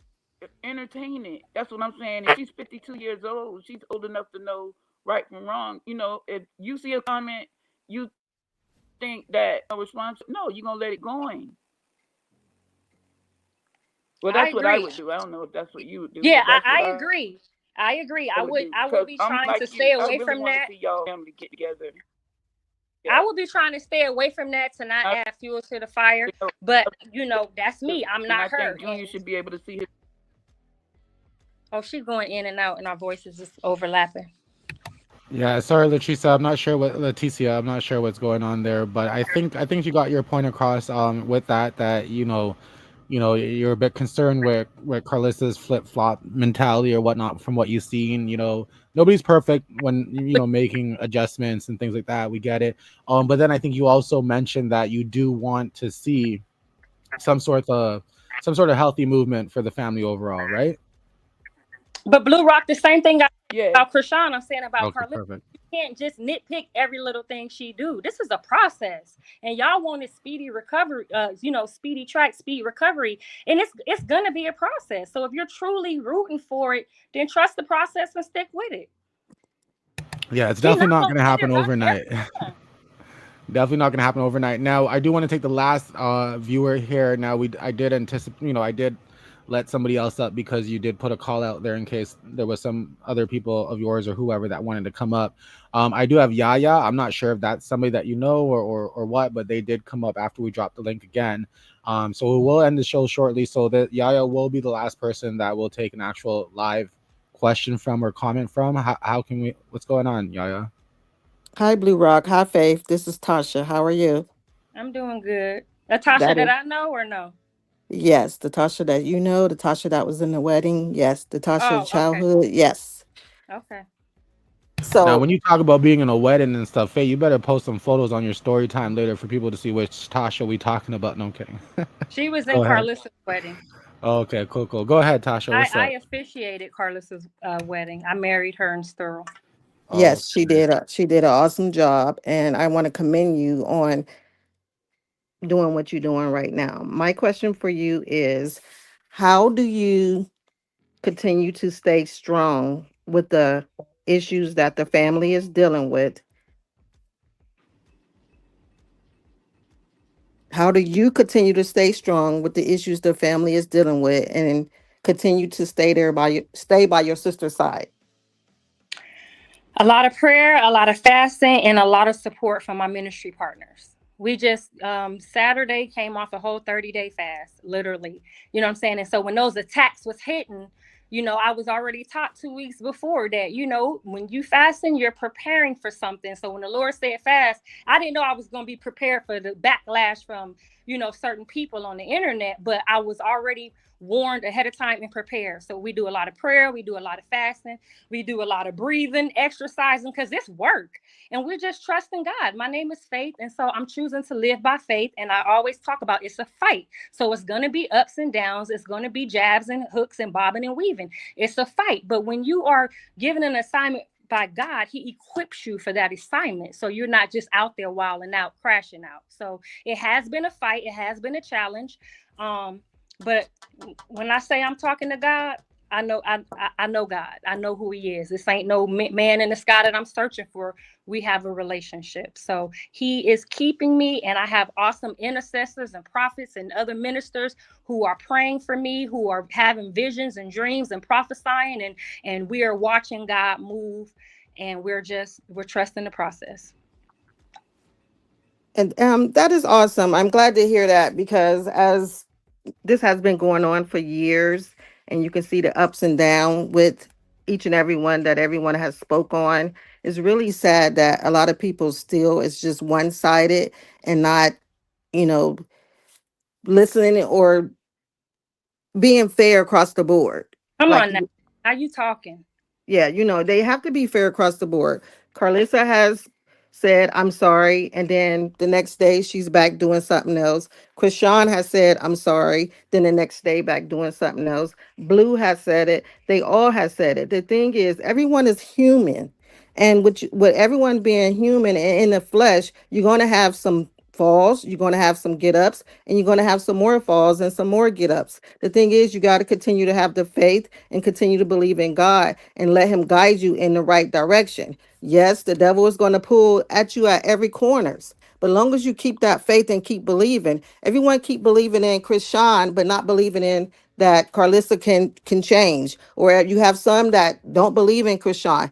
entertain it? That's what I'm saying. If she's 52 years old, she's old enough to know right from wrong. If you see a comment, you think that a response, no, you're gonna let it go in. Well, I that's what I agree. would do. I don't know if that's what you would do, Yeah, but that's what I agree. I agree. I would do. I would Because be I'm trying to like stay you. I away really from want to that. see y'all family get together. Yeah. I would be trying to stay away from that to not add fuel to the fire. But that's me. I'm not her. I think Junior should be able to see his. Oh, she's going in and out, and our voices is overlapping. Yeah, sorry, Leticia. I'm not sure what's going on there, but I think you got your point across. With that you're a bit concerned with Carlissa's flip flop mentality or whatnot from what you've seen. Nobody's perfect when making adjustments and things like that. We get it. But then I think you also mentioned that you do want to see some sort of healthy movement for the family overall, right? But Bluerock, the same thing Yeah. about Chrisean, I'm saying about Okay, Karlissa. perfect. You can't just nitpick every little thing she do. This is a process, and y'all wanted speedy recovery. Speedy track, speed recovery, and it's gonna be a process. So if you're truly rooting for it, then trust the process and stick with it. Yeah, it's She's definitely not gonna going to get happen it right overnight. every time. Definitely not going to happen overnight. Now, I do want to take the last viewer here. Now, I did anticipate, I did let somebody else up because you did put a call out there in case there was some other people of yours or whoever that wanted to come up. I do have Yaya. I'm not sure if that's somebody that you know or what, but they did come up after we dropped the link again. So we will end the show shortly. So that Yaya will be the last person that will take an actual live question from or comment from. How can we? What's going on, Yaya? Hi, Bluerock. Hi, Faith. This is Tasha. How are you? I'm doing good. Natasha That that is, I know or no? yes, the Tasha that you know, the Tasha that was in the wedding. Yes, the Tasha of Oh, okay, childhood. Yes. okay. Now, So, when you talk about being in a wedding and stuff, Faye, you better post some photos on your story time later for people to see which Tasha we talking about. No, I'm kidding. She was in Go ahead. Karlissa's wedding. Okay, cool. Go ahead, Tasha. What's I up? officiated Karlissa's wedding. I married her in Stirl. yes, she Okay. did. She did an awesome job, and I want to commend you on doing what you're doing right now. My question for you is, how do you continue to stay strong with the issues that the family is dealing with? How do you continue to stay strong with the issues the family is dealing with and continue to stay by your sister's side? A lot of prayer, a lot of fasting, and a lot of support from my ministry partners. We just Saturday came off a whole 30-day fast, literally. You know what I'm saying? And so when those attacks was hitting, I was already taught 2 weeks before that, when you fasting, you're preparing for something. So when the Lord said fast, I didn't know I was going to be prepared for the backlash from, certain people on the internet, but I was already warned ahead of time and prepared. So we do a lot of prayer, we do a lot of fasting, we do a lot of breathing, exercising, because it's work. And we're just trusting God. My name is Faith. And so I'm choosing to live by faith. And I always talk about it's a fight. So it's going to be ups and downs. It's going to be jabs and hooks and bobbing and weaving. It's a fight. But when you are given an assignment by God, he equips you for that assignment. So you're not just out there wilding out, crashing out. So it has been a fight. It has been a challenge. But when I say I'm talking to God, I know God. I know who he is. This ain't no man in the sky that I'm searching for. We have a relationship. So he is keeping me, and I have awesome intercessors and prophets and other ministers who are praying for me, who are having visions and dreams and prophesying, and we are watching God move, and we're trusting the process. And that is awesome. I'm glad to hear that, because as this has been going on for years, and you can see the ups and downs with each and every one that everyone has spoke on. It's really sad that a lot of people still, it's just one-sided and not, you know, listening or being fair across the board. Come Like, on now. How you talking? yeah, they have to be fair across the board. Karlissa has said, I'm sorry. And then the next day she's back doing something else. Chrisean has said, I'm sorry. Then the next day back doing something else. Blue has said it. They all have said it. The thing is, everyone is human. And with everyone being human and in the flesh, you're going to have some falls, you're going to have some get ups, and you're going to have some more falls and some more get ups. The thing is, you got to continue to have the faith and continue to believe in God and let him guide you in the right direction. Yes, the devil is going to pull at you at every corners. But long as you keep that faith and keep believing, everyone keep believing in Chrisean, but not believing in that Karlissa can change. Or you have some that don't believe in Chrisean.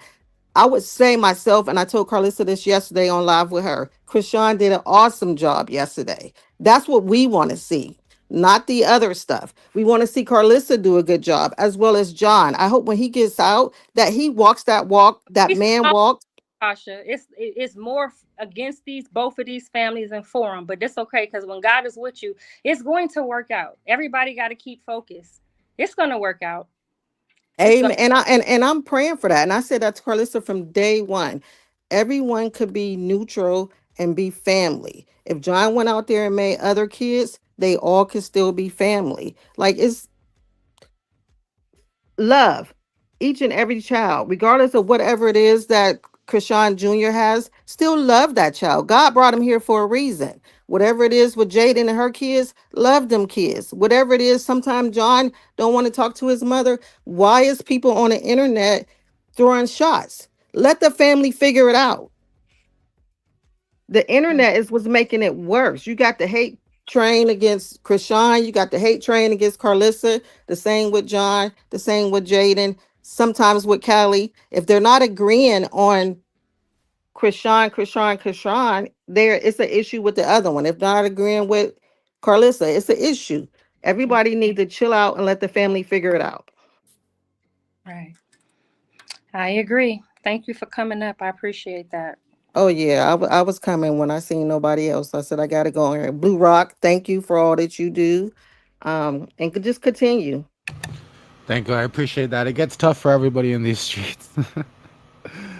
I would say myself, and I told Karlissa this yesterday on live with her, Chrisean did an awesome job yesterday. That's what we want to see, not the other stuff. We want to see Karlissa do a good job, as well as John. I hope when he gets out that he walks that walk, that man walk. Tasha, it's more against both of these families and for them, but that's okay, because when God is with you, it's going to work out. Everybody got to keep focused. It's going to work out. Amen. And I'm praying for that. And I said that to Carlissa from day one. Everyone could be neutral and be family. If John went out there and made other kids, they all could still be family. Like, it's love each and every child, regardless of whatever it is that Krishan Jr. has, still love that child. God brought him here for a reason. Whatever it is with Jaden and her kids, love them kids. Whatever it is, sometimes John don't want to talk to his mother. Why is people on the internet throwing shots? Let the family figure it out. The internet is what's making it worse. You got the hate train against Krishan. You got the hate train against Karlissa. The same with John. The same with Jaden. Sometimes with Callie. If they're not agreeing on Krishan, there it's an issue with the other one. If not agreeing with Karlissa, it's an issue. Everybody needs to chill out and let the family figure it out. Right. I agree. Thank you for coming up. I appreciate that. Oh yeah, I was coming when I seen nobody else. I said I gotta go in here. Blue Rock, thank you for all that you do, and could just continue. Thank you. I appreciate that. It gets tough for everybody in these streets.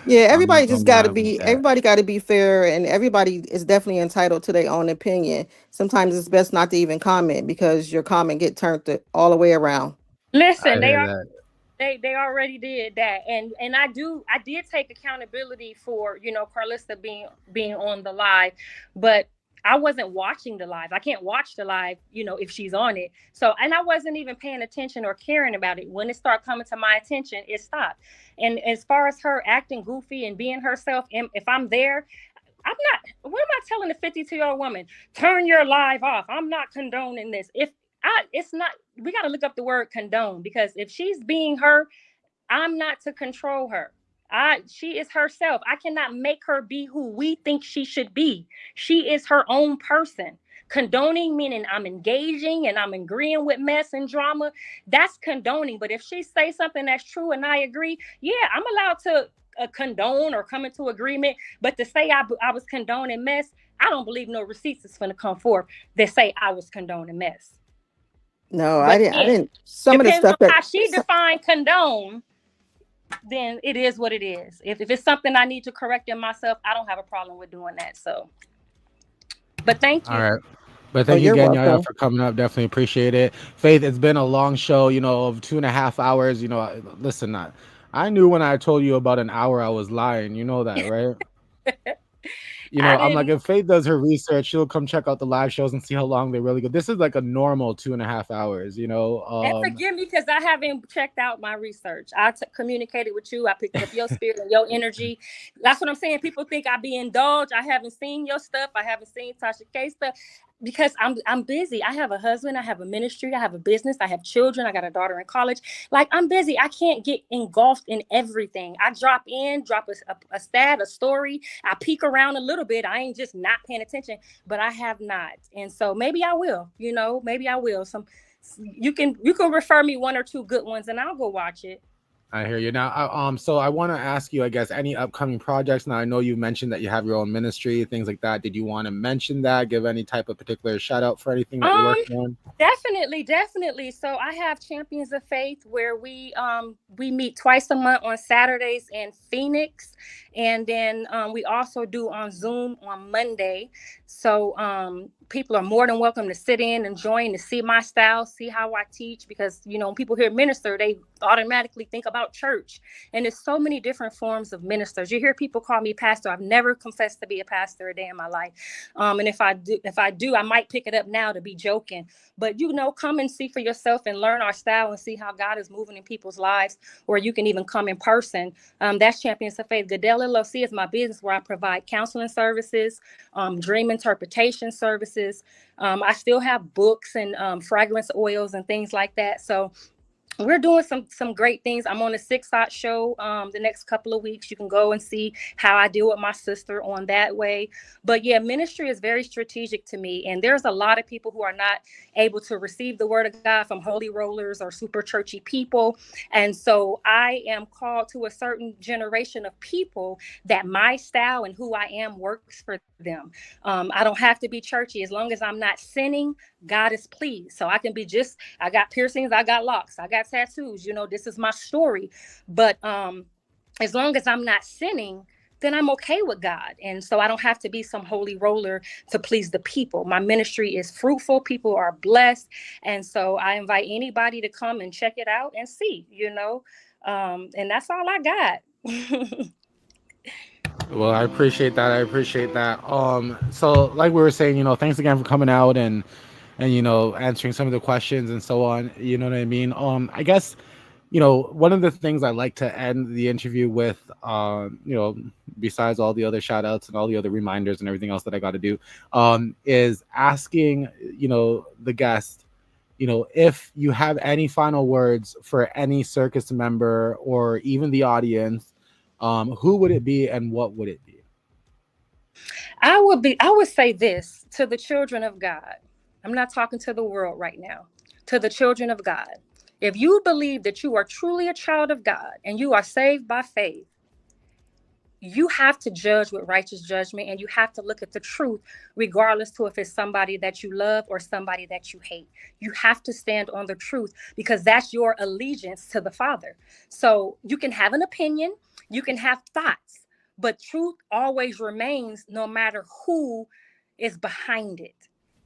Yeah, I'm not everybody gonna just got to lie with be that. everybody got to be fair, and everybody is definitely entitled to their own opinion. Sometimes it's best not to even comment because your comment get turned all the way around. I Listen, hear that. they already did that, and I did take accountability for Carlissa being on the live, but I wasn't watching the live. I can't watch the live if she's on it. So, and I wasn't even paying attention or caring about it. When it started coming to my attention, it stopped. And as far as her acting goofy and being herself, and if I'm there, I'm not. What am I telling a 52-year-old woman? Turn your live off. I'm not condoning this. It's not. We got to look up the word condone, because if she's being her, I'm not to control her. She is herself. I cannot make her be who we think she should be. She is her own person. condoning, meaning I'm engaging and I'm agreeing with mess and drama, that's condoning. But if she say something that's true and I agree, yeah, I'm allowed to condone or come into agreement. But to say I was condoning mess, I don't believe no receipts is going to come forth that say I was condoning mess. No, I But didn't. I again, didn't. Some of the depends on stuff that how she defined condone, then it is what it is. If it's something I need to correct in myself, I don't have a problem with doing that. So, but thank All you. right. But Oh, thank you you're again, Yaya, welcome. for coming up. Definitely appreciate it. Faith, it's been a long show, of 2.5 hours. Listen, I knew when I told you about an hour, I was lying. You know that, right? I I'm like, didn't. if Faith does her research, she'll come check out the live shows and see how long they really go. This is like a normal 2.5 hours. And forgive me because I haven't checked out my research. I communicated with you. I picked up your spirit and your energy. That's what I'm saying. People think I be indulged. I haven't seen your stuff. I haven't seen Tasha K stuff because I'm busy. I have a husband. I have a ministry. I have a business. I have children. I got a daughter in college. Like, I'm busy. I can't get engulfed in everything. I drop a stat, a story. I peek around a little bit. I ain't just not paying attention, but I have not. And so maybe I will. Maybe I will. You can refer me one or two good ones and I'll go watch it. I hear you. Now, so I want to ask you, I guess, any upcoming projects. Now, I know you mentioned that you have your own ministry, things like that. Did you want to mention that? Give any type of particular shout out for anything that you're working on? Definitely. So I have Champions of Faith where we meet twice a month on Saturdays in Phoenix, and then we also do on Zoom on Monday. So people are more than welcome to sit in and join to see my style, see how I teach, because when people hear minister, they automatically think about church, and there's so many different forms of ministers. You hear people call me pastor. I've never confessed to be a pastor a day in my life, and if I do, I might pick it up now to be joking. But come and see for yourself and learn our style and see how God is moving in people's lives. Or you can even come in person. That's Champions of Faith. Goodell LLC is my business where I provide counseling services, dream interpretation services. I still have books and fragrance oils and things like that. So we're doing some great things. I'm on a 6 Hot show the next couple of weeks. You can go and see how I deal with my sister on that way. But yeah, ministry is very strategic to me. And there's a lot of people who are not able to receive the word of God from holy rollers or super churchy people. And so I am called to a certain generation of people that my style and who I am works for them. I don't have to be churchy. As long as I'm not sinning, God is pleased. So I can be I got piercings, I got locks, I got tattoos, this is my story. But as long as I'm not sinning, then I'm okay with God. And so I don't have to be some holy roller to please the people. My ministry is fruitful. People are blessed. And so I invite anybody to come and check it out and see, and that's all I got. Well, I appreciate that. So like we were saying, thanks again for coming out and answering some of the questions and so on. You know what I mean? I guess, one of the things I like to end the interview with, besides all the other shout outs and all the other reminders and everything else that I got to do, is asking, the guest, if you have any final words for any circus member or even the audience, who would it be and what would it be? I would say this to the children of God. I'm not talking to the world right now. To the children of God. If you believe that you are truly a child of God and you are saved by faith, you have to judge with righteous judgment, and you have to look at the truth, regardless to if it's somebody that you love or somebody that you hate. You have to stand on the truth because that's your allegiance to the Father. So you can have an opinion, you can have thoughts, but truth always remains no matter who is behind it.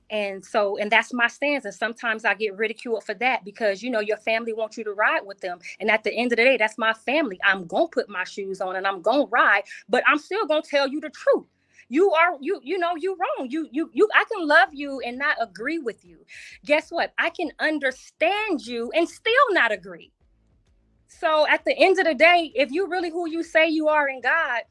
And that's my stance. And sometimes I get ridiculed for that because, your family wants you to ride with them. And at the end of the day, that's my family. I'm going to put my shoes on and I'm going to ride, but I'm still going to tell you the truth. You wrong. I can love you and not agree with you. Guess what? I can understand you and still not agree. So at the end of the day, if you really who you say you are in God,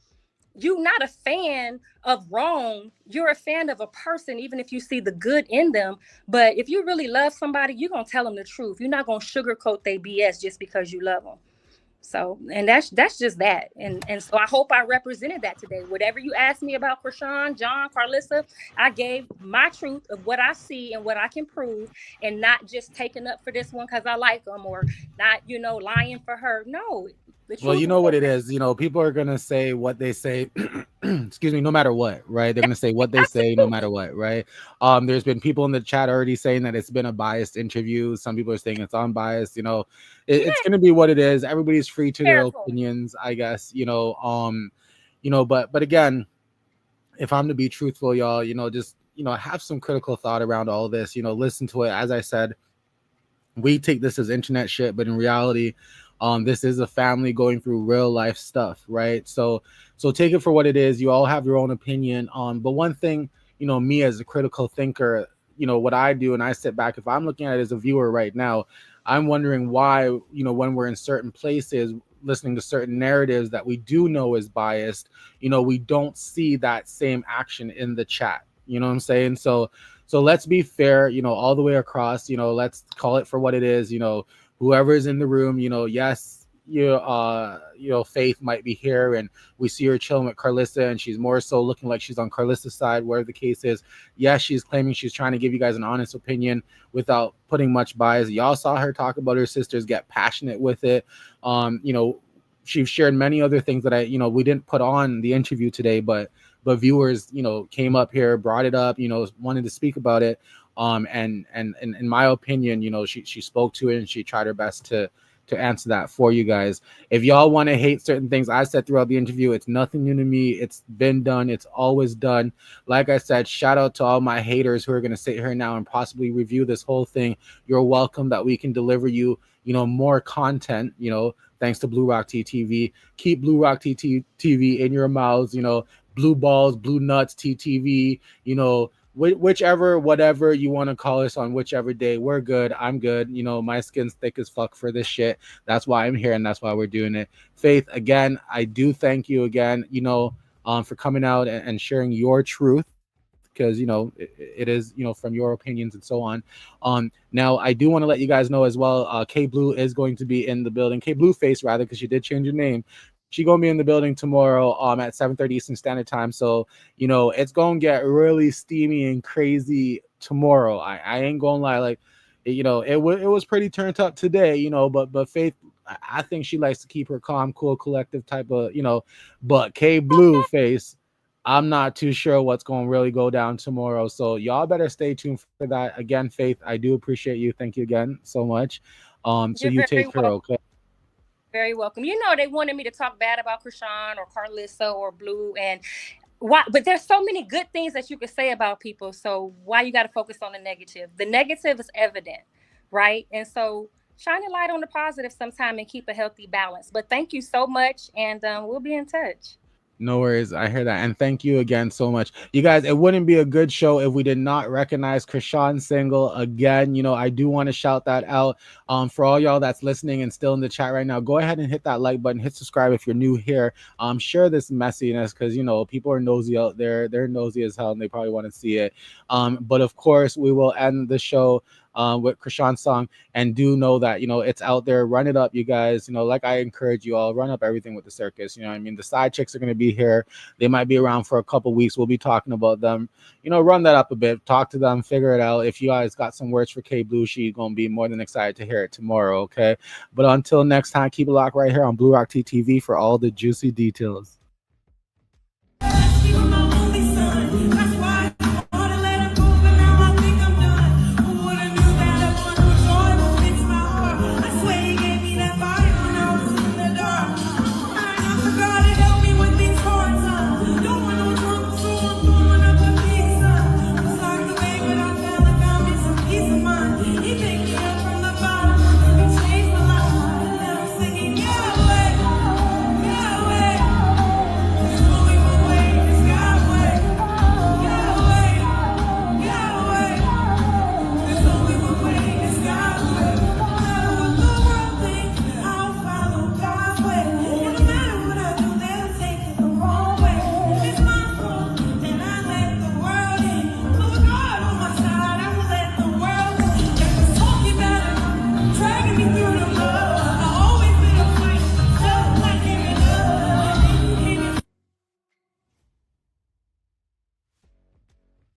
you're not a fan of wrong. You're a fan of a person, even if you see the good in them. But if you really love somebody, you're going to tell them the truth. You're not going to sugarcoat their BS just because you love them. So, and that's just that. And so I hope I represented that today. Whatever you asked me about Chrisean, John, Karlissa, I gave my truth of what I see and what I can prove, and not just taking up for this one because I like them, or not, lying for her. No, the Well, truth you will know set what it her is. People are gonna say what they say. Excuse me, no matter what, right? They're gonna say what they free. say, no matter what, right? There's been people in the chat already saying that it's been a biased interview. Some people are saying it's unbiased. Yeah, It's gonna be what it is. Everybody's free to their careful. opinions, I guess. But again, if I'm to be truthful, y'all, just have some critical thought around all this. Listen to it. As I said, we take this as internet shit, but in reality, this is a family going through real life stuff, right? So take it for what it is. You all have your own opinion. But one thing, me as a critical thinker, what I do, and I sit back, if I'm looking at it as a viewer right now, I'm wondering why, when we're in certain places, listening to certain narratives that we do know is biased, we don't see that same action in the chat. You know what I'm saying? So let's be fair, all the way across. Let's call it for what it is. Whoever's in the room, yes, Faith might be here, and we see her chilling with Karlissa, and she's more so looking like she's on Karlissa's side, whatever the case is. Yes, she's claiming she's trying to give you guys an honest opinion without putting much bias. Y'all saw her talk about her sisters, get passionate with it. She's shared many other things that we didn't put on the interview today, but viewers, came up here, brought it up, wanted to speak about it. And in my opinion, she spoke to it, and she tried her best to answer that for you guys. If y'all want to hate certain things I said throughout the interview, it's nothing new to me. It's been done. It's always done. Like I said, shout out to all my haters who are going to sit here now and possibly review this whole thing. You're welcome, that we can deliver you, more content, thanks to Bluerock Tea TV. Keep Bluerock Tea TV in your mouths, Blue Balls, Blue Nuts, TTV, whichever, whatever you want to call us on whichever day. We're good. I'm good. My skin's thick as fuck for this shit. That's why I'm here, and that's why we're doing it. Faith, again, I do thank you again, for coming out and sharing your truth, because it is from your opinions and so on. Now I do want to let you guys know as well, K Blue is going to be in the building. K Blueface, rather, because she did change her name. She gonna be in the building tomorrow at 7:30 Eastern Standard Time. So it's gonna get really steamy and crazy tomorrow. I ain't gonna lie, like it was pretty turned up today, but Faith, I think she likes to keep her calm, cool, collective type of, but K Blueface, I'm not too sure what's going to really go down tomorrow. So y'all better stay tuned for that. Again, Faith, I do appreciate you. Thank you again so much. So You're you very take her, welcome. okay? Very welcome. They wanted me to talk bad about Chrisean or Karlissa or Blue, and why? But there's so many good things that you could say about people. So why you got to focus on the negative? The negative is evident, right? And so shine a light on the positive sometime and keep a healthy balance. But thank you so much, and we'll be in touch. No worries. I hear that. And thank you again so much. You guys, it wouldn't be a good show if we did not recognize Chrisean Single again. I do want to shout that out. For all y'all that's listening and still in the chat right now, go ahead and hit that like button, hit subscribe if you're new here. Share this messiness, because people are nosy out there. They're nosy as hell, and they probably want to see it. But of course, we will end the show with Chrisean's song. And do know that it's out there. Run it up, you guys. Like I encourage you all, run up everything with the circus. The side chicks are going to be here. They might be around for a couple weeks. We'll be talking about them. Run that up a bit, talk to them, figure it out. If you guys got some words for K Blue, she's going to be more than excited to hear it tomorrow. Okay, but until next time, keep it locked right here on Bluerock Tea TV for all the juicy details.